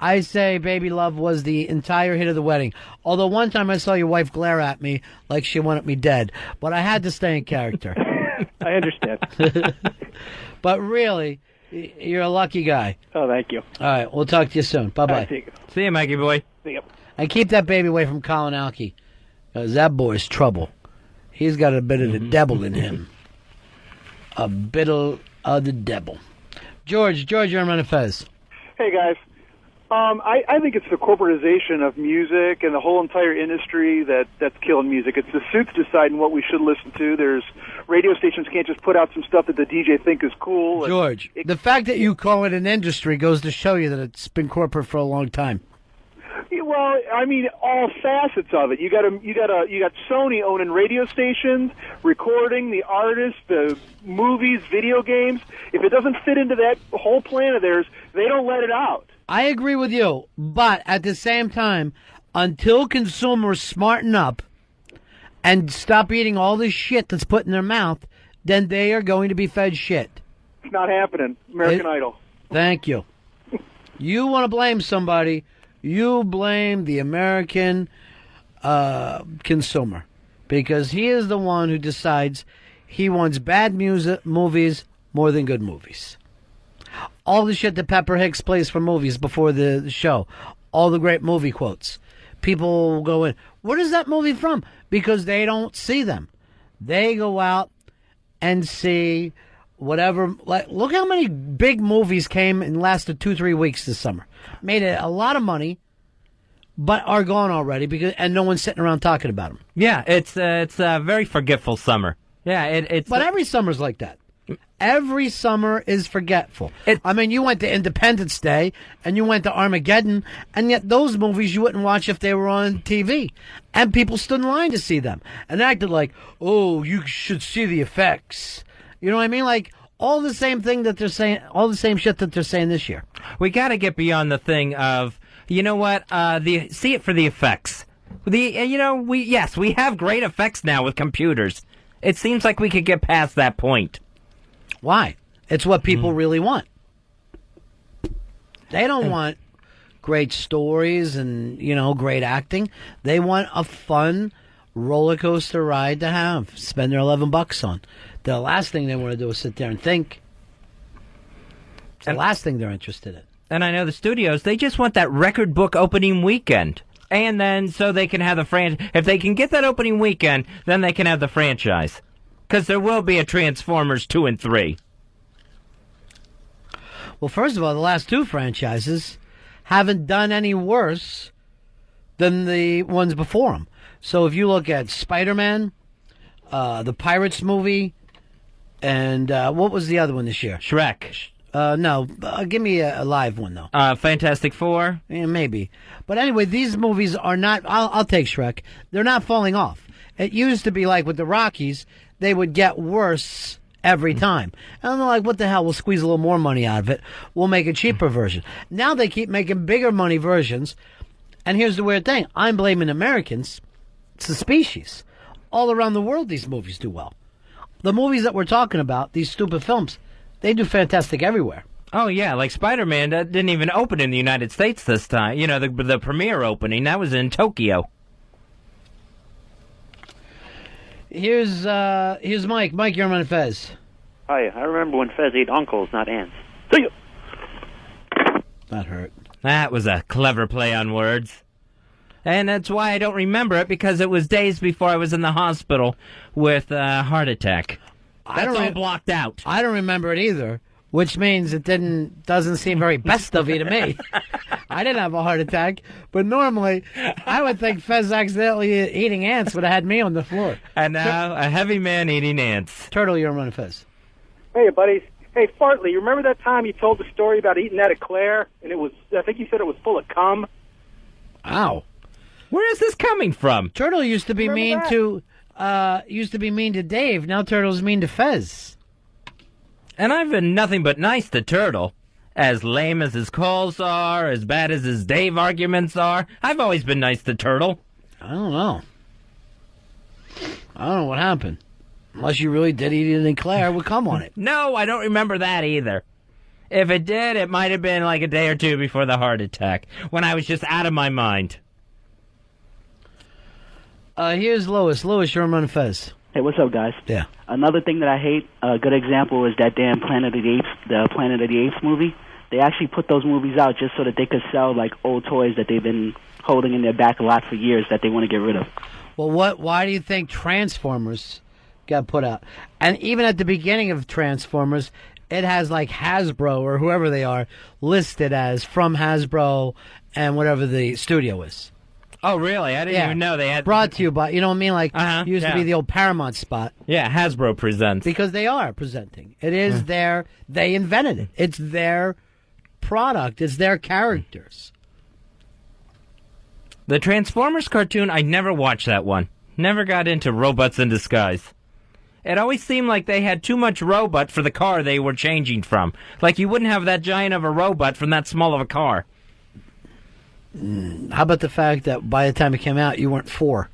I say Baby Love was the entire hit of the wedding. Although one time I saw your wife glare at me like she wanted me dead. But I had to stay in character. I understand. But really, you're a lucky guy. Oh, thank you. All right, we'll talk to you soon. Bye-bye. See you, Mikey boy. See you. And keep that baby away from Colin Alke. Because that boy's trouble. He's got a bit of the devil in him. A bit of the devil. George, you're on Fez. Hey, guys. I think it's the corporatization of music and the whole entire industry that's killing music. It's the suits deciding what we should listen to. There's radio stations can't just put out some stuff that the DJ think is cool. George, the fact that you call it an industry goes to show you that it's been corporate for a long time. Well, I mean, all facets of it. You got Sony owning radio stations, recording the artists, the movies, video games. If it doesn't fit into that whole plan of theirs, they don't let it out. I agree with you, but at the same time, until consumers smarten up and stop eating all this shit that's put in their mouth, then they are going to be fed shit. It's not happening. American Idol. Thank you. You want to blame somebody, you blame the American consumer, because he is the one who decides he wants bad movies more than good movies. All the shit that Pepper Hicks plays for movies before the show. All the great movie quotes. People will go in, what is that movie from? Because they don't see them. They go out and see whatever. Like, look how many big movies came and lasted 2-3 weeks this summer. Made a lot of money, but are gone already and no one's sitting around talking about them. Yeah, it's a very forgetful summer. Yeah, But every summer's like that. Every summer is forgetful. I mean, you went to Independence Day and you went to Armageddon, and yet those movies you wouldn't watch if they were on TV. And people stood in line to see them and acted like, oh, you should see the effects. You know what I mean? Like, All the same thing that they're saying, all the same shit that they're saying this year. We got to get beyond the thing of, you know what? See it for the effects. We have great effects now with computers. It seems like we could get past that point. Why? It's what people really want. They don't want great stories and, great acting. They want a fun roller coaster ride to have. Spend their $11 on. The last thing they want to do is sit there and think. It's the last thing they're interested in. And I know the studios, they just want that record book opening weekend. And then so they can have the franchise. If they can get that opening weekend, then they can have the franchise. Because there will be a Transformers 2 and 3. Well, first of all, the last two franchises haven't done any worse than the ones before them. So if you look at Spider-Man, the Pirates movie, and what was the other one this year? Shrek. No, give me a live one, though. Fantastic Four? Yeah, maybe. But anyway, these movies are not... I'll take Shrek. They're not falling off. It used to be like with the Rockies, they would get worse every time. And they're like, what the hell, we'll squeeze a little more money out of it. We'll make a cheaper version. Now they keep making bigger money versions. And here's the weird thing. I'm blaming Americans. It's the species. All around the world, these movies do well. The movies that we're talking about, these stupid films, they do fantastic everywhere. Oh, yeah, like Spider-Man that didn't even open in the United States this time. The premiere opening, that was in Tokyo. Here's Mike. Mike, you're on Fez. Hi, I remember when Fez ate uncles, not ants. See ya. That hurt. That was a clever play on words. And that's why I don't remember it, because it was days before I was in the hospital with a heart attack. That's all blocked out. I don't remember it either, which means it doesn't seem very best of you to me. I didn't have a heart attack, but normally I would think Fez accidentally eating ants would have had me on the floor. And now a heavy man eating ants. Turtle, you're on Fez. Hey, buddies. Hey, Fartley, you remember that time you told the story about eating that eclair, and I think you said it was full of cum? Ow. Where is this coming from? Turtle used to be mean to Dave. Now Turtle's mean to Fez. And I've been nothing but nice to Turtle. As lame as his calls are, as bad as his Dave arguments are, I've always been nice to Turtle. I don't know what happened. Unless you really did eat it and Claire would come on it. No, I don't remember that either. If it did, it might have been like a day or two before the heart attack, when I was just out of my mind. Here's Lois. Lois, you're on Fez. Hey, what's up, guys? Yeah. Another thing that I hate, a good example is that damn Planet of the Apes movie. They actually put those movies out just so that they could sell like old toys that they've been holding in their back a lot for years that they want to get rid of. Well, why do you think Transformers got put out? And even at the beginning of Transformers, it has like Hasbro or whoever they are listed as from Hasbro and whatever the studio is. Oh, really? I didn't even know they had... Brought to you by, you know what I mean? Like, used to be the old Paramount spot. Yeah, Hasbro presents. Because they are presenting. It is they invented it. It's their product. It's their characters. The Transformers cartoon, I never watched that one. Never got into robots in disguise. It always seemed like they had too much robot for the car they were changing from. Like you wouldn't have that giant of a robot from that small of a car. How about the fact that by the time it came out, you weren't 4?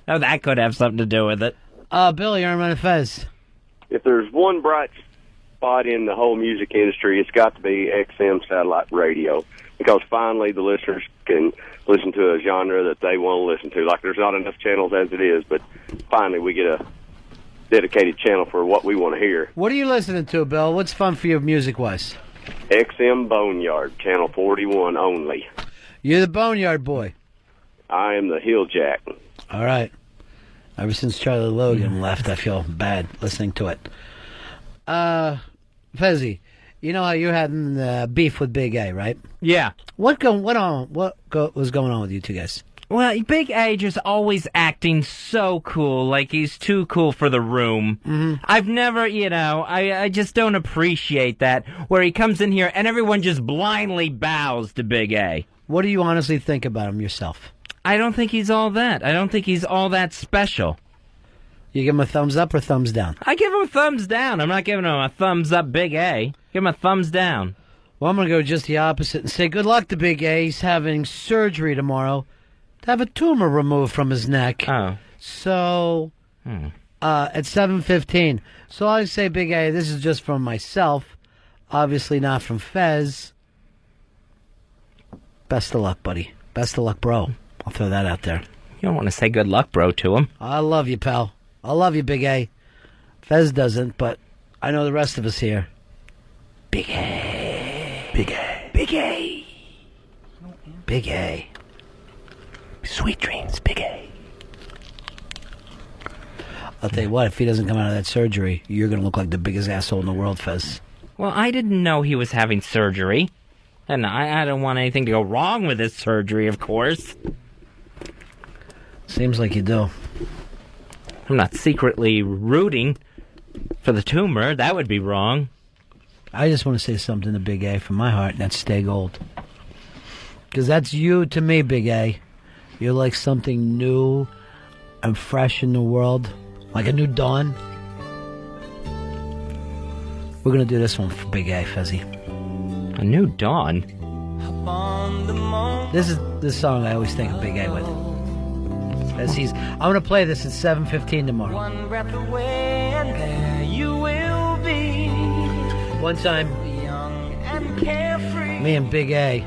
Oh, that could have something to do with it. Billy, you're on Fez. If there's one bright spot in the whole music industry, it's got to be XM satellite radio, because finally the listeners can listen to a genre that they want to listen to. Like, there's not enough channels as it is, but finally we get a dedicated channel for what we want to hear. What are you listening to, Bill? What's fun for you music-wise? XM Boneyard, channel 41 only. You're the Boneyard boy. I am the Hill Jack. All right. Ever since Charlie Logan left, I feel bad listening to it. Fezzy, you know how you had beef with Big A, right? Yeah. What was going on with you two guys? Well, Big A just always acting so cool, like he's too cool for the room. Mm-hmm. I've never, I just don't appreciate that, where he comes in here and everyone just blindly bows to Big A. What do you honestly think about him yourself? I don't think he's all that. I don't think he's all that special. You give him a thumbs up or thumbs down? I give him a thumbs down. I'm not giving him a thumbs up, Big A. Give him a thumbs down. Well, I'm going to go just the opposite and say good luck to Big A. He's having surgery tomorrow to have a tumor removed from his neck. Oh. So, at 7:15. So I say, Big A, this is just from myself. Obviously not from Fez. Best of luck, buddy. Best of luck, bro. I'll throw that out there. You don't want to say good luck, bro, to him. I love you, pal. I love you, Big A. Fez doesn't, but I know the rest of us here. Big A. Big A. Big A. Big A. Sweet dreams, Big A. I'll tell you what, if he doesn't come out of that surgery, you're going to look like the biggest asshole in the world, Fez. Well, I didn't know he was having surgery. And I don't want anything to go wrong with his surgery, of course. Seems like you do. I'm not secretly rooting for the tumor. That would be wrong. I just want to say something to Big A from my heart, and that's stay gold. Because that's you to me, Big A. You're like something new and fresh in the world. Like a new dawn. We're going to do this one for Big A, Fezzy. A new dawn? This is the song I always think of Big A with. As I'm going to play this at 7:15 tomorrow. One breath away and there you will be. One time, Young and carefree. me and Big A,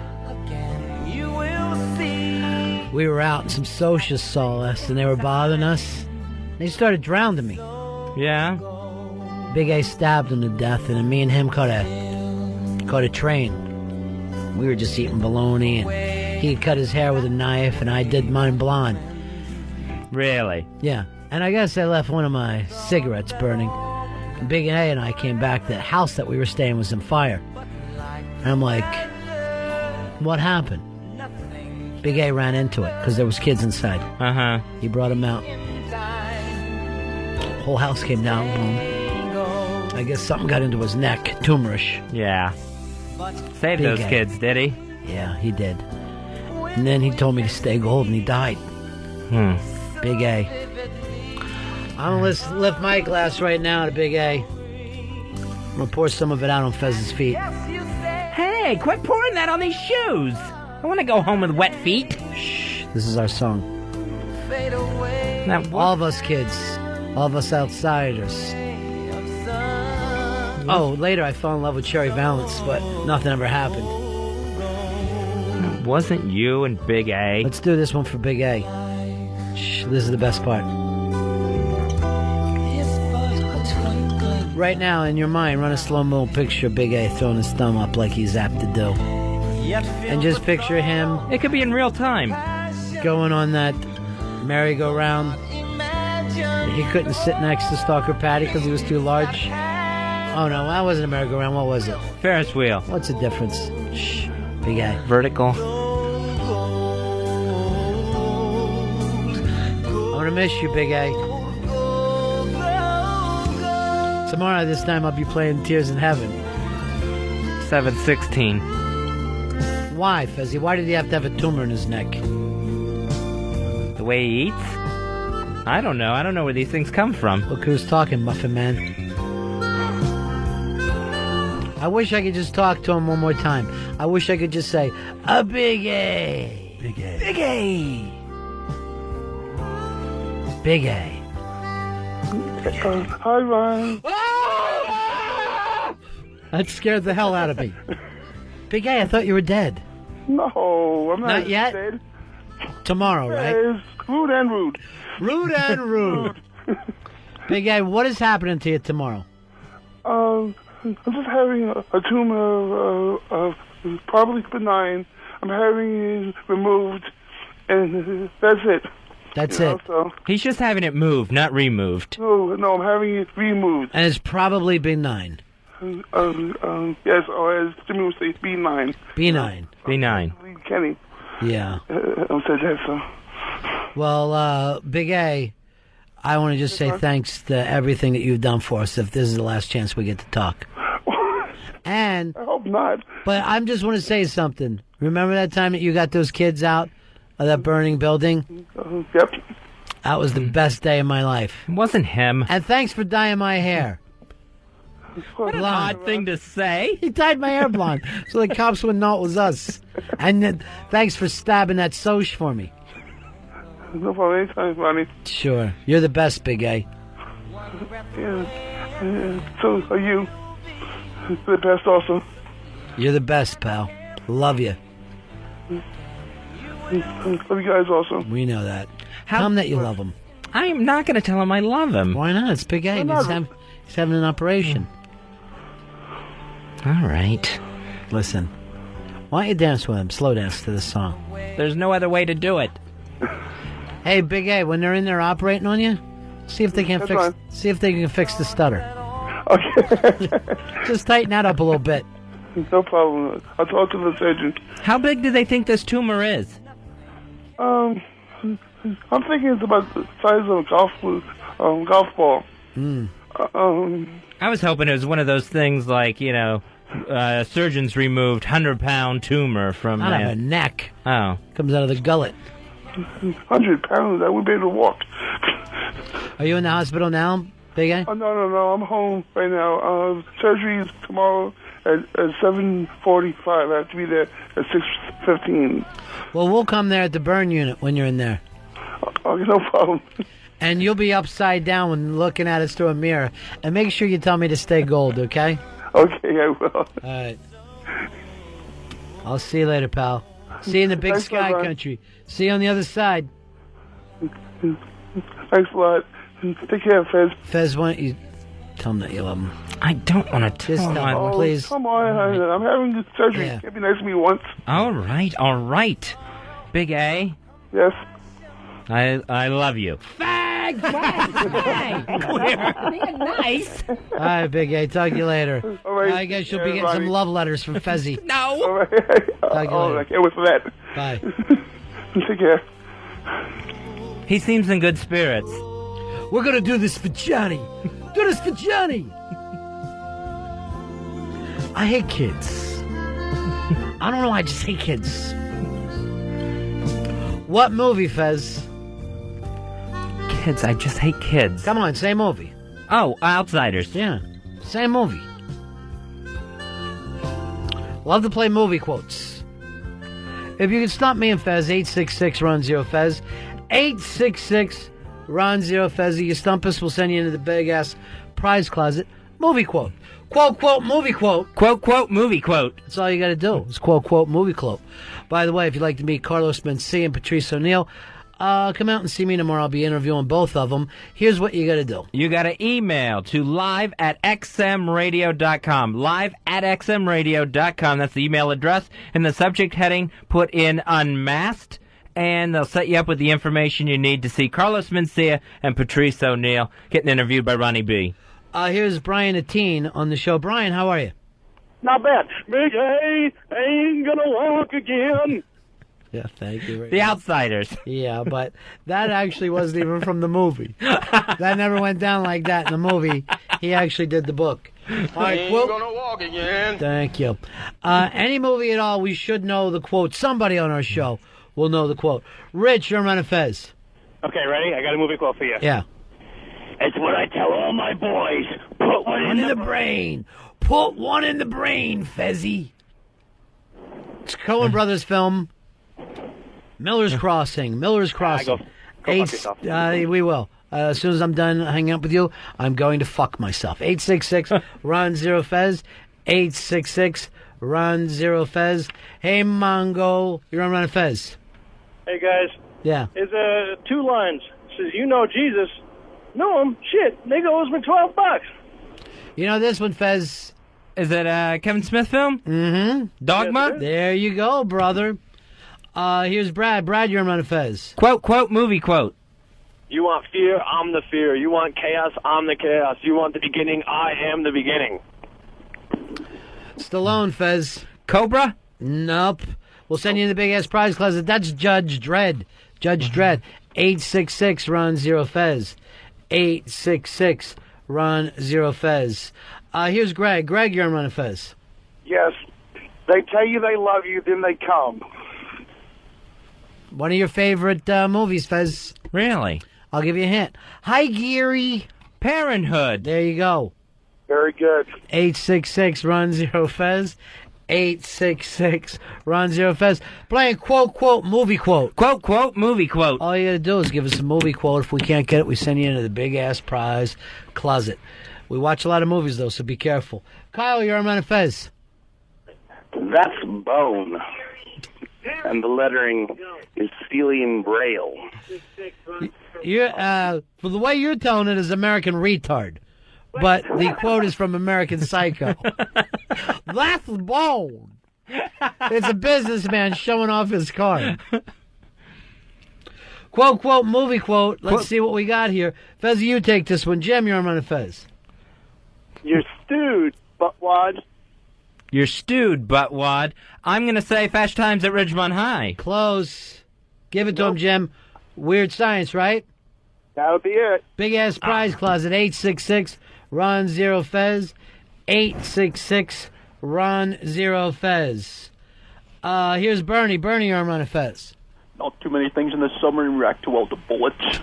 You will see. we were out and some socialists saw us and they were bothering us. They started drowning me. Yeah? Big A stabbed him to death and then me and him caught a train. We were just eating bologna and he cut his hair with a knife and I did mine blonde. Really? Yeah. And I guess I left one of my cigarettes burning. And Big A and I came back. The house that we were staying was on fire. And I'm like, what happened? Big A ran into it because there was kids inside. Uh-huh. He brought them out. Whole house came down. Boom. I guess something got into his neck. Tumorish. Yeah. Saved those kids, did he? Yeah, he did. And then he told me to stay gold and he died. Big A. I'm going to lift my glass right now to Big A. I'm going to pour some of it out on Fez's feet. Hey, quit pouring that on these shoes. I want to go home with wet feet. Shh, this is our song. Now, all of us kids. All of us outsiders. Oh, later I fell in love with Cherry Valance, but nothing ever happened. It wasn't you and Big A. Let's do this one for Big A. Shh, this is the best part. Right now, in your mind, run a slow-mo picture of Big A throwing his thumb up like he's apt to do. And just picture him... It could be in real time. Going on that merry-go-round. He couldn't sit next to Stalker Patty because he was too large. Oh, no, that wasn't a merry-go-round. What was it? Ferris wheel. What's the difference? Shh, Big A. Vertical. I'm going to miss you, Big A. Tomorrow, this time, I'll be playing Tears in Heaven. 7:16. Why, Fezzy? Why did he have to have a tumor in his neck? The way he eats? I don't know. I don't know where these things come from. Look who's talking, Muffin Man. I wish I could just talk to him one more time. I wish I could just say, a Big A. Big A. Big A. Big A. Hi, Ron. That scared the hell out of me. Big A, I thought you were dead. No, I'm not yet? dead. Tomorrow, right? It's rude and rude. Rude and rude. Big A, what is happening to you tomorrow? I'm just having a tumor, probably benign. I'm having it removed, and that's it. That's it. So, He's just having it moved, not removed. no, I'm having it removed. And it's probably benign. Yes, or as Jimmy would say, B9. B9. B9. Kenny. Yeah. Said that, so. Well, Big A, I want to just say thanks to everything that you've done for us if this is the last chance we get to talk. And I hope not. But I just want to say something. Remember that time that you got those kids out of that burning building? Yep. That was the best day of my life. It wasn't him. And thanks for dyeing my hair. What an odd thing to say. He dyed my hair blonde so the cops wouldn't know it was us. And thanks for stabbing that Soch for me. No problem. Anytime, Ronnie. Sure. You're the best, Big A. Yeah. So are you. The best also. You're the best, pal. Love you. Love you guys also. We know that. Tell him that you love him. I'm not going to tell him I love him. Why not? It's Big A. He's having an operation. All right. Listen. Why don't you dance with him? Slow dance to this song. There's no other way to do it. Hey, Big A, when they're in there operating on you, see if they can fix the stutter. Okay. Just tighten that up a little bit. No problem. I'll talk to the surgeon. How big do they think this tumor is? I'm thinking it's about the size of a golf ball. I was hoping it was one of those things like, surgeons removed 100-pound tumor from out of a neck. Oh. Comes out of the gullet. 100 pounds, I wouldn't be able to walk. Are you in the hospital now, Big A? No, I'm home right now. Surgery is tomorrow at 7:45. I have to be there at 6:15. Well, we'll come there at the burn unit when you're in there. Okay, no problem. And you'll be upside down when looking at us through a mirror. And make sure you tell me to stay gold, okay? Okay, I will. All right. I'll see you later, pal. See you in the big sky country. See you on the other side. Thanks a lot. Take care, Fez. Fez, why don't you tell him that you love him? I don't want to tell him. Please. Come on, I'm having this surgery. Yeah. It'd be nice to me once. All right. Big A. Yes. I love you. Fag! Nice. All right, Big A. Talk to you later. All right. I guess you'll be getting some love letters from Fezzy. No. All right. Talk to you later. I can't wait for that. Bye. Take care. He seems in good spirits. We're going to do this for Johnny. Do this for Johnny. I hate kids. I don't know. I just hate kids. What movie, Fez? Kids. I just hate kids. Come on, same movie. Oh, Outsiders. Yeah, same movie. Love to play movie quotes. If you could stop me and Fez, 866-RON-0-FEZ. 866-RON-0-FEZ. You stump us, we'll send you into the big-ass prize closet. Movie quote. Quote, quote, movie quote. Quote, quote, movie quote. That's all you got to do. It's quote, quote, movie quote. By the way, if you'd like to meet Carlos Mencia and Patrice O'Neill, come out and see me tomorrow. I'll be interviewing both of them. Here's what you got to do. You got to email to live@xmradio.com. Live@xmradio.com. That's the email address. In the subject heading, put in Unmasked, and they'll set you up with the information you need to see Carlos Mencia and Patrice O'Neill getting interviewed by Ronnie B. Here's Brian Atteen on the show. Brian, how are you? Not bad. Big A ain't gonna walk again. Yeah, thank you. The Outsiders. Yeah, but that actually wasn't even from the movie. That never went down like that in the movie. He actually did the book. All right, Ain't quote. gonna walk again. Thank you. Any movie at all, we should know the quote. Somebody on our show will know the quote. Rich, you're Ron and Fez. Okay, ready? I got a movie quote for you. Yeah. It's what I tell all my boys. Put one in the brain. Put one in the brain, Fezzy. It's a Coen Brothers film. Miller's Crossing. Miller's Crossing. Go fuck yourself. We will. As soon as I'm done hanging out with you, I'm going to fuck myself. 866-RON-0-FEZ. 866-RON-0-FEZ. Hey, Mongo. You're on Ron and Fez. Hey, guys. Yeah. It's 2 lines. It says, you know Jesus. Know him? Shit. Nigga owes me $12. You know this one, Fez? Is it a Kevin Smith film? Mm-hmm. Dogma? Yes, there you go, brother. Here's Brad. Brad, you're on Ron and Fez. Quote, quote, movie quote. You want fear? I'm the fear. You want chaos? I'm the chaos. You want the beginning? I am the beginning. Stallone, Fez. Cobra? Nope. We'll send you in the big-ass prize closet. That's Judge Dredd. Judge Dredd. 866-RON-0-FEZ. 866-RON-0-FEZ. Here's Greg. Greg, you're on Ron and Fez. Yes. They tell you they love you, then they come. One of your favorite movies, Fez. Really? I'll give you a hint. Hi, Geary. Parenthood. There you go. Very good. 866 Ron Zero Fez. 866 Ron Zero Fez. Playing quote, movie quote. Quote, movie quote. All you gotta do is give us a movie quote. If we can't get it, we send you into the big-ass prize closet. We watch a lot of movies, though, so be careful. Kyle, you're on Ron and Fez. That's bone. And the lettering is Celian Braille. You're, for the way you're telling it is American retard. But the quote is from American Psycho. That's bone. It's a businessman showing off his card. Quote, movie quote. Let's see what we got here. Fez, you take this one. Jim, you're on Ron and Fez. You're stewed, buttwad. You're stewed, buttwad. I'm going to say Fast Times at Ridgemont High. Close. Give it to him, Jim. Weird Science, right? That would be it. Big ass prize closet. 866 Ron Zero Fez. 866 Ron Zero Fez. Here's Bernie. Bernie, you're on Ron and Fez. Not too many things in the submarine react to all the bullets.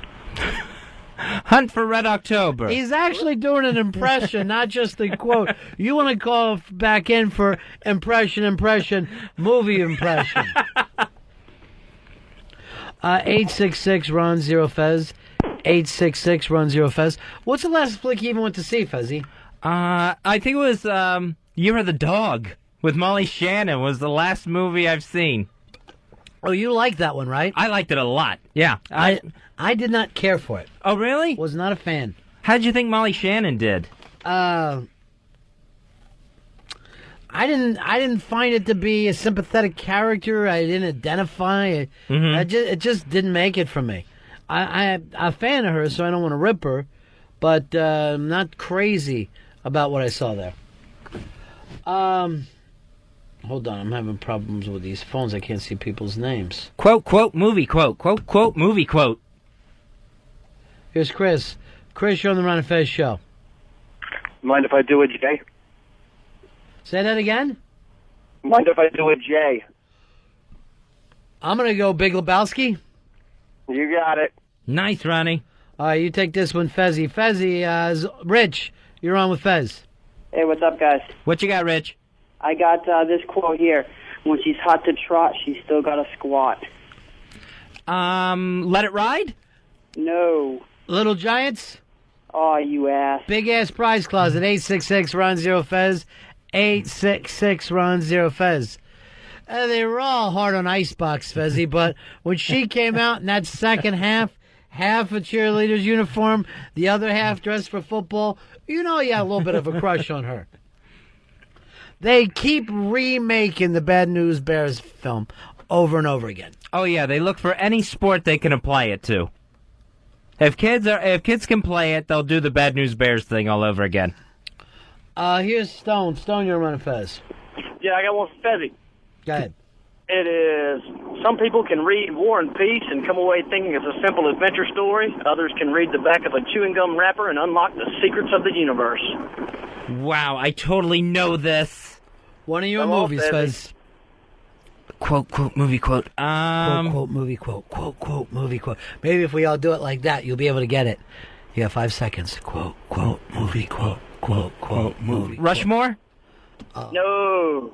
Hunt for Red October. He's actually doing an impression, not just a quote. You want to call back in for impression, movie impression. 866 Ron Zero Fez. 866 Ron Zero Fez. What's the last flick you even went to see, Fezzy? I think it was Year of the Dog with Molly Shannon was the last movie I've seen. Oh, you liked that one, right? I liked it a lot. Yeah. I did not care for it. Oh, really? Was not a fan. How'd you think Molly Shannon did? I didn't find it to be a sympathetic character. I didn't identify. It just didn't make it for me. I'm a fan of her, so I don't want to rip her, but I'm not crazy about what I saw there. Hold on, I'm having problems with these phones. I can't see people's names. Quote, movie quote. Quote, movie quote. Here's Chris. Chris, you're on the Ron and Fez show. Mind if I do a J? Say that again? Mind if I do a J? I'm going to go Big Lebowski. You got it. Nice, Ronnie. All right, you take this one, Fezzy. Fezzy, Rich, you're on with Fez. Hey, what's up, guys? What you got, Rich? I got this quote here. When she's hot to trot, she's still got to squat. Let It Ride? No. Little Giants? Oh, you ass. Big ass prize closet. 866 Ron Zero Fez. 866 Ron Zero Fez. They were all hard on Icebox, Fezzy, but when she came out in that second half a cheerleader's uniform, the other half dressed for football, you know you had a little bit of a crush on her. They keep remaking the Bad News Bears film over and over again. Oh yeah, they look for any sport they can apply it to. If kids can play it, they'll do the Bad News Bears thing all over again. Here's Stone. Stone, you're running Fez. Yeah, I got one for Fezzy. Go ahead. It is, some people can read War and Peace and come away thinking it's a simple adventure story. Others can read the back of a chewing gum wrapper and unlock the secrets of the universe. Wow, I totally know this. One of your movies, Fez. Quote, movie quote. Quote, movie quote. Quote, movie quote. Maybe if we all do it like that, you'll be able to get it. You have 5 seconds. Quote, movie quote. Quote, movie. Rushmore? No.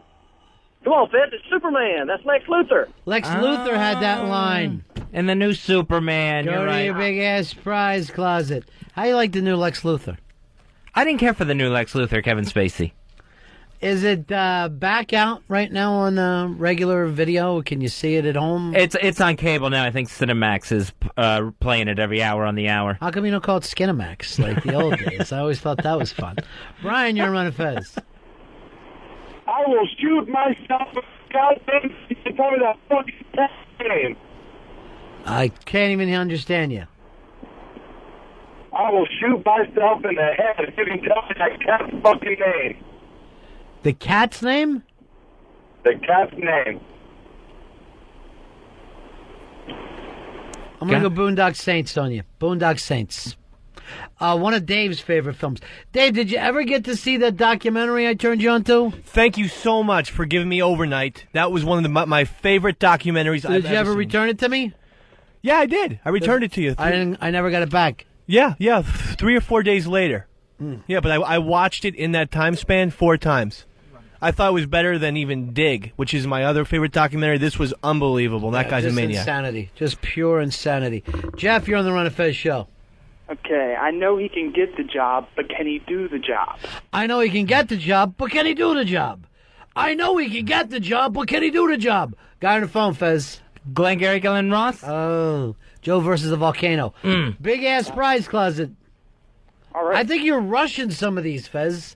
Come on, Fez, it's Superman. That's Lex Luthor. Lex Luthor had that line. And the new Superman, Go you're to right. your big-ass prize closet. How you like the new Lex Luthor? I didn't care for the new Lex Luthor, Kevin Spacey. Is it back out right now on regular video? Can you see it at home? It's on cable now. I think Cinemax is playing it every hour on the hour. How come you don't call it Skinamax like the old days? I always thought that was fun. Brian, you're running Fez. I will shoot myself. Goddamn, you tell me that fucking name. I can't even understand you. I will shoot myself in the head if you can tell me that cat's fucking name. The cat's name? The cat's name. I'm going to go Boondock Saints on you. Boondock Saints. One of Dave's favorite films. Dave, did you ever get to see that documentary I turned you on to? Thank you so much for giving me Overnight. That was one of my favorite documentaries I've ever seen. Did you ever return it to me? Yeah, I did. I returned it to you. I never got it back. Yeah, 3 or 4 days later. Yeah, but I watched it in that time span 4 times. I thought it was better than even Dig, which is my other favorite documentary. This was unbelievable. That guy's a maniac. Insanity. Just pure insanity. Jeff, you're on the Ron and Fez show. Okay, I know he can get the job, but can he do the job? I know he can get the job, but can he do the job? I know he can get the job, but can he do the job? Guy on the phone, Fez. Glengarry Glen Ross? Oh, Joe versus the volcano. Big ass prize closet. All right. I think you're rushing some of these, Fez.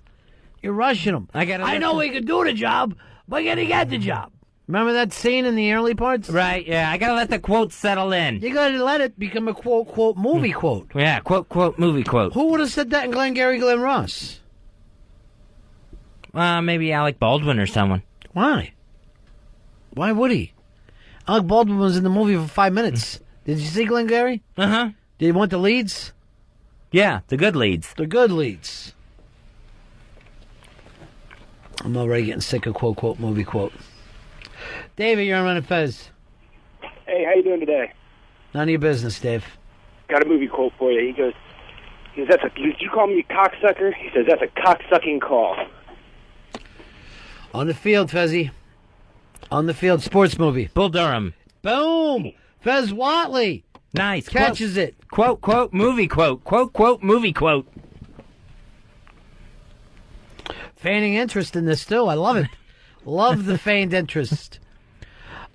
You're rushing them. I know he can do the job, but can he get the job? Remember that scene in the early parts? Right, yeah. I gotta let the quote settle in. You gotta let it become a quote, movie quote. Yeah, quote, movie quote. Who would have said that in Glengarry Glen Ross? Maybe Alec Baldwin or someone. Why? Why would he? Alec Baldwin was in the movie for 5 minutes. Did you see Glengarry? Uh-huh. Did he want the leads? Yeah, the good leads. The good leads. I'm already getting sick of quote, movie quote. David, you're on Ron and Fez. Hey, how you doing today? None of your business, Dave. Got a movie quote for you. He goes, did you call me a cocksucker? He says, that's a cocksucking call. On the field, Fezzy. On the field, sports movie. Bull Durham. Boom! Fez Watley. Nice. Catches it. Quote, movie quote. Quote, movie quote. Feigning interest in this, too. I love it. Love the feigned interest.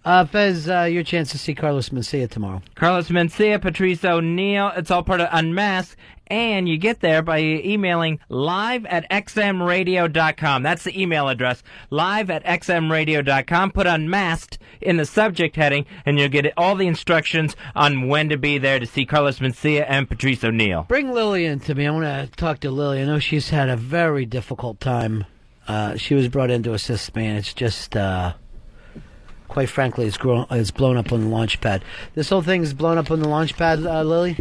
Fez, your chance to see Carlos Mencia tomorrow. Carlos Mencia, Patrice O'Neill. It's all part of Unmasked. And you get there by emailing live@xmradio.com. That's the email address, live@xmradio.com. Put Unmasked in the subject heading, and you'll get all the instructions on when to be there to see Carlos Mencia and Patrice O'Neill. Bring Lily in to me. I want to talk to Lily. I know she's had a very difficult time. She was brought in to assist me, and it's just... quite frankly, it's blown up on the launch pad. This whole thing is blown up on the launch pad, Lily?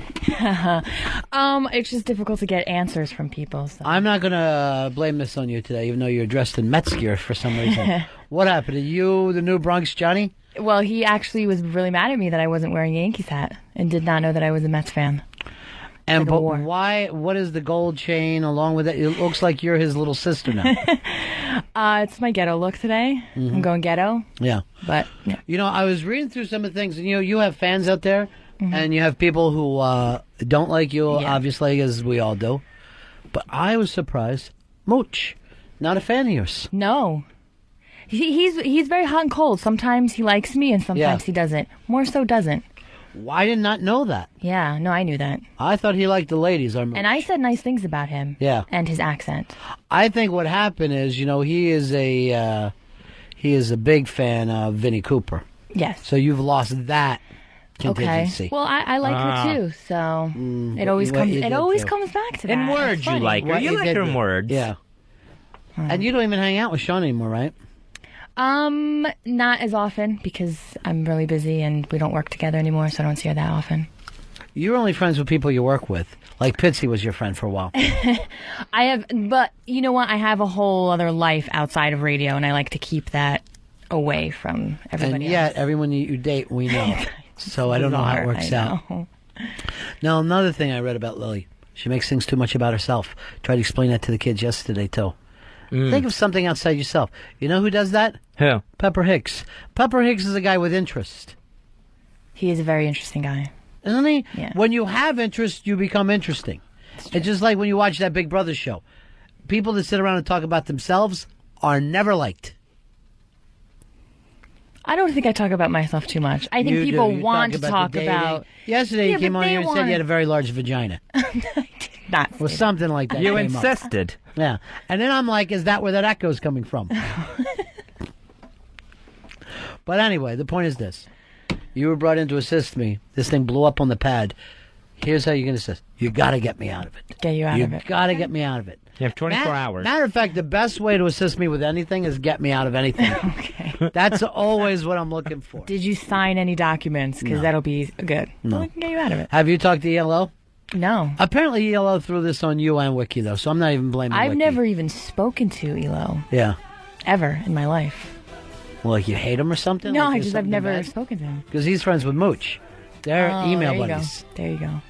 It's just difficult to get answers from people. So. I'm not going to blame this on you today, even though you're dressed in Mets gear for some reason. What happened? Are you the new Bronx Johnny? Well, he actually was really mad at me that I wasn't wearing a Yankees hat and did not know that I was a Mets fan. And but why? What is the gold chain along with it? It looks like you're his little sister now. It's my ghetto look today. Mm-hmm. I'm going ghetto. Yeah. But, yeah. You know, I was reading through some of the things, and you have fans out there, and you have people who don't like you, obviously, as we all do. But I was surprised. Mooch, not a fan of yours. No. He's very hot and cold. Sometimes he likes me, and sometimes he doesn't. More so doesn't. Well, I did not know that. Yeah, no, I knew that. I thought he liked the ladies. And I said nice things about him. Yeah. And his accent. I think what happened is, you know, he is a big fan of Vinnie Cooper. Yes. So you've lost that contingency. Okay. Well, I like her too, so it always comes back to that. In words, you like her. You like her in words. Yeah. And you don't even hang out with Sean anymore, right? Not as often because I'm really busy and we don't work together anymore, so I don't see her that often. You're only friends with people you work with. Like Pitsy was your friend for a while. But you know what? I have a whole other life outside of radio, and I like to keep that away from everybody else. And yet, everyone you date, we know. So I don't know how it works out. Now, another thing I read about Lily, she makes things too much about herself. Tried to explain that to the kids yesterday, too. Think of something outside yourself. You know who does that? Who? Pepper Hicks. Pepper Hicks is a guy with interest. He is a very interesting guy. Isn't he? Yeah. When you have interest, you become interesting. It's just like when you watch that Big Brother show. People that sit around and talk about themselves are never liked. I don't think I talk about myself too much. I think people want to talk about... Yesterday you came on here and said you had a very large vagina. Not or something like that. You insisted. Yeah. And then I'm like, is that where that echo's coming from? But anyway, the point is this. You were brought in to assist me. This thing blew up on the pad. Here's how you're going to assist. You got to get me out of it. Get you out of it. You got to get me out of it. You have 24 hours. Matter of fact, the best way to assist me with anything is get me out of anything. Okay. That's always what I'm looking for. Did you sign any documents? Because that'll be good. No. Well, we can get you out of it. Have you talked to ELO? No. Apparently ELO threw this on you and Wiki, though, so I'm not even blaming I've Wiki. never even spoken to ELO. Yeah. Ever in my life. Well, like you hate him or something? No, like I've never spoken to him. Because he's friends with Mooch. They're email there you buddies. Go. There you go.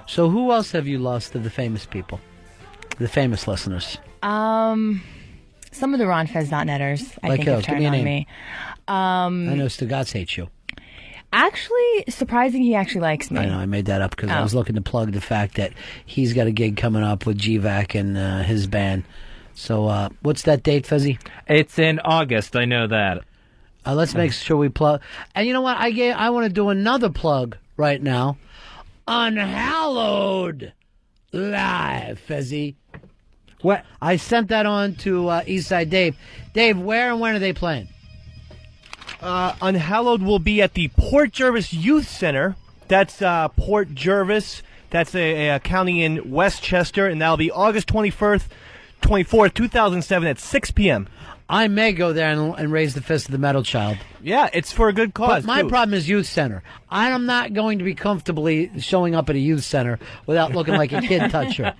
So who else have you lost of the famous people? The famous listeners? Some of the Ron Fez.netters, I Like think, who? have Give turned me a on name. me. I know Stugotz hates you. Actually, surprising he actually likes me. I know, I made that up because I Oh. was looking to plug the fact that he's got a gig coming up with GVAC and his band. So, what's that date, Fezzy? It's in August, I know that. Let's make sure we plug. And you know what? I want to do another plug right now. Unhallowed Live, Fezzy. What? I sent that on to Eastside Dave. Dave, where and when are they playing? Unhallowed will be at the Port Jervis Youth Center. That's Port Jervis. That's a county in Westchester, and that'll be August 24th, 2007 at 6 p.m. I may go there and raise the fist of the metal child. Yeah, it's for a good cause. But my too. problem is youth center. I'm not going to be comfortably showing up at a youth center without looking like a kid toucher.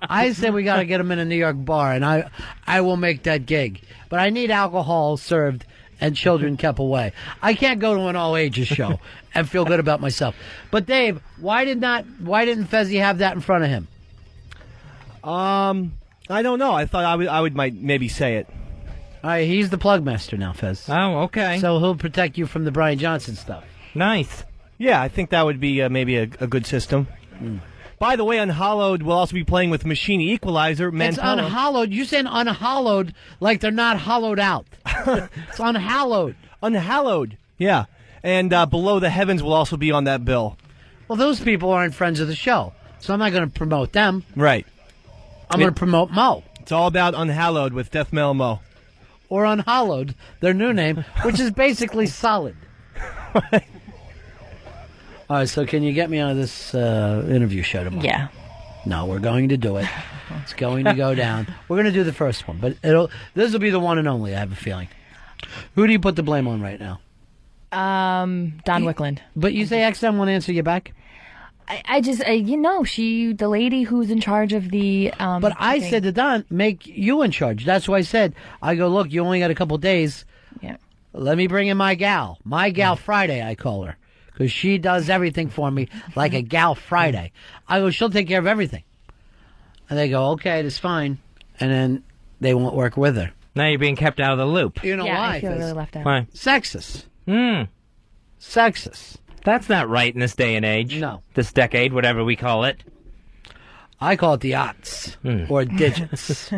I say we got to get them in a New York bar, and I will make that gig. But I need alcohol served and children kept away. I can't go to an all ages show and feel good about myself. But Dave, why didn't Fezzy have that in front of him? I don't know. I thought I would might maybe say it. All right, he's the plug master now, Fez. Oh, okay. So he'll protect you from the Brian Johnson stuff. Nice. Yeah, I think that would be maybe a good system. By the way, Unhallowed will also be playing with Machine Equalizer. It's unhallowed. You're saying unhallowed like they're not hollowed out. It's unhallowed. Unhallowed. Yeah. And Below the Heavens will also be on that bill. Well, those people aren't friends of the show, so I'm not going to promote them. Right. I'm going to promote Mo. It's all about Unhallowed with Death Metal Mo. Or Unhallowed, their new name, which is basically solid. All right, so can you get me on this interview show tomorrow? Yeah. No, we're going to do it. It's going to go down. We're going to do the first one, but this will be the one and only, I have a feeling. Who do you put the blame on right now? Don Wickland. But you say XM won't answer you back? I just, the lady who's in charge of the... but I said to Don, make you in charge. That's why I said, look, you only got a couple days. Yeah. Let me bring in my gal. My gal Friday, I call her. Because she does everything for me like a gal Friday. I go, she'll take care of everything. And they go, okay, that's fine. And then they won't work with her. Now you're being kept out of the loop. You know why? I feel really left out. Why? Sexist. Hmm. Sexist. That's not right in this day and age. No. This decade, whatever we call it. I call it the aughts. Or digits.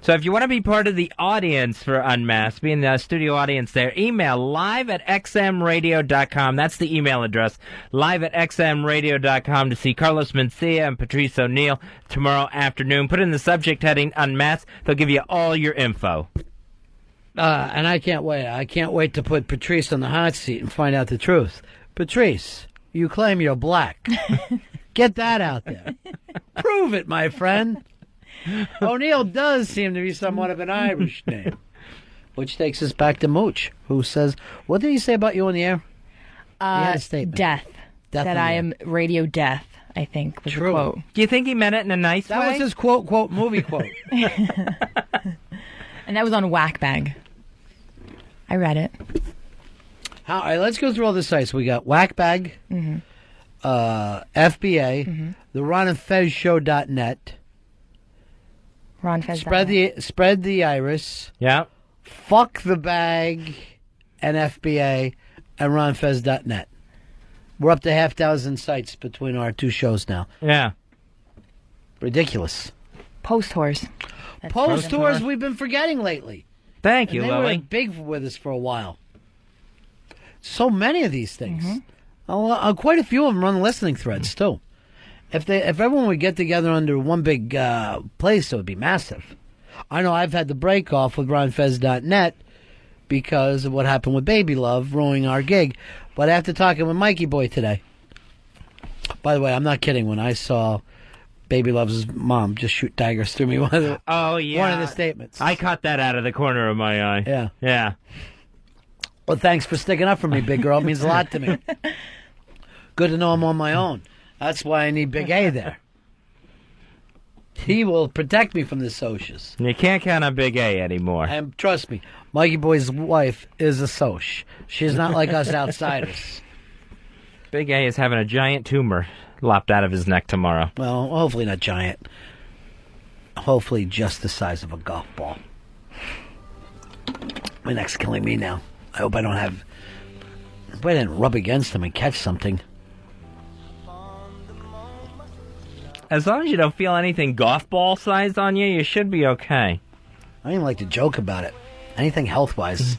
So if you want to be part of the audience for Unmasked, be in the studio audience there, email live@xmradio.com. That's the email address, live@xmradio.com, to see Carlos Mencia and Patrice O'Neill tomorrow afternoon. Put in the subject heading Unmasked. They'll give you all your info. And I can't wait. I can't wait to put Patrice on the hot seat and find out the truth. Patrice, you claim you're black. Get that out there. Prove it, my friend. O'Neill does seem to be somewhat of an Irish name. Which takes us back to Mooch, who says, what did he say about you on the air? He had a statement. Death that I am radio death, I think, was True. the quote. Do you think he meant it in a nice way? That was his quote, movie quote. And that was on Whackbag. I read it. All right, let's go through all the sites. We got Whackbag, FBA, the Ron and Fez Show.net, Ron Fez. Spread the Iris, Yeah. Fuck the Bag, and FBA, and RonFez.net. We're up to 6,000 sites between our two shows now. Yeah. Ridiculous. Post Tours. Post Tours we've been forgetting lately. Thank you, They Lily. were big with us for a while. So many of these things. Quite a few of them run listening threads, too. If everyone would get together under one big place, it would be massive. I know I've had the break off with RonFez.net because of what happened with Baby Love ruining our gig. But after talking with Mikey Boy today, by the way, I'm not kidding. When I saw Baby Love's mom just shoot daggers through me, one of the statements. I caught that out of the corner of my eye. Yeah. Yeah. Well, thanks for sticking up for me, big girl. It means a lot to me. Good to know I'm on my own. That's why I need Big A there. He will protect me from the socias. You can't count on Big A anymore. And trust me, Mikey Boy's wife is a soc. She's not like us outsiders. Big A is having a giant tumor lopped out of his neck tomorrow. Well, hopefully not giant. Hopefully just the size of a golf ball. My neck's killing me now. I hope I don't have... I hope I didn't rub against him and catch something. As long as you don't feel anything golf ball sized on you, you should be okay. I don't even like to joke about it. Anything health-wise.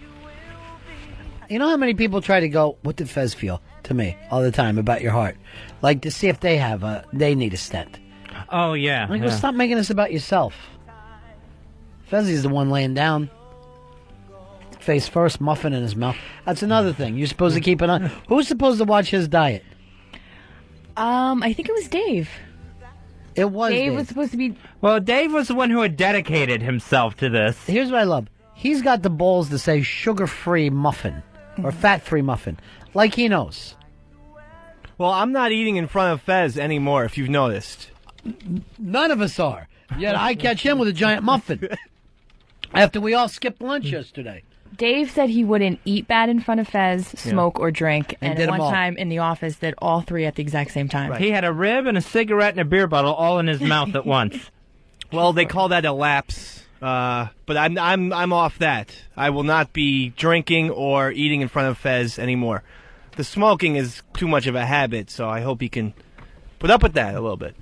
You know how many people try to go, what did Fez feel to me all the time about your heart? Like to see if they need a stent. Oh, yeah. Well, stop making this about yourself. Fezzy's the one laying down. Face first, muffin in his mouth. That's another thing. You're supposed to keep an eye. Who's supposed to watch his diet? I think it was Dave. It was Dave was supposed to be... Well, Dave was the one who had dedicated himself to this. Here's what I love. He's got the balls to say sugar-free muffin or fat-free muffin. Like he knows. Well, I'm not eating in front of Fez anymore, if you've noticed. None of us are. Yet I catch him with a giant muffin. After we all skipped lunch yesterday. Dave said he wouldn't eat bad in front of Fez, smoke, or drink. And And did one 'em all. time in the office, did all three at the exact same time. He had a rib and a cigarette and a beer bottle all in his mouth at once. Well, they call that a lapse. But I'm off that. I will not be drinking or eating in front of Fez anymore. The smoking is too much of a habit, so I hope he can put up with that a little bit.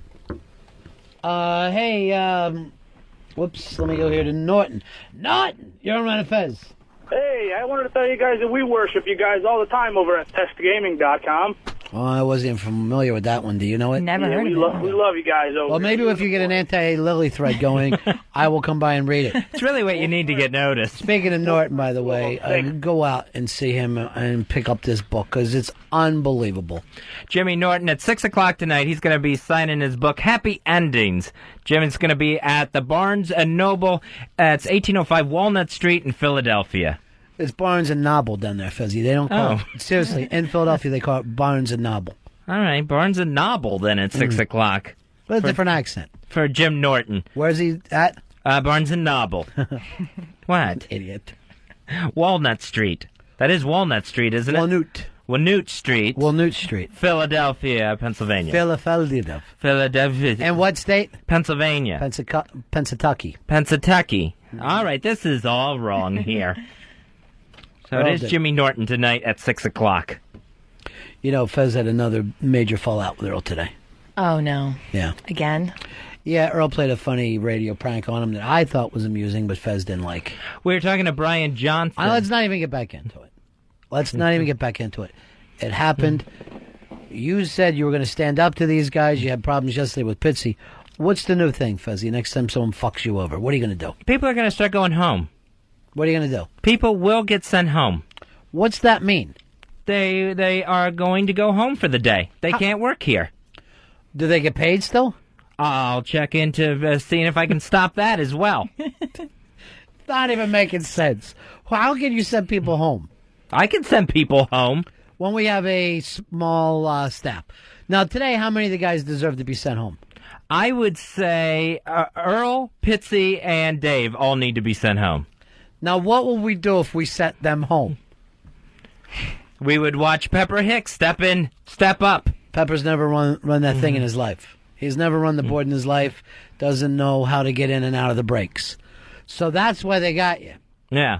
Whoops, let me go here to Norton. Norton, you're on Ron and Fez. Hey, I wanted to tell you guys that we worship you guys all the time over at testgaming.com. Oh, I wasn't even familiar with that one. Do you know it? Never heard of it. We love you guys over Well, maybe if you get an anti-Lily thread going, I will come by and read it. It's really what you need to get noticed. Speaking of Norton, by the way, go out and see him and pick up this book because it's unbelievable. Jimmy Norton at 6 o'clock tonight. He's going to be signing his book, Happy Endings. Jimmy's going to be at the Barnes & Noble. It's 1805 Walnut Street in Philadelphia. It's Barnes & Noble down there, Fezzy. They don't call it. Seriously, in Philadelphia, they call it Barnes & Noble. All right, Barnes & Noble then at 6 o'clock. With a different accent. For Jim Norton. Where's he at? Barnes & Noble. What? Idiot. Walnut Street. That is Walnut Street, isn't it? Walnut Street. Walnut Street. Philadelphia, Pennsylvania. Philadelphia. Philadelphia. And what state? Pennsylvania. Pennsatucky. Pennsatucky. All right, this is all wrong here. So it is Jimmy Norton tonight at 6 o'clock. You know, Fez had another major fallout with Earl today. Oh, no. Yeah. Again? Yeah, Earl played a funny radio prank on him that I thought was amusing, but Fez didn't like. We were talking to Brian Johnson. Let's not even get back into it. It happened. You said you were going to stand up to these guys. You had problems yesterday with Pitsy. What's the new thing, Fezzy? Next time someone fucks you over, what are you going to do? People are going to start going home. What are you going to do? People will get sent home. What's that mean? They are going to go home for the day. They can't work here. Do they get paid still? I'll check into seeing if I can stop that as well. Not even making sense. How can you send people home? I can send people home. When we have a small staff. Now, today, how many of the guys deserve to be sent home? I would say Earl, Pitsy, and Dave all need to be sent home. Now, what will we do if we sent them home? We would watch Pepper Hicks step up. Pepper's never run that thing in his life. He's never run the board in his life. Doesn't know how to get in and out of the breaks. So that's why they got you. Yeah.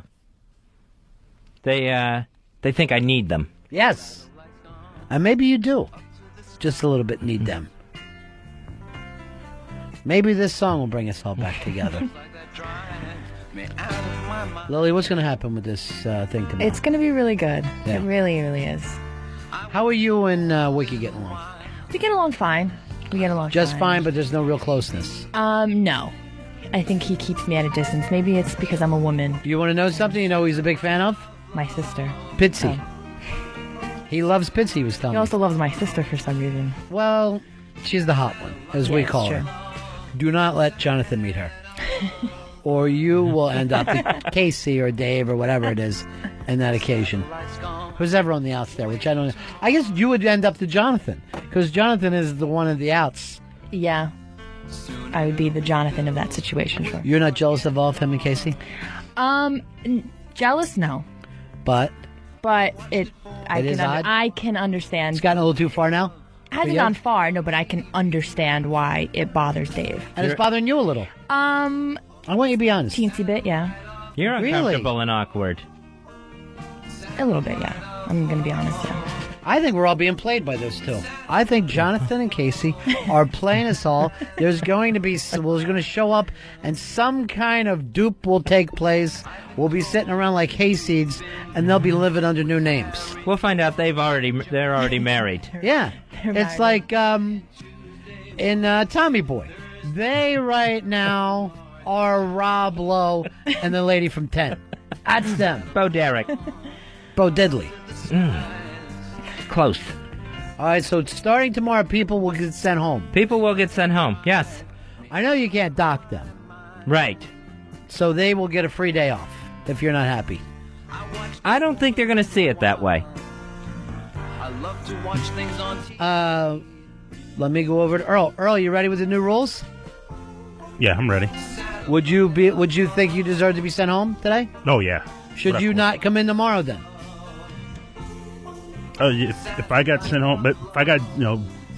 They think I need them. Yes. And maybe you do. Just a little bit need them. Maybe this song will bring us all back together. Lily, what's going to happen with this thing tomorrow? It's going to be really good. Yeah. It really, really is. How are you and Wiki getting along? We get along fine. Just fine, but there's no real closeness. No. I think he keeps me at a distance. Maybe it's because I'm a woman. You want to know something you know he's a big fan of? My sister. Pitsy. He loves Pitsy, he was telling me. He also loves my sister for some reason. Well, she's the hot one, as we call her. Do not let Jonathan meet her. Or you will end up with Casey or Dave or whatever it is in that occasion. Who's ever on the outs there, which I don't know. I guess you would end up to Jonathan, because Jonathan is the one of the outs. Yeah. I would be the Jonathan of that situation, sure. You're not jealous of all of him and Casey? Jealous, no. But but is odd? I can understand. It's gotten a little too far now? Hasn't gone far, no, but I can understand why it bothers Dave. And it's bothering you a little. I want you to be honest. Teensy bit, yeah. You're uncomfortable and awkward. A little bit, yeah. I'm going to be honest, yeah. I think we're all being played by those two. I think Jonathan and Casey are playing us all. There's going to show up, and some kind of dupe will take place. We'll be sitting around like hayseeds, and they'll be living under new names. We'll find out they're already married. Yeah, it's like in Tommy Boy. They right now are Rob Lowe and the lady from 10. That's them. Bo Derek. Bo Diddley. Close. All right, so starting tomorrow, people will get sent home. People will get sent home, yes. I know you can't dock them. Right. So they will get a free day off if you're not happy. I don't think they're going to see it that way. Let me go over to Earl. Earl, you ready with the new rules? Yeah, I'm ready. Would you think you deserve to be sent home today? Oh, yeah. Should you not come in tomorrow then? If I got sent home, but if I got,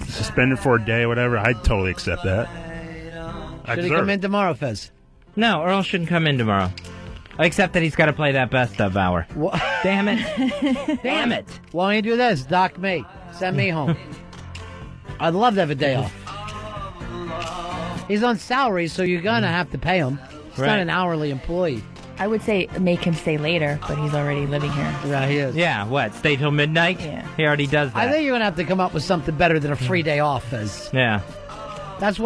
suspended for a day or whatever, I'd totally accept that. Should he come in tomorrow, Fez? No, Earl shouldn't come in tomorrow. Except that he's got to play that best of hour. Damn it. Damn it. Why don't you do this? Dock me. Send me home. I'd love to have a day off. He's on salary, so you're going to have to pay him. He's not an hourly employee. I would say make him stay later, but he's already living here. Yeah, he is. Yeah, what? Stay till midnight? Yeah. He already does that. I think you're going to have to come up with something better than a free day off, Fez. Yeah. That's